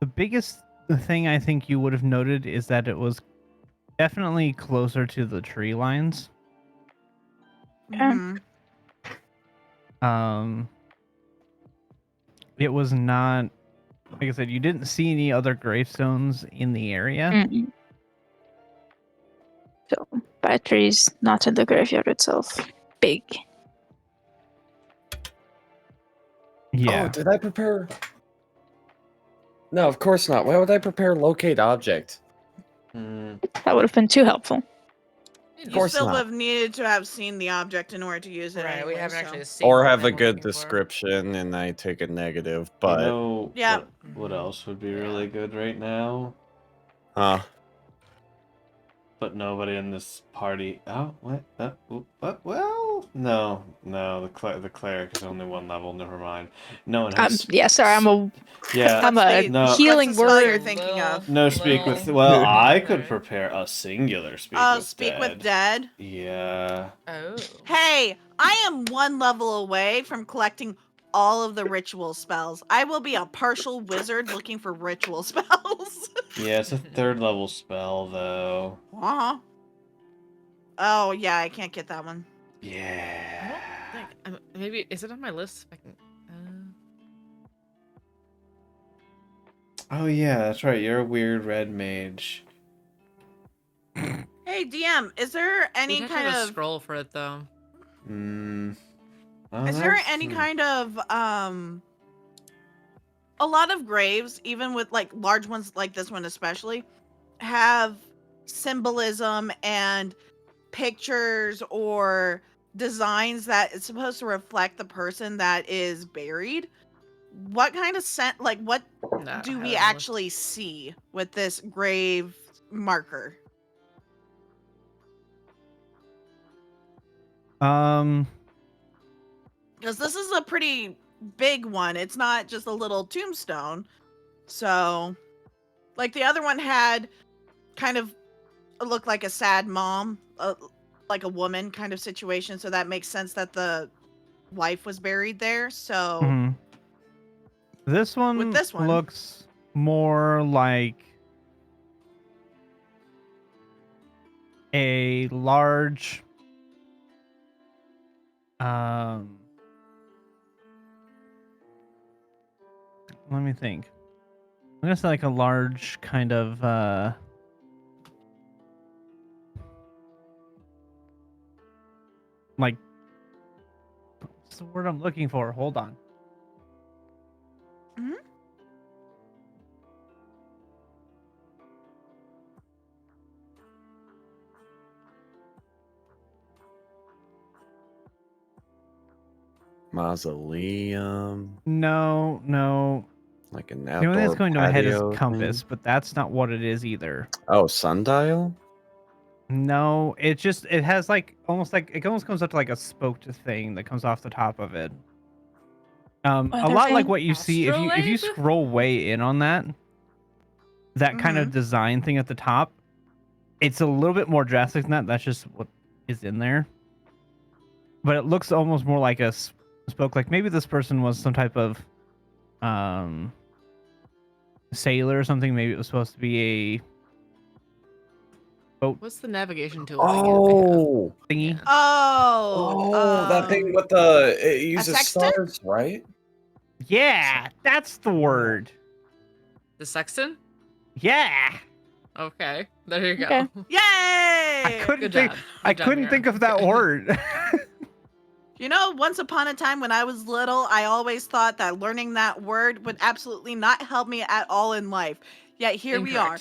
The biggest thing I think you would have noted is that it was definitely closer to the tree lines. Mhm. It was not, like I said, you didn't see any other gravestones in the area. Mm-mm. So, batteries not in the graveyard itself. Big. Yeah. Oh, did I prepare? No, of course not. Why would I prepare locate object? That would have been too helpful. You course still not. would have needed to have seen the object in order to use it. Right, Anyway, we haven't so. actually seen Or the have a thing we're good looking for. description and I take a negative, You but know Yeah. what else would be really good right now? huh. But nobody in this party. Oh, what? What? Well, no. The cleric is only one level. Never mind. No one has. Yeah, sorry, I'm a What's no. healing what's the spell you're word. thinking of? No, speak with. Lil. Well, I Sorry. could prepare a singular speak with Speak dead. with dead. Yeah. Oh. Hey, I am one level away from collecting all of the ritual spells. I will be a partial wizard looking for ritual spells. Yeah, it's a third level spell though. Uh-huh. Oh, yeah, I can't get that one. I Yeah. don't think. Maybe is it on my list? I can. Oh yeah, that's right. You're a weird red mage. Hey, DM, is there any We'd have to kind have a of scroll for it though. is there any kind of a lot of graves, even with like large ones like this one especially, have symbolism and pictures or designs that is supposed to reflect the person that is buried? What kind of what No, do I we haven't actually see with this grave marker? Because this is a pretty big one. It's not just a little tombstone. So, like the other one had kind of looked like a sad mom, like a woman kind of situation. So that makes sense that the wife was buried there. So, Mhm. This one this one- looks more like a large let me think. I'm gonna say like a large kind of like, what's the word I'm looking for? Hold on. Mhm. Mausoleum, No. like an The only thing outdoor that's going to my head is patio compass, thing. but that's not what it is either. Oh, sundial. No, it has like almost comes up to like a spoked thing that comes off the top of it. A Weather lot like vane? what you see if you Astrolabe? scroll way in on that kind of design thing at the top. It's a little bit more drastic than that. That's just what is in there. But it looks almost more like a spoke. Like maybe this person was some type of sailor or something. Maybe it was supposed to be a boat What's the navigation tool Oh, thingy? thingy. Oh, that thing with the it a uses sextant? stars, right? Yeah, that's the word. The sexton? Yeah. Okay, there you go. Okay. Yay! I couldn't Good think. job. I Good job, couldn't Mira. think of that Okay. word. You know, once upon a time when I was little, I always thought that learning that word would absolutely not help me at all in life. Yet here we are.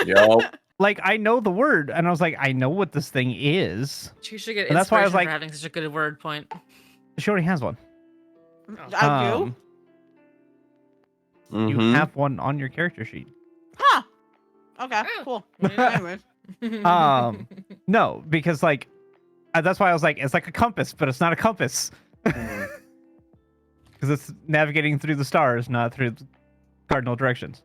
Yup. Like I know the word, and I was like, I know what this thing is. She should get And that's why I was inspiration like- for having such a good word point. She already has one. I do? You Mhm. have one on your character sheet. Huh. Okay, Oh. cool. Yeah. Anyways. No, because like that's why I was like, it's like a compass, but it's not a compass Mm. because it's navigating through the stars, not through the cardinal directions.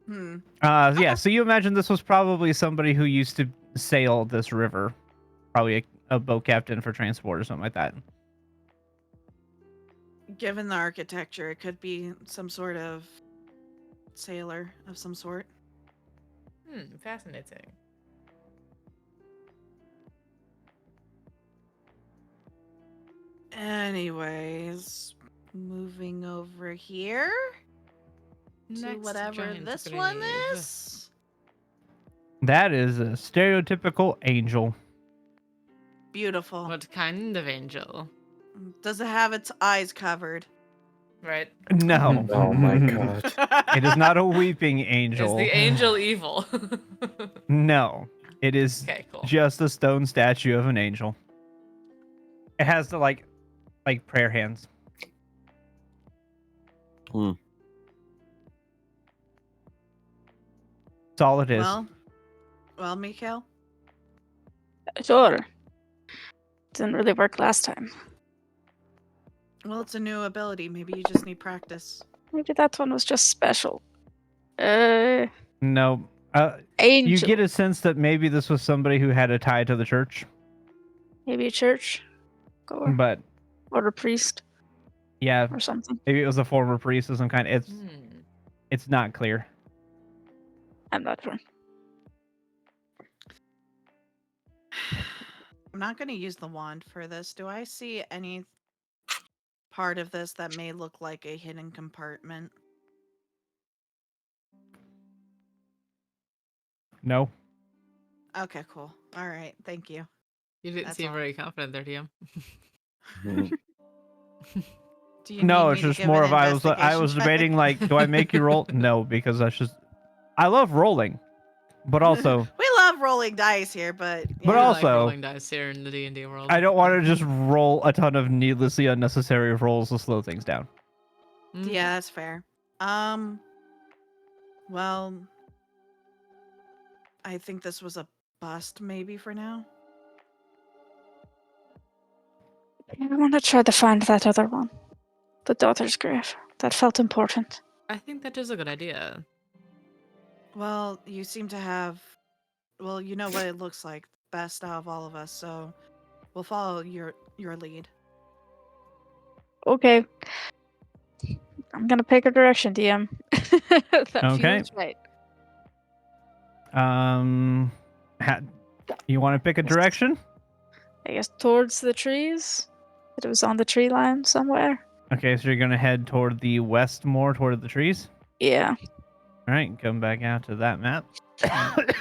Yeah. So you imagine this was probably somebody who used to sail this river, probably a boat captain for transport or something like that. Given the architecture, it could be some sort of sailor of some sort. Fascinating. Anyways, moving over here to Next whatever giant this grave. one is. That is a stereotypical angel. Beautiful. What kind of angel? Does it have its eyes covered? Right. No, Oh my god. it is not a weeping Is angel. the angel evil? No, it is Okay, cool. just a stone statue of an angel. It has the like prayer hands. Hmm. That's all it is. Well, Mikhail. Sure. Didn't really work last time. Well, it's a new ability. Maybe you just need practice. Maybe that one was just special. Angel. No. You get a sense that maybe this was somebody who had a tie to the church, Maybe a church goer but or a priest yeah, or something. maybe it was a former priest of some kind. It's not clear. I'm not sure. I'm not going to use the wand for this. Do I see any part of this that may look like a hidden compartment? No. Okay, cool. All right. Thank you. You didn't That's seem all. very confident there, DM. Mhm. Do you No, need it's me to just give more an of I was investigation check? debating like, do I make you roll? No, because that's just I love rolling, but also We love rolling dice here, but But We yeah. like also- rolling dice here in the D&D world. I don't want to just roll a ton of needlessly unnecessary rolls to slow things down. Yeah, that's fair. Well, I think this was a bust maybe for now. I want to try to find that other one. The daughter's grave. That felt important. I think that is a good idea. Well, you seem to have well, you know what it looks like. Best out of all of us, so we'll follow your lead. Okay. I'm gonna pick a direction, DM. That Okay. feels right. You want to pick a direction? I guess towards the trees. It was on the tree line somewhere. Okay, so you're gonna head toward the west more, toward the trees. Yeah. All right, come back out to that map.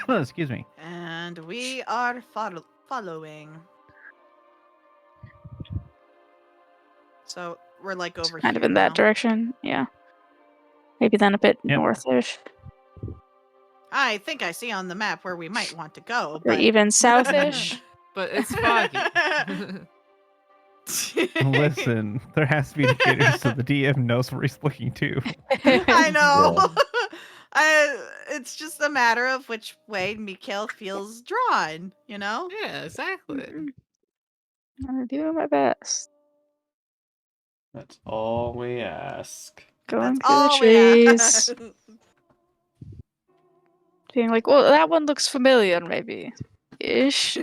Excuse me. And we are following. So we're like over Kind of here in that now. direction. Yeah. Maybe then a bit Yep. northish. I think I see on the map where we might want to go, Or but even southish. But it's foggy. Listen, there has to be indicators so the DM knows where he's looking to. I know. It's just a matter of which way Mikhail feels drawn, you know? Yeah, exactly. I'm doing my best. That's all we ask. Going That's through the all we ask. trees. Being like, well, that one looks familiar, maybe. Ish.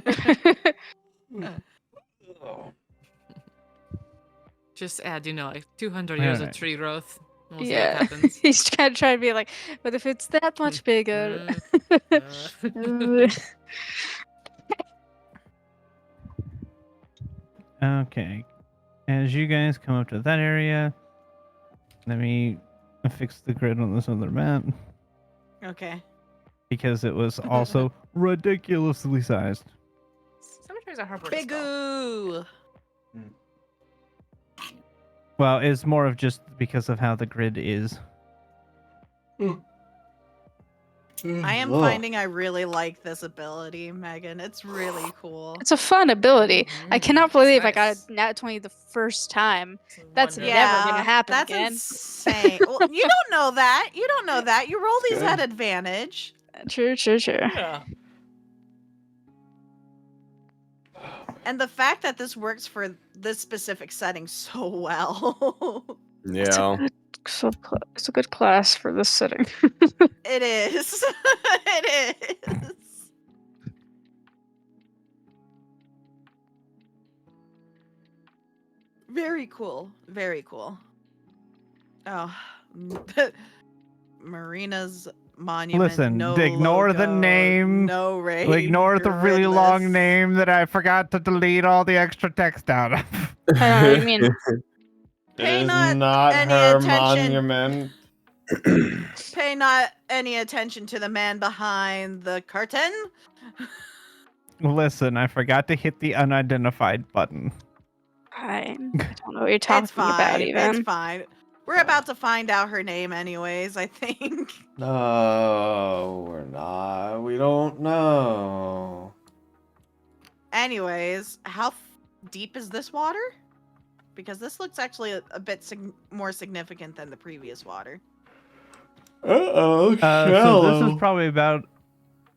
Oh. Just add, like 200 years of Alright. tree growth. We'll see what Yeah. happens. He's trying to be like, but if it's that much bigger. Okay. As you guys come up to that area, let me fix the grid on this other map Okay. because it was also ridiculously sized. Cemeteries are hard word to Big spell. ooh. Well, it's more of just because of how the grid is. I am Ugh. finding I really like this ability, Megan. It's really cool. It's a fun ability. I cannot believe I got nice. a nat 20 the first time. It's a That's wonder. never gonna happen that's again. insane. Well, you don't know that. You don't know that. You roll these Good. at advantage. True. Yeah. And the fact that this works for this specific setting so well. Yeah. It's a good class for this setting. It is. It is. Very cool. Very cool. Oh, Marina's monument. Listen, no ignore the logo, name, No raid. Ignore the really gridless. long name that I forgot to delete all the extra text out of. I know what you mean. Pay It is not not any her attention. monument. Pay not any attention to the man behind the curtain. Listen, I forgot to hit the unidentified button. Fine. I don't know what you're talking It's fine. about even. It's fine. We're about to find out her name anyways, I think. No, we're not. We don't know. Anyways, how deep is this water? Because this looks actually a bit more significant than the previous water. Uh-oh, So this is shallow. probably about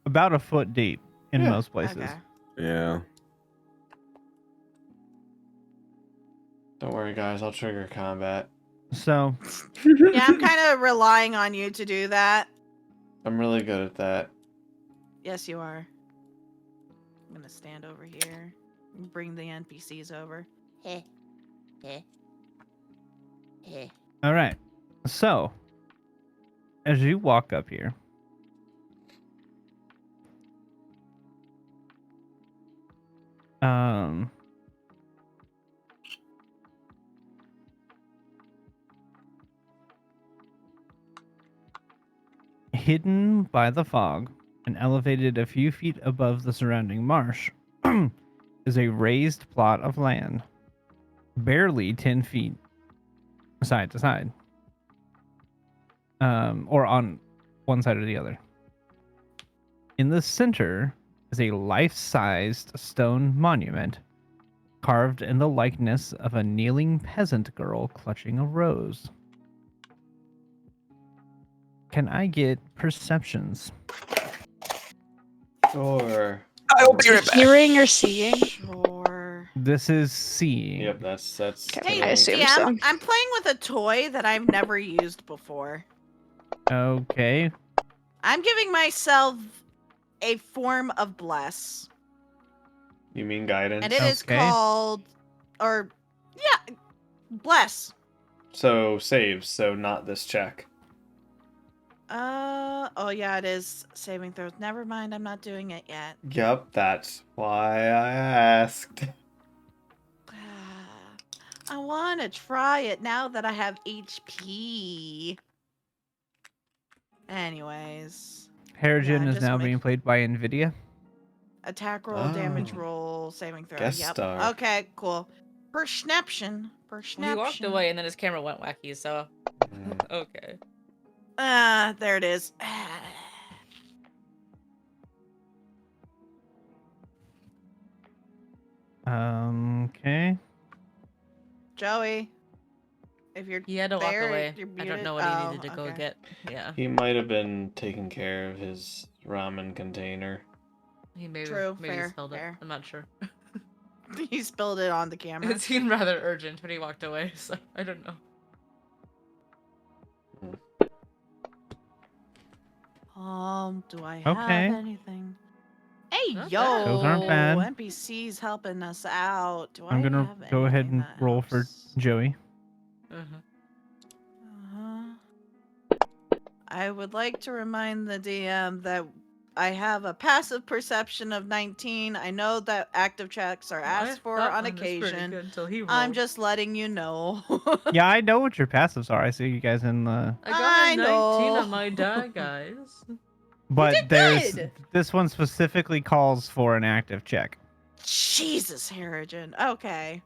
a foot deep in Yeah. most places. Okay. Yeah. Don't worry, guys. I'll trigger combat. So Yeah, I'm kind of relying on you to do that. I'm really good at that. Yes, you are. I'm gonna stand over here and bring the NPCs over. all right. So as you walk up here, hidden by the fog and elevated a few feet above the surrounding marsh is a raised plot of land, barely 10 feet side to side, or on one side or the other. In the center is a life-sized stone monument carved in the likeness of a kneeling peasant girl clutching a rose. Can I get perceptions? Sure. I will be right back. Hearing or seeing? Sure. This is seeing. Yep, that's Okay, Hey, I assume DM, so. I'm playing with a toy that I've never used before. Okay. I'm giving myself a form of bless. You mean guidance? And it is Okay. called, bless. So saves, so not this check. Oh yeah, it is saving throws. Never mind, I'm not doing it yet. Yep, that's why I asked. I want to try it now that I have HP. Anyways, Harrigan is just now make- being played by NVIDIA. attack roll, damage Oh. roll, saving throw. Guest Yep. star. Okay, cool. Perschnaption. Well, he walked away and then his camera went wacky, so okay. Ah, there it is. Okay. Joey, if you're He had to walk there, away. you're I muted. don't know what he needed to go Okay. get. Yeah. He might have been taking care of his ramen container. He maybe True, maybe fair, spilled fair. it. I'm not sure. He spilled it on the camera. It seemed rather urgent when he walked away, so I don't know. Do I have Okay. anything? Hey, Not yo! bad. Those aren't bad. NPC's helping us out. Do I'm I gonna have go ahead anything and that roll for helps? Joey. I would like to remind the DM that I have a passive perception of 19. I know that active checks are asked for on occasion. Until he rolled. I'm just letting you know. Yeah, I know what your passives are. I see you guys in the. I got a I 19 know. on my die, guys. But did there's good! this one specifically calls for an active check. Jesus, Harrigan. Okay.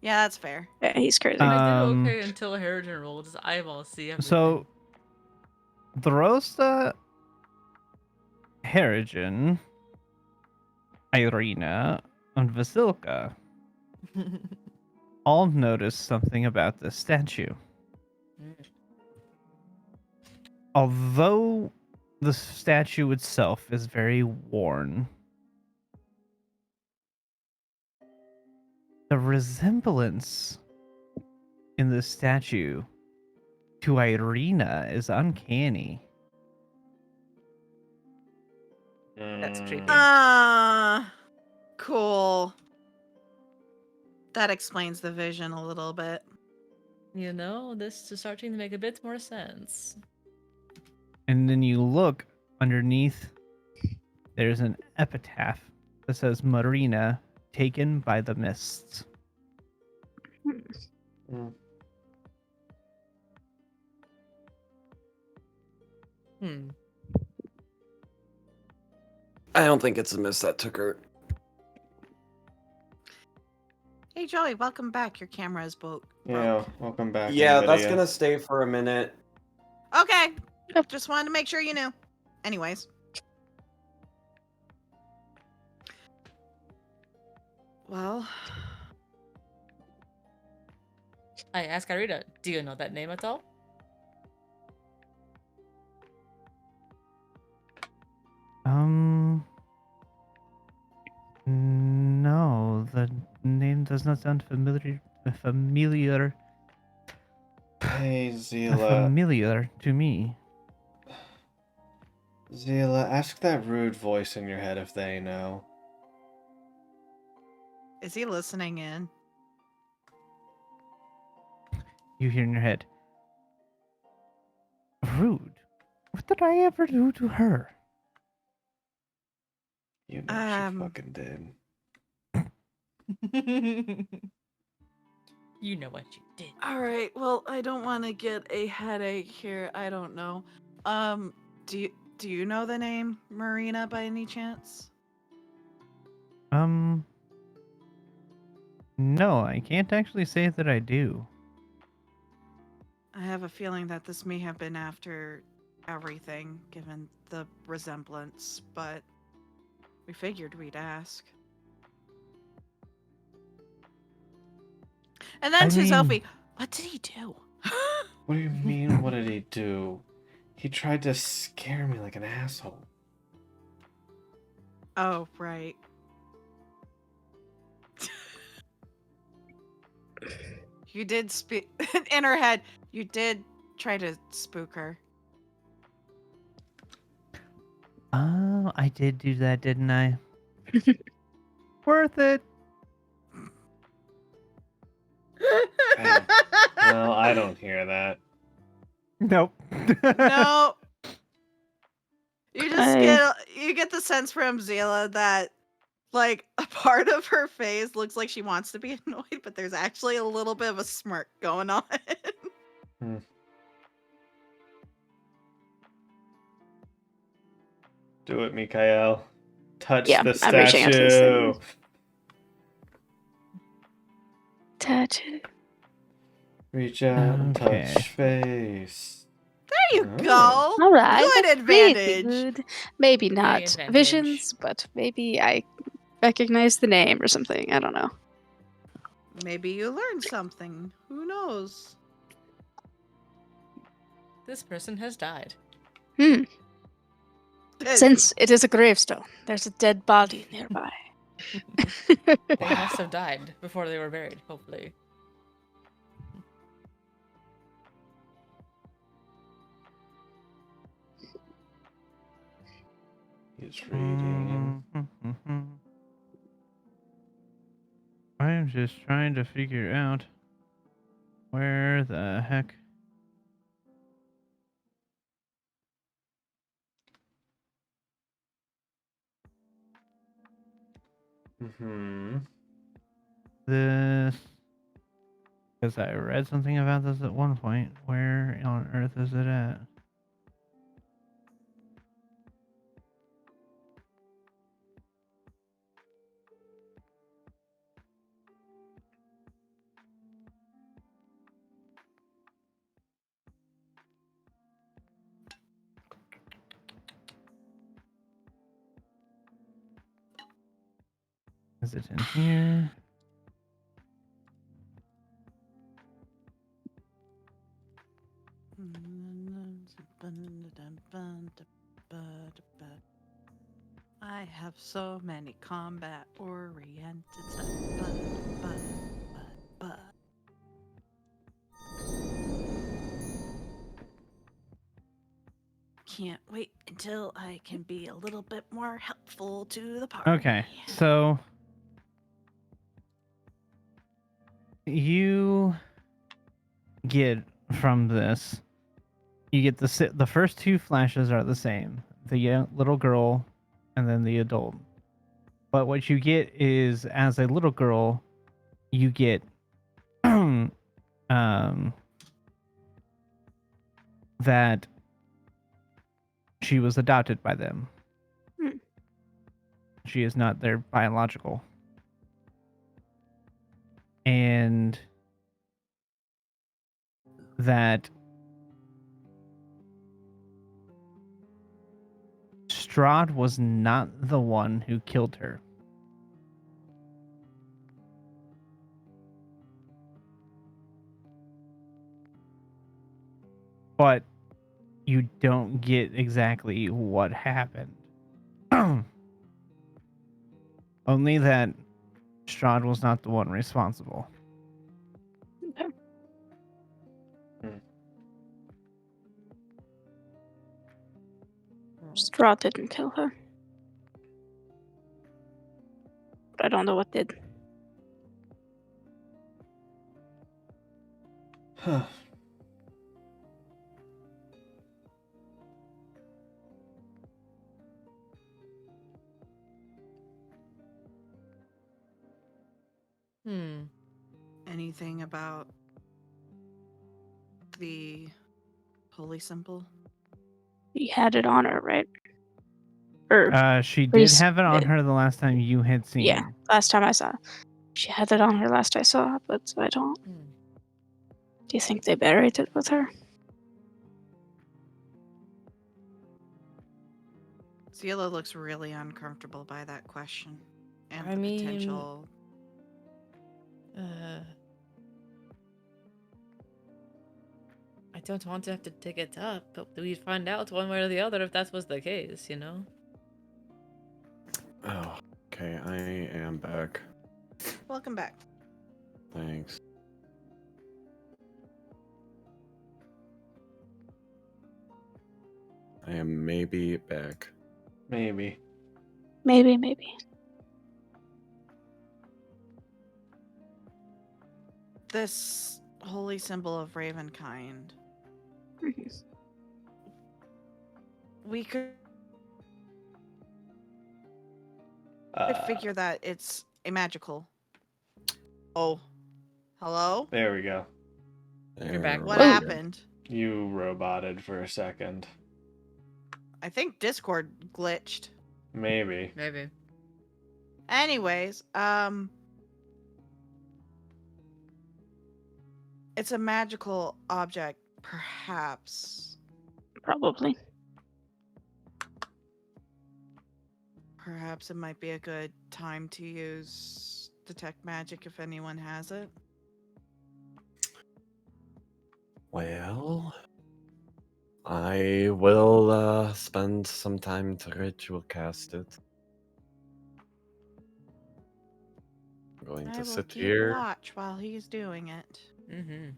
Yeah, that's fair. Yeah, he's crazy. I did okay until Harrigan rolled his eyeball see everything. So, Drosta, Harrigan, Irina, and Vasilka all notice something about this statue. Although the statue itself is very worn, the resemblance in the statue to Irina is uncanny. That's creepy. Cool. That explains the vision a little bit. You know, this is starting to make a bit more sense. And then you look underneath, there's an epitaph that says Marina, taken by the mists. I don't think it's a miss that took her. Hey, Joey, welcome back. Your camera is broke. Yeah, welcome back. Yeah, that's NVIDIA. gonna stay for a minute. Okay. Yep. Just wanted to make sure you knew. Anyways. Well, I asked Irina, do you know that name at all? No, the name does not sound familiar. Hey, Zila. Familiar to me. Zila, ask that rude voice in your head if they know. is he listening in? You hear in your head. Rude. What did I ever do to her? You know she fucking did. You know what you did. All right. Well, I don't want to get a headache here. I don't know. Do you know the name Marina by any chance? No, I can't actually say that I do. I have a feeling that this may have been after everything, given the resemblance, but we figured we'd ask. And then I to mean- Sophie, what did he do? What do you mean, what did he do? He tried to scare me like an asshole. Oh, right. You did speak in her head. You did try to spook her. Oh, I did do that, didn't I? Worth it. Well, I don't hear that. Nope. No. You get the sense from Zila that like a part of her face looks like she wants to be annoyed, but there's actually a little bit of a smirk going on. Do it, Mikael. Touch Yeah, the I'm reaching out to the statue. thing. tattoo. Reach out and Okay. touch face. There you Oh. go. All right, Good that's pretty advantage. good. Maybe not advantage. visions, but maybe I recognize the name or something. I don't know. Maybe you learned something. Who knows? This person has died. Since it is a gravestone, there's a dead body nearby. They must have died before they were buried, hopefully. He's reading. I'm just trying to figure out where the heck. Mm-hmm. This. Because I read something about this at one point. Where on earth is it at? Is it in here? I have so many combat oriented stuff. But. Can't wait until I can be a little bit more helpful to the party. Okay, so you get from this, you get the first two flashes are the same, the little girl and then the adult. But what you get is, as a little girl, you get that she was adopted by them. She is not their biological. And that Strahd was not the one who killed her. But you don't get exactly what happened. Only that Strahd was not the one responsible. Strahd didn't kill her. But I don't know what did. Huh. Anything about the holy symbol? He had it on her, right? Or She did Reese have it on did. her the last time you had seen. Yeah, last time I saw. She had it on her last I saw, but I don't. Do you think they buried it with her? Zila looks really uncomfortable by that question. And I the mean, potential. I don't want to have to dig it up, but we'd find out one way or the other if that was the case, you know? Oh, okay, I am back. Welcome back. Thanks. I am maybe back. Maybe. Maybe. This holy symbol of Ravenkind. We could figure that it's a magical. Oh. Hello? There we go. You're back. What we go. happened? You roboted for a second. I think Discord glitched. Maybe. Maybe. Anyways, It's a magical object, perhaps. Probably. Perhaps it might be a good time to use detect magic if anyone has it. Well, I will spend some time to ritual cast it. I'm going I to will sit keep here. watch while he's doing it. Mm-hmm.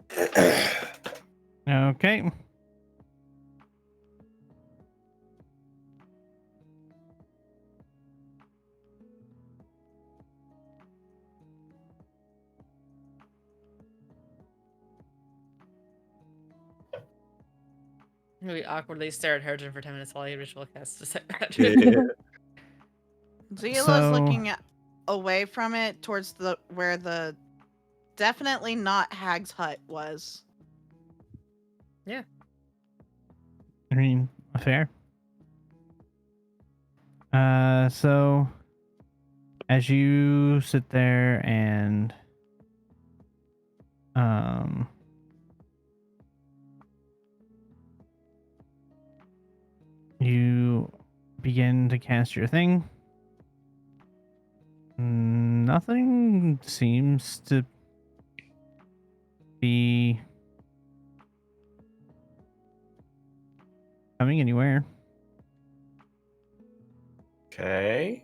Okay. Really awkwardly stare at Harrigan for 10 minutes while he ritual casts to set Yeah. Zila's So- looking away from it towards the where the definitely not Hag's hut was. I mean, fair. So as you sit there and you begin to cast your thing, nothing seems to be coming anywhere. Okay.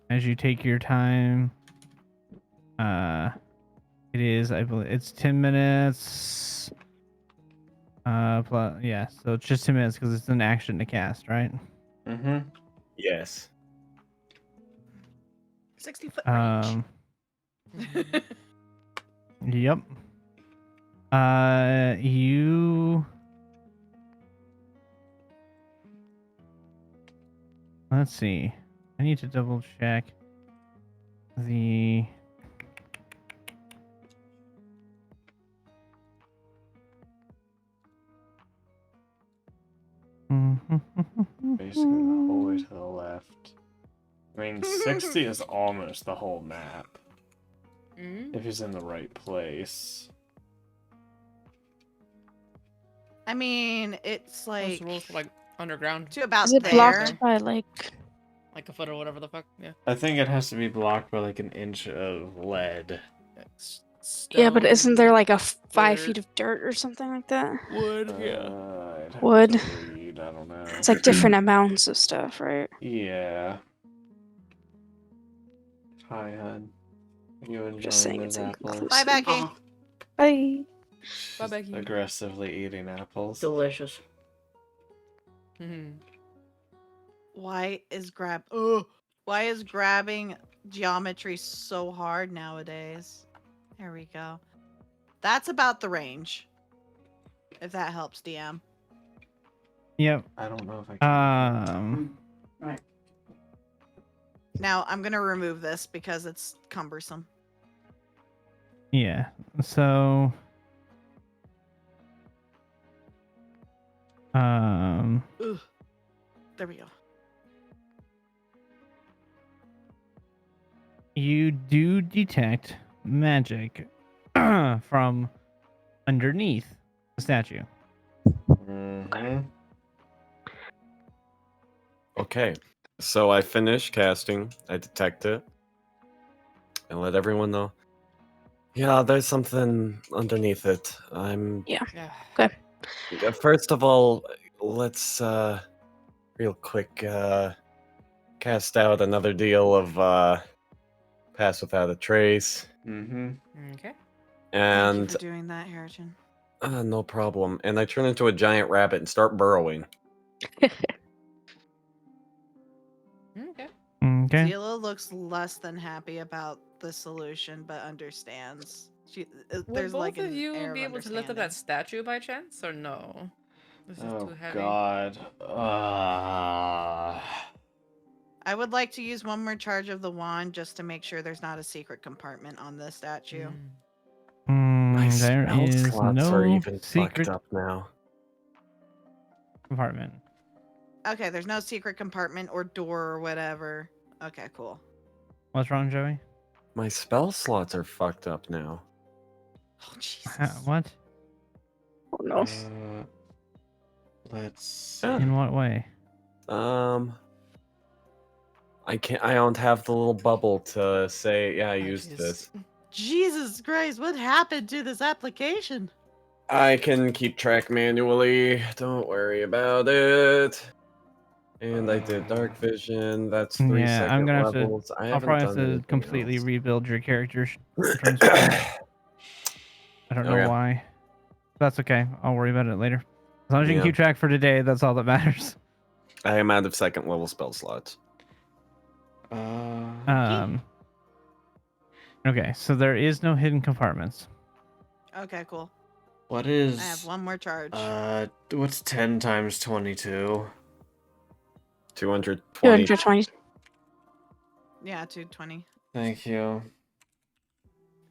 As you take your time, it is, I believe, it's 10 minutes. Plus, yeah, so it's just 10 minutes because it's an action to cast, right? Mm-hmm. Yes. 60-foot range. Yep. You. Let's see. I need to double check the. Basically, the whole way to the left. I mean, 60 is almost the whole map. Mm-hmm. If he's in the right place. I mean, it's What's like the rules for like underground? to about Is it there. blocked by like? Like a foot or whatever the fuck? Yeah. I think it has to be blocked by like an inch of lead. Yeah, but isn't there Stone, like a 5 dirt, feet of dirt or something like that? wood? Yeah. I'd have Wood. to read, I don't know. It's like different amounts of stuff, right? Yeah. Hi, hun. Are you Just saying enjoying it's those apples? inconclusive. Bye, Becky. Oh, Bye. Bye, Becky. Aggressively eating apples. delicious. Mm-hmm. Why is grabbing geometry so hard nowadays? There we go. That's about the range. If that helps, DM. Yep. I don't know if I can. Right. Now I'm gonna remove this because it's cumbersome. Yeah. So. Ugh. There we go. You do detect magic from underneath the statue. Mm-hmm. Okay. So I finish casting. I detect it. And let everyone know. Yeah, there's something underneath it. Yeah. First of all, let's real quick cast out another deal of Pass Without a Trace. Mm-hmm. Okay. Thank you And for doing that, Harrigan. no problem. And I turn into a giant rabbit and start burrowing. Okay. Okay. Zila looks less than happy about the solution, but understands. Will There's both like of an you air be of able to lift up that understanding. statue by chance, or no? This is Oh too heavy. God. I would like to use one more charge of the wand just to make sure there's not a secret compartment on the statue. My There spell is slots are no even secret fucked up now. compartment. Okay, there's no secret compartment or door or whatever. Okay, cool. What's wrong, Joey? My spell slots are fucked up now. Oh Jesus. What? Oh no. Let's see. Yeah. In what way? I can't. I don't have the little bubble to say, yeah, I used jeez. this. Jesus Christ, what happened to this application? I can keep track manually. Don't worry about it. And I did dark vision. That's 3 Yeah, I'm second gonna have to. levels. I I'll haven't probably have done to anything completely else. rebuild your character from scratch. I don't know Okay. why. That's okay. I'll worry about it later. As long as you Yeah. can keep track for today, that's all that matters. I am out of second level spell slots. Okay, so there is no hidden compartments. Okay, cool. What is? I have one more charge. What's 10 times 22? 220. 220. Yeah, 220. Thank you.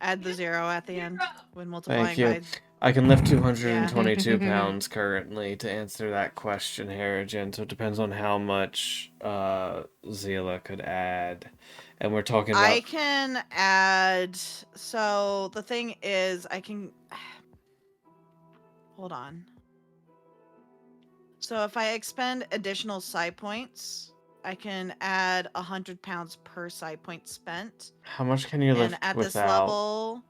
Add the 0 at the end when multiplying Thank you. by. I can lift 222 pounds currently to answer that question, Harrigan. So it depends on how much Zila could add. And we're talking about. I can add. So the thing is, I can. Hold on. So if I expend additional psi points, I can add 100 pounds per psi point spent. How much can you And lift at this without level.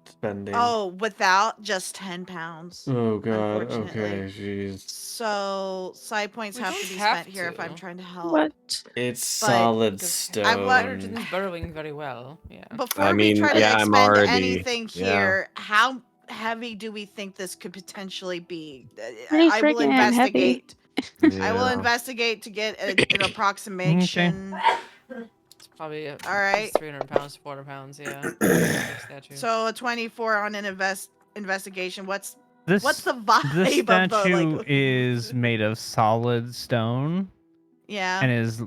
spending? Oh, without just 10 pounds. Oh god. Unfortunately. Okay. Jeez. So psi points We have don't to be have spent here if I'm to. trying to help. What? It's But- solid Because stone. hydrogen's burrowing very well. Yeah. Before I we mean, try to yeah, I'm expend already- anything yeah. here, how heavy do we think this could potentially be? Pretty I will friggin' heavy. investigate. I will Yeah. investigate to get an approximation. It's probably All right. 300 pounds to 400 pounds. Yeah. Big statue. So a 24 on an investigation. What's This the vibe this of the statue like? is made of solid stone Yeah. and is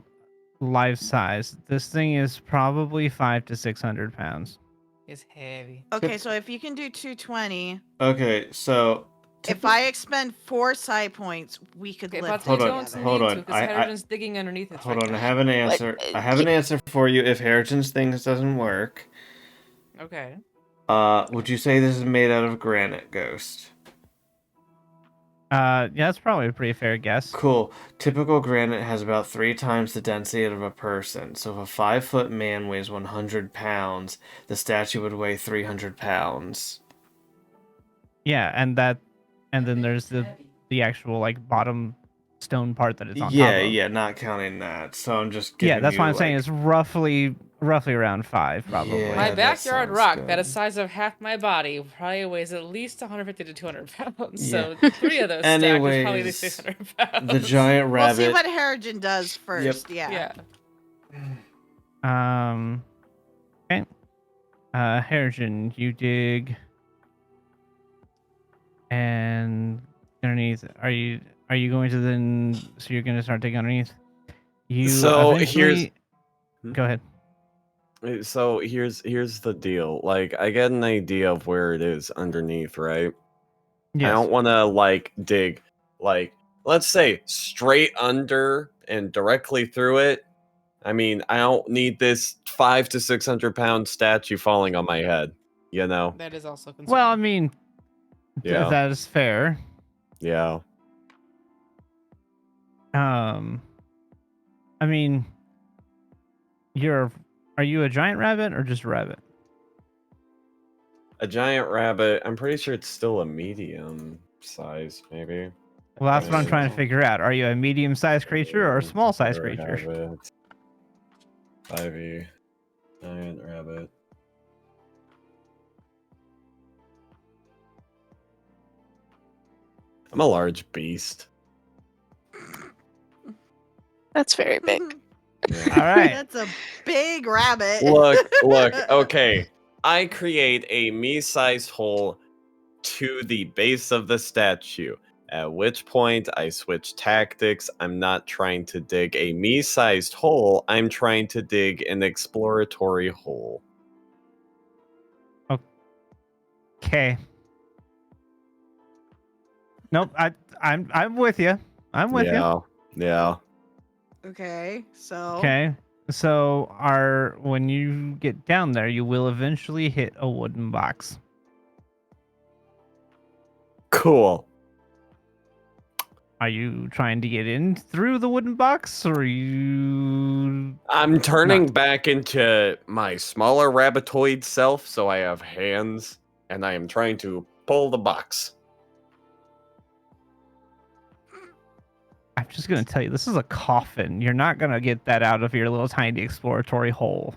life size. This thing is probably 500 to 600 pounds. It's heavy. Okay, so if you can do 220, Okay, so if I expend 4 psi points, we could Okay, lift but it you Hold on, don't together. hold need on. to because hydrogen's digging underneath it. hold right on. I now. have an answer. I have an answer for you if Harrigan's things doesn't work. Okay. Would you say this is made out of granite, Ghost? Yeah, that's probably a pretty fair guess. Cool. Typical granite has about 3 times the density of a person. So if a 5-foot man weighs 100 pounds, the statue would weigh 300 pounds. Yeah, and then there's the actual like bottom stone part that it's on top Yeah, of. yeah, not counting that. So I'm just giving Yeah, that's you, why I'm saying like- it's roughly around 5 probably. Yeah. My that backyard sounds rock good. that is size of half my body probably weighs at least 150 to 200 pounds. Yeah. So 3 of those stacked is probably at Anyways, least 600 pounds. The giant We'll see rabbit. what Harrigan does first. Yeah. Yeah. Okay. Harrigan, you dig, and underneath. Are you going to then? So you're going to start digging underneath. You So eventually. Hmm? Go ahead. So here's the deal. Like, I get an idea of where it is underneath, right? Yes. I don't want to like dig, like, let's say straight under and directly through it. I mean, I don't need this 500 to 600 pound statue falling on my head. You know? That is also concerning. Well, I mean, Yeah. that is fair. Yeah. I mean, are you a giant rabbit or just a rabbit? A giant rabbit. I'm pretty sure it's still a medium size, maybe. Well, that's what I'm trying to Yeah. figure out. Are you a medium-sized creature or a small-sized creature? Rabbit. 5e. Giant rabbit. I'm a large beast. That's very big. Yeah. All right. That's a big rabbit. Look, okay. I create a me-sized hole to the base of the statue, at which point I switch tactics. I'm not trying to dig a me-sized hole, I'm trying to dig an exploratory hole. Okay. Nope. I'm with you. I'm with you. Yeah. Okay, so. Okay. So when you get down there, you will eventually hit a wooden box. Cool. Are you trying to get in through the wooden box, or are you? I'm turning back into my smaller rabbitoid self, so I have hands, and I am trying to pull the box. I'm just gonna tell you, this is a coffin. You're not gonna get that out of your little tiny exploratory hole.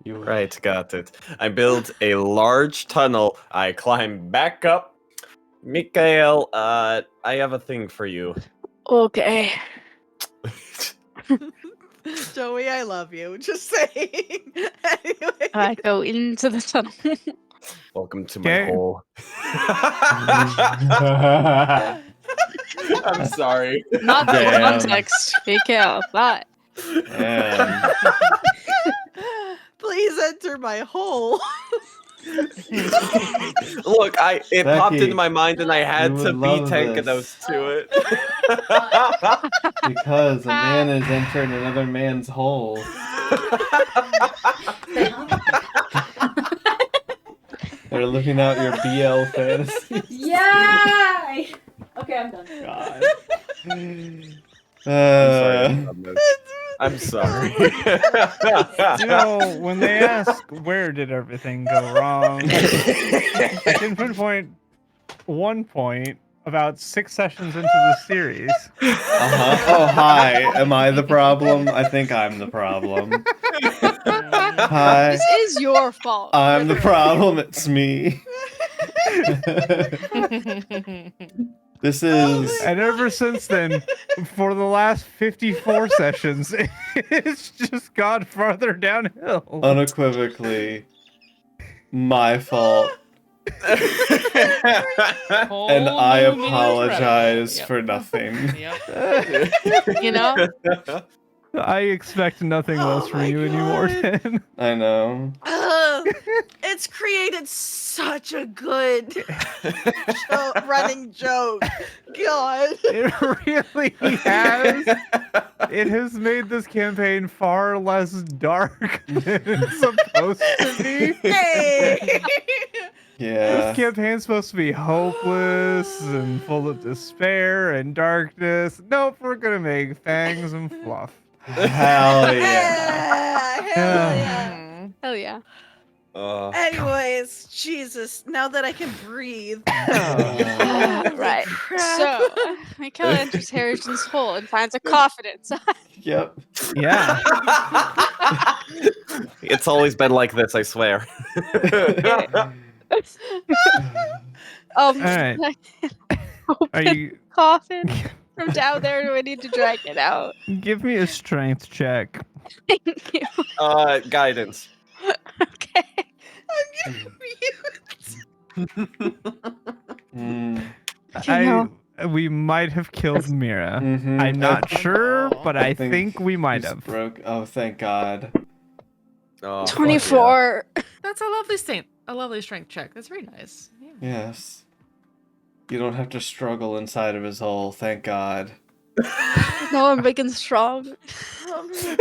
You Right, got it. I build a large tunnel. I climb back up. Mikael, I have a thing for you. Okay. Joey, I love you. Just saying. Anyway. I go into the tunnel. Welcome to my Okay. hole. I'm sorry. Not the Damn. context. Be careful. But Damn. Please enter my hole. Look, it popped Becky, into my mind and I had you to would be love tank and I was this. to it. Because a man is entering another man's hole. They're living out your BL fantasy. Yeah. Okay, I'm done. God. I'm sorry. You know, when they ask where did everything go wrong, I can pinpoint one point about 6 sessions into the series. Oh, hi. Am I the problem? I think I'm the problem. Hi. this is your fault. I'm the problem. It's me. This is. And ever since then, for the last 54 sessions, it's just gone farther downhill. Unequivocally my fault, and I apologize for nothing. You know? I expect nothing less from my you anymore, God. Dan. I know. It's created such a good running joke. God. It really has. It has made this campaign far less dark than it's supposed to be. Hey. Yeah. This campaign's supposed to be hopeless and full of despair and darkness. Nope, we're gonna make fangs and fluff. Hell yeah. Yeah, hell yeah. Hell yeah. Anyways, Jesus, now that I can breathe. Right. Crap. So, Mikael enters Harrison's hole and finds a coffin inside. Yep. Yeah. It's always been like this, I swear. All right. Are you? Coffin from down there? Do I need to drag it out? Give me a strength check. Thank you. Guidance. Okay. I'm gonna mute. We might have killed Mira. Mhm. I'm not sure, but I think we might he's have. Broke. Oh, thank God. Oh, fuck 24. That's a lovely strength check. That's very nice. Yeah. Yes. You don't have to struggle inside of his hole. Thank God. No, I'm big and strong. Oh my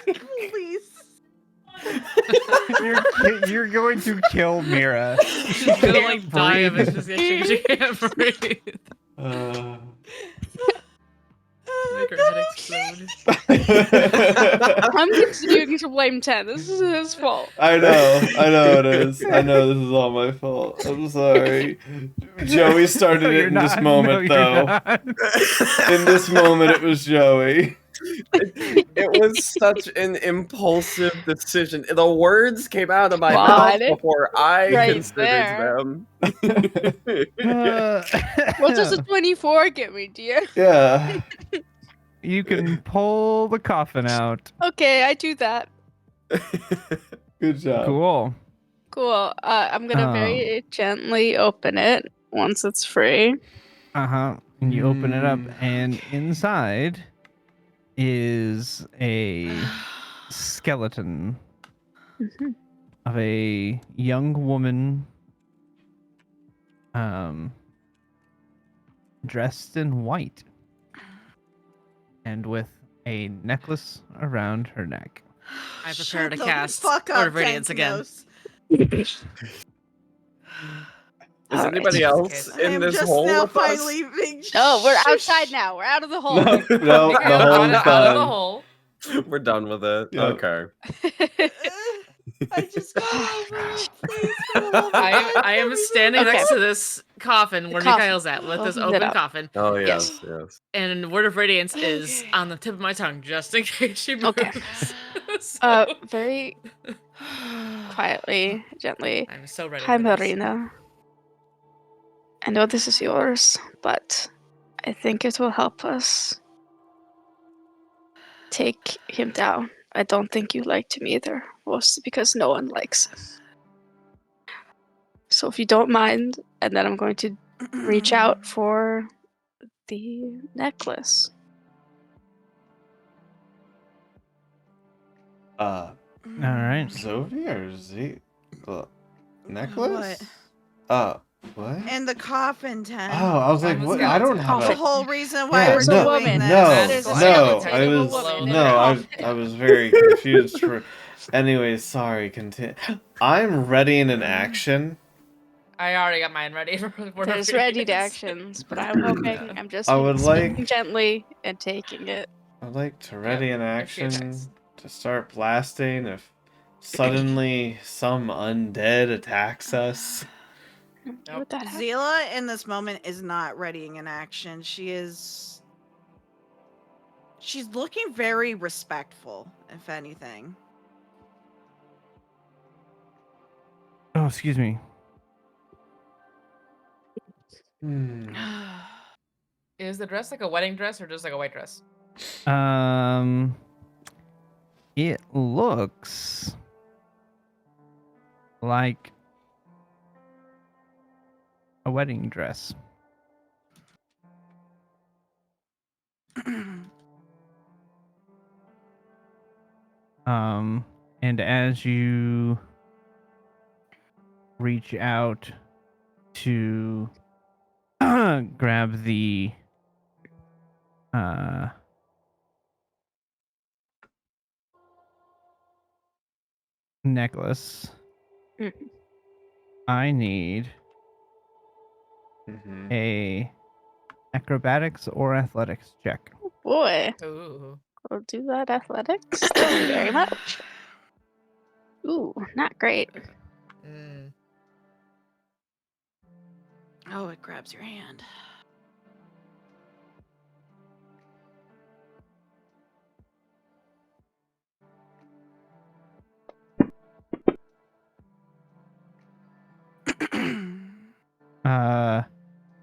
God, please. You're going to kill Mira. She's gonna like can't die of breathe. asphyxiation. She can't breathe. Make her head explode. I'm continuing to blame 10. This is his fault. I know it is. I know this is all my fault. I'm sorry. Joey started No, it you're in this not. moment, No, you're though. not. In this moment, it was Joey. It was such an impulsive decision. The words came out of my Well, mouth before I right considered there. them. What does a 24 get me, dear? Yeah. You can pull the coffin out. Okay, I do that. Good job. Cool. Cool. I'm gonna very gently open it once it's free. And you open it up, and inside is a skeleton of a young woman dressed in white. and with a necklace around her neck. I prepare Shut to the cast fuck Word up, of Radiance again. Tankinos. Is All anybody right. else I in am this just hole now with us? finally being No, we're shushed. outside now. We're out of the hole. No, no, the Mikhail got hole's it out of the done. hole. We're done with it. Yep. Okay. I just got Oh, over gosh. it. Please, for the love of I God, am let me standing move. Okay. next to this coffin where coffin. Mikhail's at with this Open it open up. coffin, Oh Yes. yes. and Word of Radiance is Okay. on the tip of my tongue just in case she moves. Okay. So- Very quietly, gently. I'm so ready Hi, for this. Marina. I know this is yours, but I think it will help us take him down. I don't think you liked him either, mostly because no one likes him. So if you don't mind, and then I'm going to reach out for the necklace. All right. Zovi or Z? Necklace? What? In the coffin tent. Oh, I was like, I'm a what? I don't skeleton. have The a. whole reason why Yeah, we're There's a no, doing woman. this. no, There's a no. skeleton I of a was woman in no, a I coffin. was very confused for. Anyways, sorry. Continue. I'm ready in an action. I already got mine ready for Word There's of ready to Radiance. actions, but I'm hoping I'm just I would speaking like- gently and taking it. I'd like to ready in if she action attacks. to start blasting if suddenly some undead attacks us. Where would that happen? Zila in this moment is not readying an action. She's looking very respectful, if anything. Oh, excuse me. Hmm. Is the dress like a wedding dress or just like a white dress? It looks like a wedding dress. And as you reach out to grab the necklace, Mhm. I need Mhm. a acrobatics or athletics check. Oh boy, Ooh. we'll do that athletics. Thank you very much. Ooh, not great. Mm. Oh, it grabs your hand.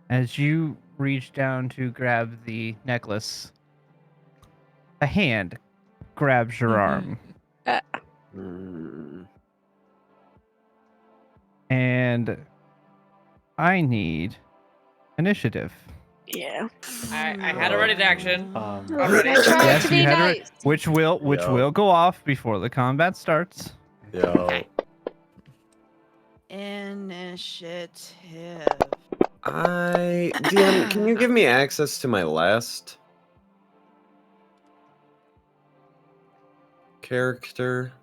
As you reach down to grab the necklace, a hand grabs your arm, Mm. and I need initiative. Yeah. I had a ready to action. Already. Already. I tried Yes, to you be had nice. which will Yeah. go off before the combat starts. Yo. Okay. Initiative. DM, can you give me access to my last character?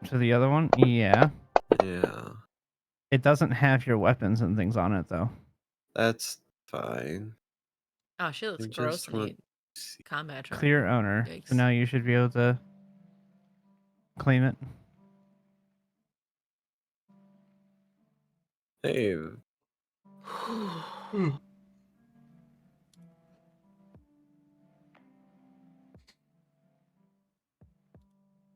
To the other one, yeah, Yeah, it doesn't have your weapons and things on it though. that's fine. Oh, she looks I gross just in want the combat trunk. Clear owner. So Yikes. now you should be able to claim it. Hey.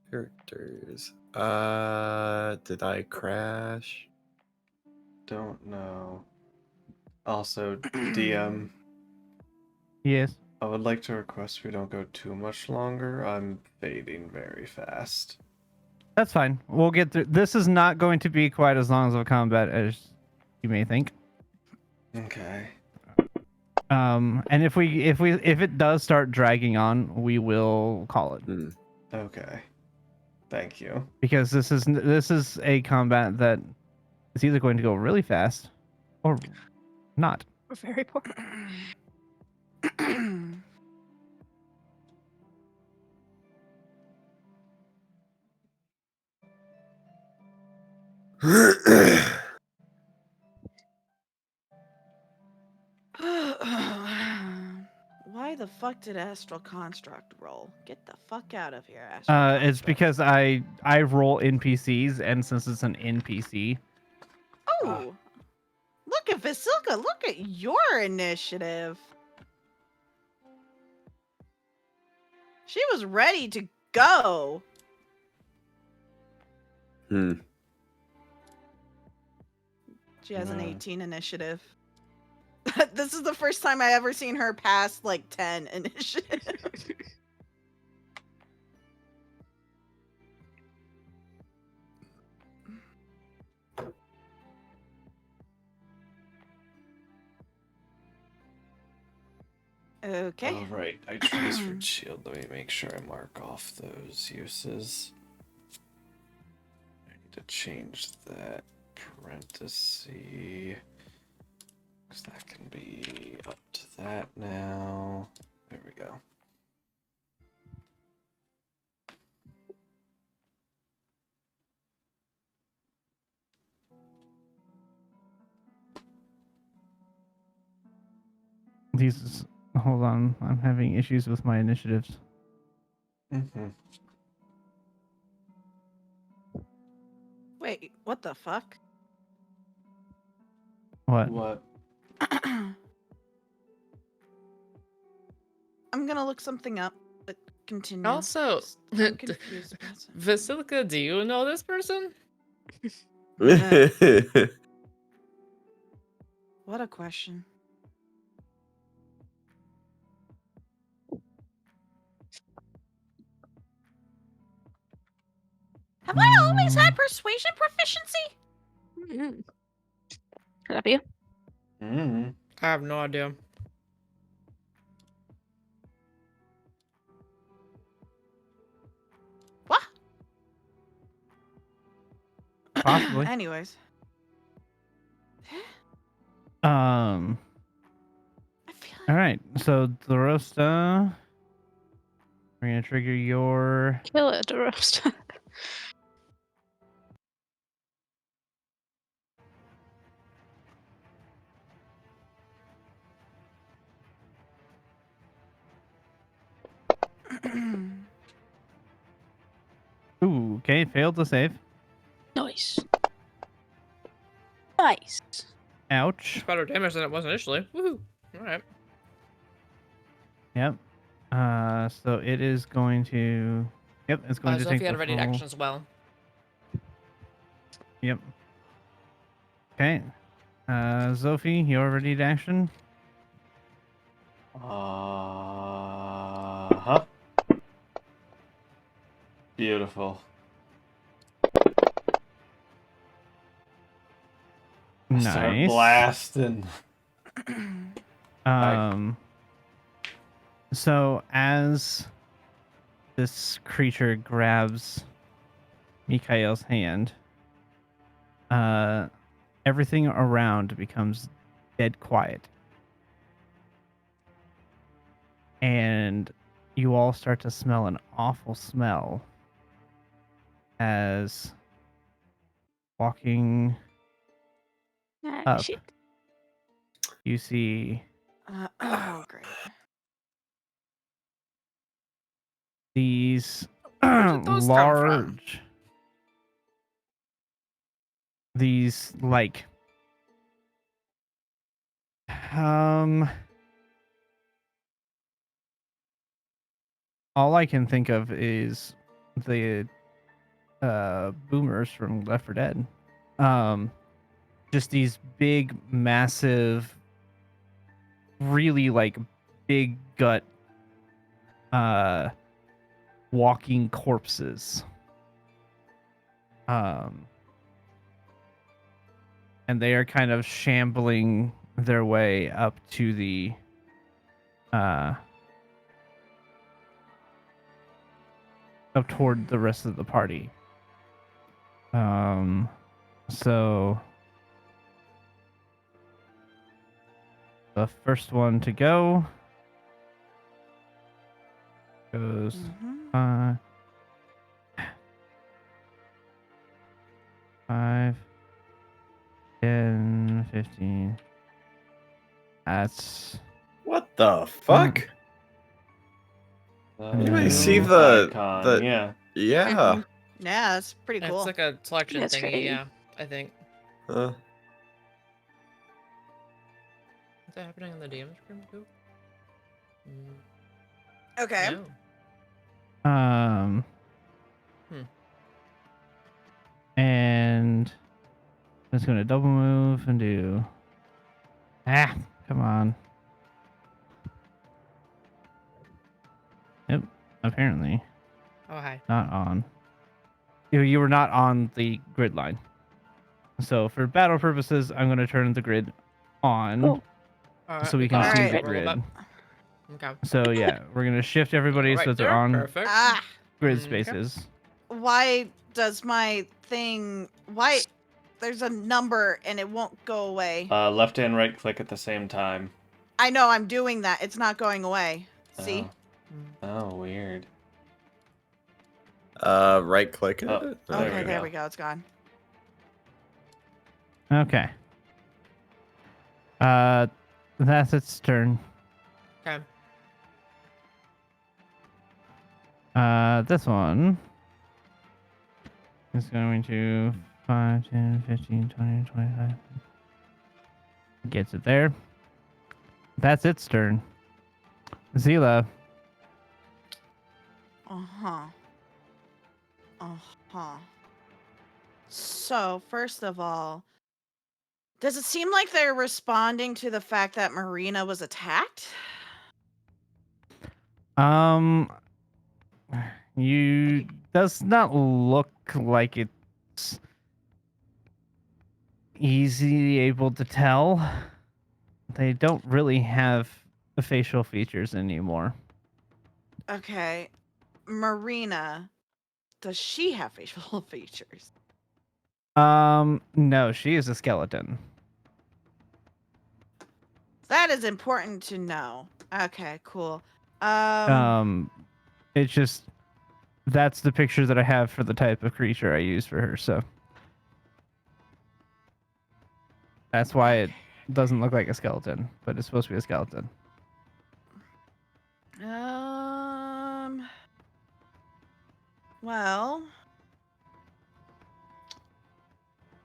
Characters. Did I crash? Don't know. Also, DM, Yes. I would like to request we don't go too much longer. I'm fading very fast. That's fine. We'll get through. This is not going to be quite as long of a combat as you may think. Okay. And if it does start dragging on, we will call it Hmm. Okay. Thank you. because this is a combat that is either going to go really fast or not. We're very poor. Why the fuck did Astral Construct roll? Get the fuck out of here, Astral Construct. It's because I roll NPCs, and since it's an NPC, Oh! Look at Vasilka! Look at your initiative! She was ready to go! Hmm. She has an Hmm. 18 initiative. This is the first time I ever seen her pass like 10 initiative. Okay. All right, I transferred shield. Let me make sure I mark off those uses. I need to change that parenthesis, because that can be up to that now. There we go. these. Hold on, I'm having issues with my initiatives. Mm-hmm. Wait, what the fuck? What? What? I'm gonna look something up, but continue. Also, Just- I'm confused about something. Vasilka, do you know this person? What a question. Have I always had persuasion proficiency? Could that be? Mm-hmm. I have no idea. What? Possibly. Anyways. All I feel like right. So Dorosta, we're gonna trigger your. Kill it, to roast. Ooh, okay, failed to save. Nice. Nice. Ouch. It's better damage than it was initially. Woohoo! All right. Yep. So it is going to. Yep, it's going to take Sophie had the a ready full- action as well. Yep. Okay. Sophie, you're ready to action. Uh-huh. Beautiful. Start Nice. blasting. So as this creature grabs Mikhail's hand, everything around becomes dead quiet. And you all start to smell an awful smell as walking Ah, up, shit. you see oh, great. these Where did those come from? large, these like all I can think of is the boomers from Left 4 Dead. Just these big, massive, really like big gut walking corpses. And they are kind of shambling their way up to the up toward the rest of the party. So the first one to go goes Mhm. 5, 10, 15. That's What the fuck? Anybody see New the icon, yeah. Yeah. Yeah, that's pretty cool. It's like a selection That's thingy, great. yeah. I think. Huh. Is that happening on the DM screen too? Okay. No. And I'm just gonna double move and do. Come on. Yep. Apparently Oh, hi. not on. You were not on the grid line. So for battle purposes, I'm gonna turn the grid on Cool. Alright, so we can All see right. the roll grid. up. Okay. So yeah, we're gonna shift everybody Right so they're there, on perfect. Ah, grid Okay. spaces. why does my thing? Why? There's a number and it won't go away. Left and right click at the same time. I know I'm doing that. It's not going away. See? Oh, weird. Right click it. Oh, there Okay, we there go. we go. It's gone. Okay. That's its turn. Okay. This one is going to 5, 10, 15, 20, 25. Gets it there. That's its turn. Zila. Uh-huh. Uh-huh. So, first of all, does it seem like they're responding to the fact that Marina was attacked? You does not look like it's easy able to tell. They don't really have the facial features anymore. Okay. Marina, does she have facial features? No, she is a skeleton. That is important to know. Okay, cool. It's just that's the picture that I have for the type of creature I use for her, so that's why it doesn't look like a skeleton, but it's supposed to be a skeleton. Well,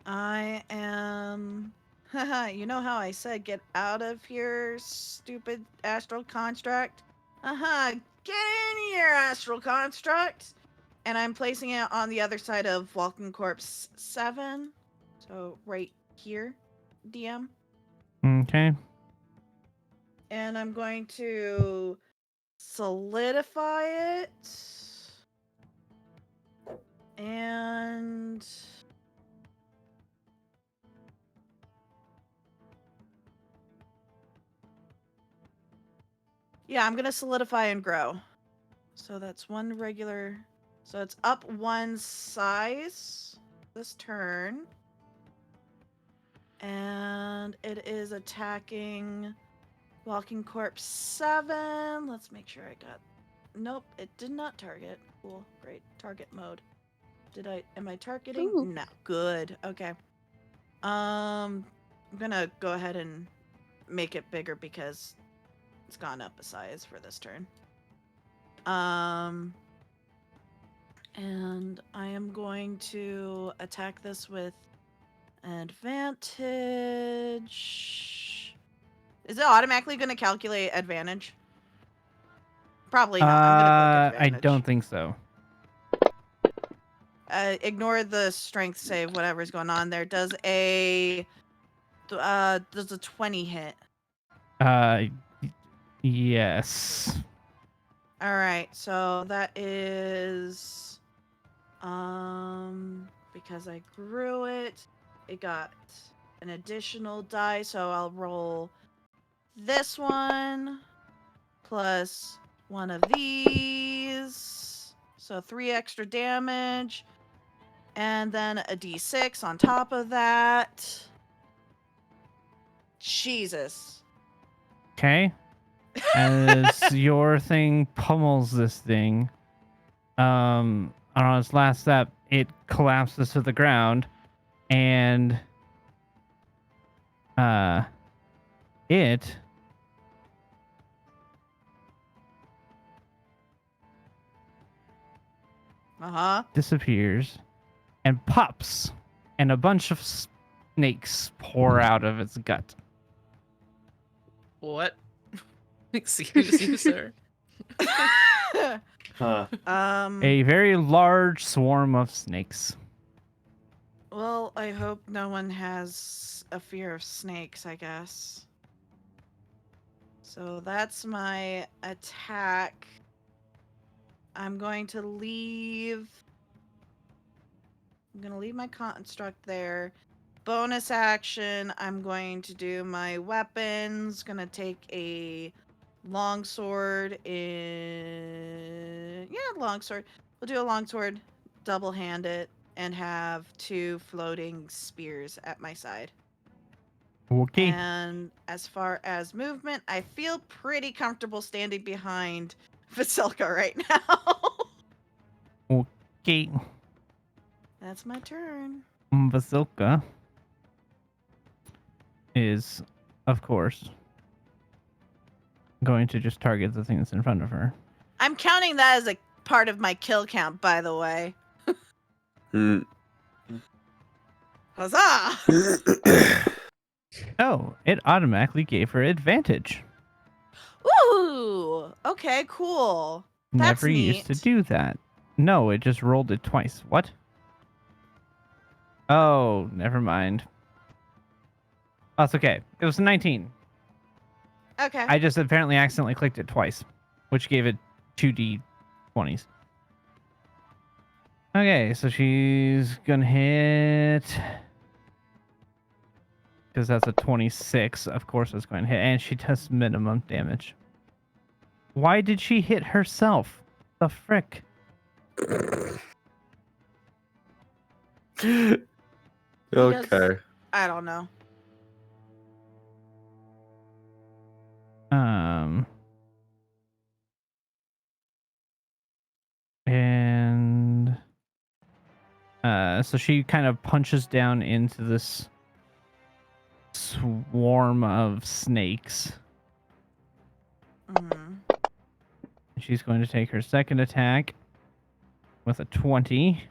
I am. You know how I said get out of here, stupid astral construct? Get in here, astral construct! And I'm placing it on the other side of Walking Corpse 7. So right here, DM. Okay. And I'm going to solidify it. And yeah, I'm gonna solidify and grow. So that's one regular. So it's up one size this turn. And it is attacking Walking Corpse 7. Let's make sure I got. Nope, it did not target. Cool, great. Target mode. Am I targeting? Ooh. No. Good. Okay. I'm gonna go ahead and make it bigger because it's gone up a size for this turn. And I am going to attack this with advantage. Is it automatically going to calculate advantage? Probably not. I'm going to click I advantage. don't think so. Ignore the strength save, whatever's going on there. Does a 20 hit? Yes. All right, so that is because I grew it, it got an additional die, so I'll roll this one plus one of these. So 3 extra damage. And then a d6 on top of that. Jesus. Okay. As your thing pummels this thing, on its last step, it collapses to the ground, and It Uh-huh. disappears and pops, and a bunch of snakes pour out of its gut. What? Excuse you, sir. Huh. A very large swarm of snakes. Well, I hope no one has a fear of snakes, I guess. So that's my attack. I'm going to leave my construct there. Bonus action, I'm going to do my weapons. Gonna take a longsword longsword. We'll do a longsword, double hand it, and have 2 floating spears at my side. Okay. And as far as movement, I feel pretty comfortable standing behind Vasilka right now. Okay. That's my turn. Vasilka is, of course, going to just target the thing that's in front of her. I'm counting that as a part of my kill count, by the way. Hmm. Huzzah! Oh, it automatically gave her advantage. Ooh! Okay, cool. That's Never used to neat. do that. No, it just rolled it twice. What? Oh, never mind. Oh, it's okay. It was a 19. Okay. I just apparently accidentally clicked it twice, which gave it 2d20s. Okay, so she's gonna hit, because that's a 26. Of course it's going to hit, and she does minimum damage. Why did she hit herself? The frick? Okay. I don't know. And so she kind of punches down into this swarm of snakes. Mhm. She's going to take her second attack with a 20.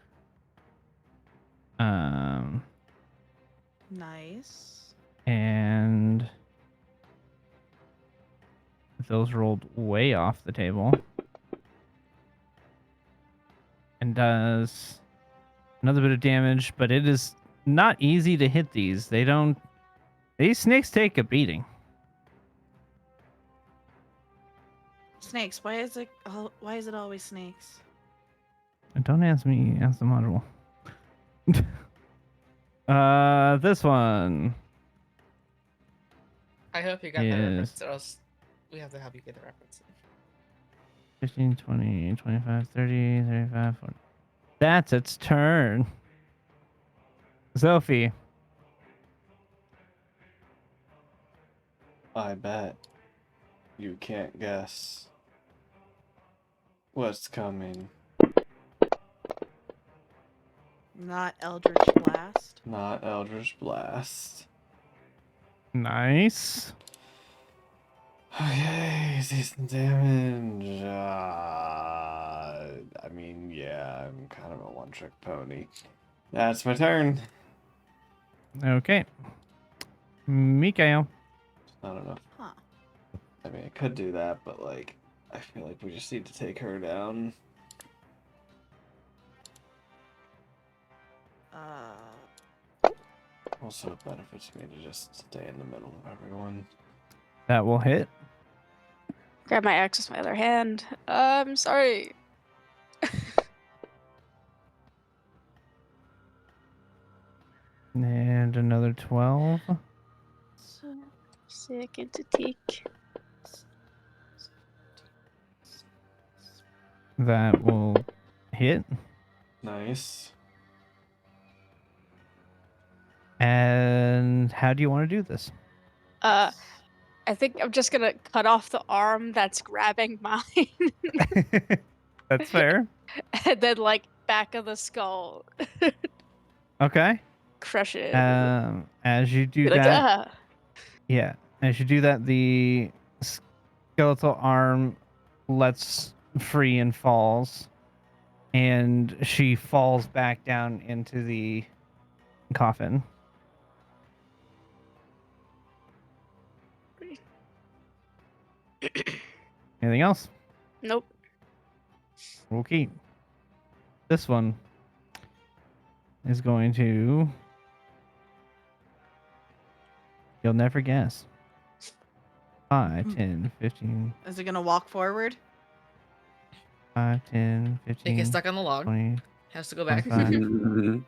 Nice. And those rolled way off the table. And does another bit of damage, but it is not easy to hit these. These snakes take a beating. Snakes. Why is it always snakes? And don't ask me, ask the module. This one. I hope you got that reference, or else we have to help you get the reference. 15, 20, 25, 30, 35, 40. That's its turn. Sophie. I bet you can't guess what's coming. Not Eldritch Blast. Not Eldritch Blast. Nice. Okay, decent damage. I mean, yeah, I'm kind of a one-trick pony. That's my turn. Okay. Mikael. Not enough. Huh. I mean, I could do that, but like, I feel like we just need to take her down. Also, it benefits me to just stay in the middle of everyone. That will hit. Grab my axe with my other hand. I'm sorry. And another 12. Second to take. That will hit. Nice. And how do you want to do this? I think I'm just gonna cut off the arm that's grabbing mine. That's fair. And then like back of the skull. Okay. Crush it. As you do Be like, that, ah. Yeah. As you do that, the skeletal arm lets free and falls. And she falls back down into the coffin. Anything else? Nope. Okay. This one is going to... You'll never guess. 5, 10, 15, Is it gonna walk forward? 5, 10, It 15, gets stuck on the log. 20, Has to go back. 25, Mhm.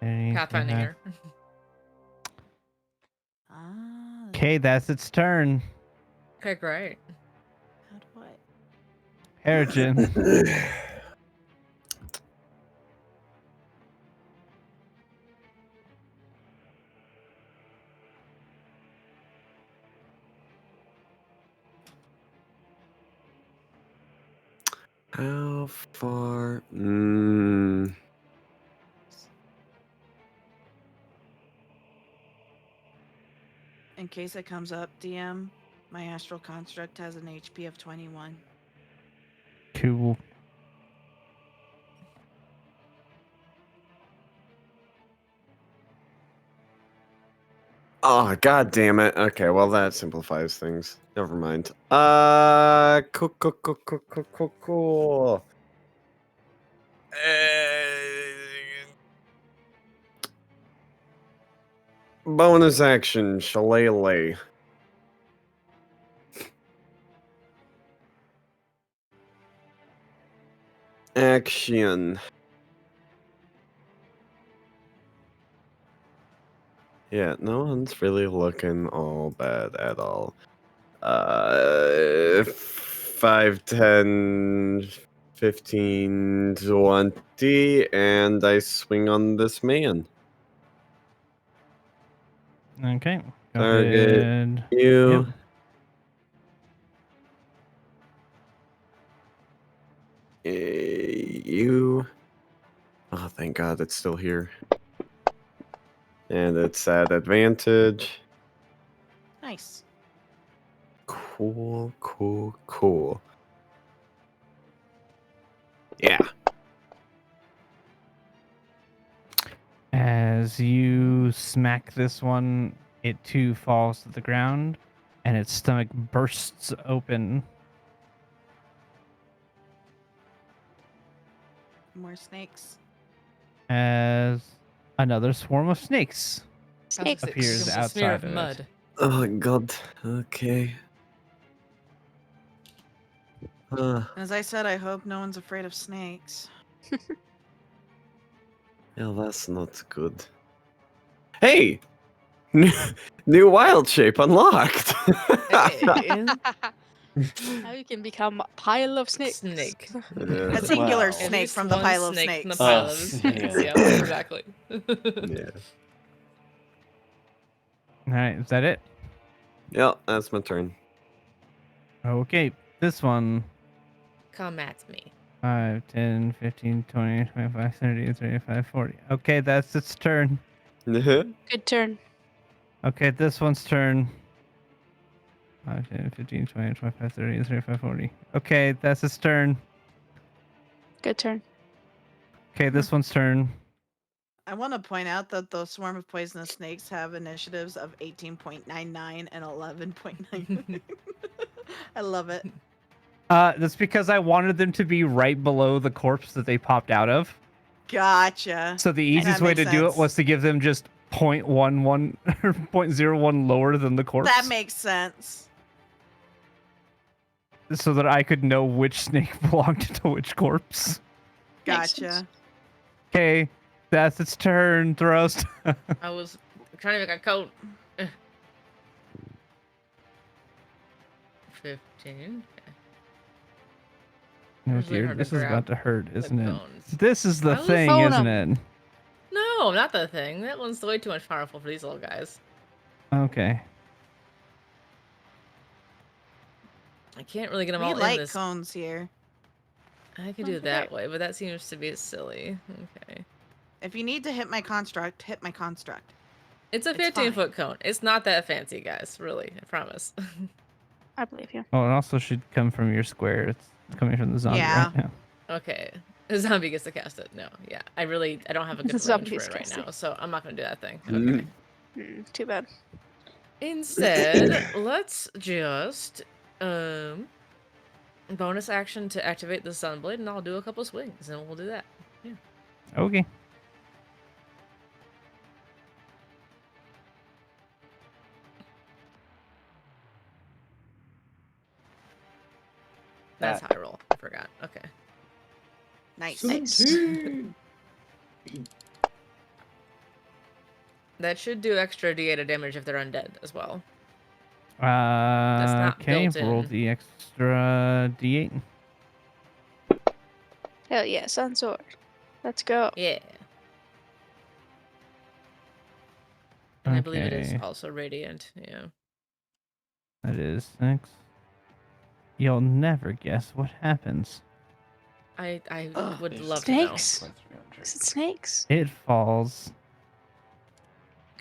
30, Pathfinding 35. here. Ah. Okay, that's its turn. Okay, great. How do I? Harrigan. How far? In case it comes up, DM, my astral construct has an HP of 21. Cool. Oh, god damn it. Okay, well that simplifies things. Never mind. Cool. Bonus action, Shillelagh. Action. Yeah, no one's really looking all bad at all. 5, 10, 15, 20, and I swing on this man. Okay. Go Target ahead. you. You. Oh, thank God it's still here. And it's at advantage. Nice. Cool. Yeah. As you smack this one, it too falls to the ground, and its stomach bursts open. More snakes. As another swarm of snakes Snake. appears A smear outside of of it. mud. Oh, God. Okay. As I said, I hope no one's afraid of snakes. Yeah, that's not good. Hey! New wild shape unlocked! Hey. Now you can become a pile of snakes. Snake. A singular Wow. At snake least from the one pile of snake from the snakes. pile of Us, snakes. yeah. Yeah, exactly. Yeah. All right, is that it? Yep, that's my turn. Okay, this one. Come at me. 5, 10, 15, 20, 25, 30, 35, 40. Okay, that's its turn. Good turn. Okay, this one's turn. 5, 10, 15, 20, 25, 30, 35, 40. Okay, that's its turn. Good turn. Okay, this one's turn. I want to point out that the swarm of poisonous snakes have initiatives of 18.99 and 11.99. I love it. That's because I wanted them to be right below the corpse that they popped out of. Gotcha. So the easiest way makes to do it sense. was to give them just 0.11 or 0.01 lower than the corpse. That makes sense. So that I could know which snake belonged to which corpse. Makes Gotcha. sense. Okay, that's its turn, Thrust. I was trying to make a coat. 15. Oh It's really dear, hard to this is about grab to hurt, the isn't it? bones. This is the I was thing, phone isn't 'em. it? No, not the thing. That one's way too much powerful for these little guys. Okay. I can't really get them We all in like this. cones here. I could do it that way, but that seems to be silly. Okay. If you need to hit my construct, hit my construct. It's a It's 15-foot cone. It's not that fancy, guys. Really, I promise. I believe you. Oh, it also should come from your square. It's coming from the zombie, Yeah. right? Yeah. Okay. The zombie gets to cast it. No, yeah. I don't have a The good range for zombies it right cast it. now, so I'm not gonna do that thing. Mm. Okay. Too bad. Instead, let's just bonus action to activate the Sunblade, and I'll do a couple swings, and we'll do that. Yeah. Okay. That's high roll. I forgot. Okay. Nice. That should do extra D8 of damage if they're undead as well. not Okay, built roll in. the extra d8. Hell yeah, Sun Sword. Let's go. Yeah. And I believe it is Okay. also radiant. Yeah. That is 6. You'll never guess what happens. I Ugh. would love Snakes? to know. Is it snakes? It falls,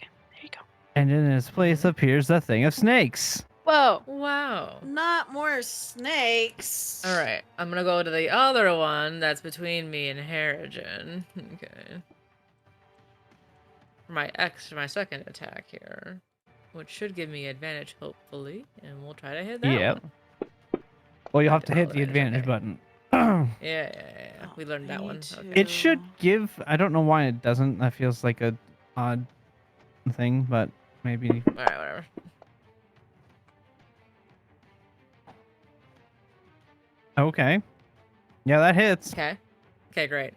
There you go. and in its place appears a thing of snakes. Whoa. Wow. Not more snakes. All right, I'm gonna go to the other one that's between me and Harrigan. Okay. For my second attack here, which should give me advantage, hopefully, and we'll try to hit that Yep. one. Well, you'll have I to did hit roll the advantage okay. button. Yeah. We learned that Me one. too. Okay. It should give. I don't know why it doesn't. That feels like a odd thing, but maybe. All right, whatever. Okay. Yeah, that hits. Okay. Okay, great.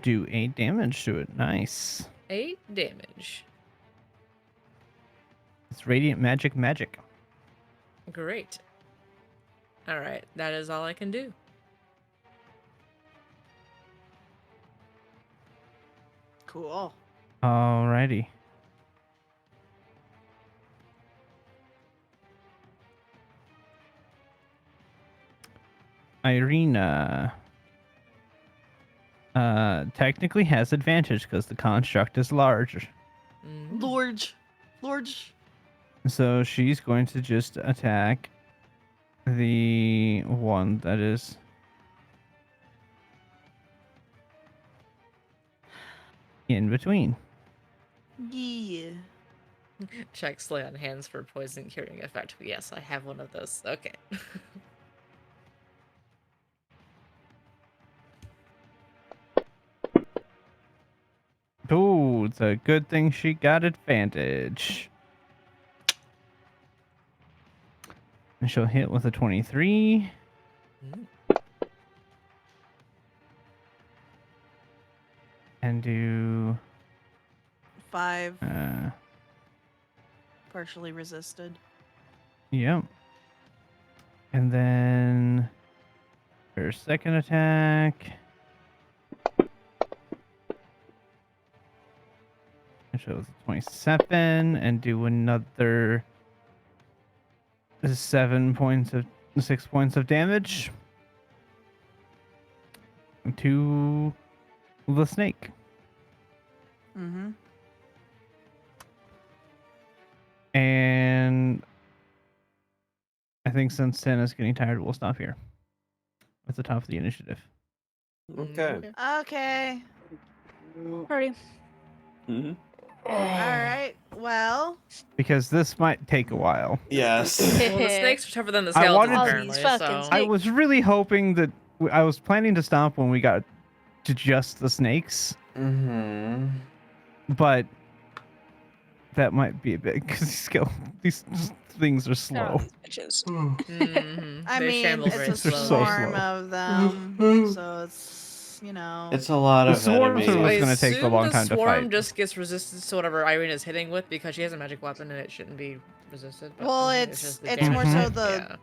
Do 8 damage to it. Nice. 8 damage. It's radiant magic. Great. All right, that is all I can do. Cool. Alrighty. Irina technically has advantage because the construct is large. Mhm. Large. So she's going to just attack the one that is in between. Yeah. Check Slay on hands for poison curing effect. Yes, I have one of those. Okay. Ooh, it's a good thing she got advantage. And she'll hit with a 23. Mm. And do 5 uh partially resisted. yep. And then her second attack. And shows 27 and do another 6 points of damage to the snake. Mm-hmm. And I think since Santa's getting tired, we'll stop here. At the top of the initiative. Okay. Okay. Party. Mm-hmm. All right. Well, Because this might take a while. Yes. Well, the snakes are tougher than the I skeletons, wanted- All these apparently. fucking So. snakes. I was really hoping that I was planning to stop when we got to just the snakes, Mm-hmm. but that might be a bit because these things are Oh, slow. these bitches. Mhm. I They mean, shamble very it's a They're so slowly. swarm slow. of them, so it's It's a lot The of swarms enemies. are what's I gonna take a assume long the time to swarm fight. just gets resistance to whatever Irina's hitting with because she has a magic weapon and it shouldn't be resisted. But Well, then it's just the it's more damage so type,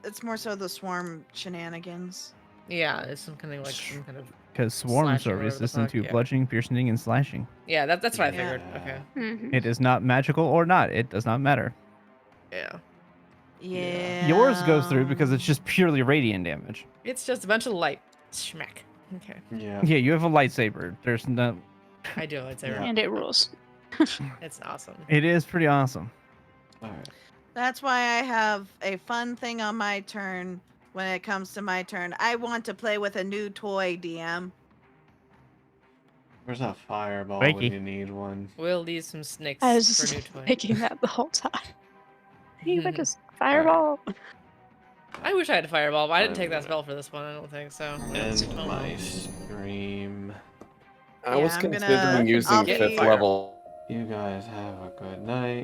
the it's more so the swarm shenanigans. yeah, it's some kind of like some kind of Because swarms slashing are or whatever the resistant fuck, to yeah. bludgeoning, piercing, and slashing. yeah. That's what I Yeah. figured. Okay, Mhm. It is not magical or not. It does not matter. yeah, Yeah. Yours goes through because it's just purely radiant damage. it's just a bunch of light smack. Okay. Yeah. Yeah, you have a lightsaber. There's no. I do. I'd say Yeah. And it rules. it's awesome. It is pretty awesome. All right. That's why I have a fun thing on my turn when it comes to my turn. I want to play with a new toy, DM. Where's that fireball Wakey. when you need one? We'll leave some snakes I was for just new toy. thinking that the whole time. You would just fireball. I wish I had a fireball, but I didn't take that I'm spell for this one. I don't think so. End Oh, my well. stream. I Yeah, was I'm gonna- considering using I'll fifth be- level. You guys have a good night.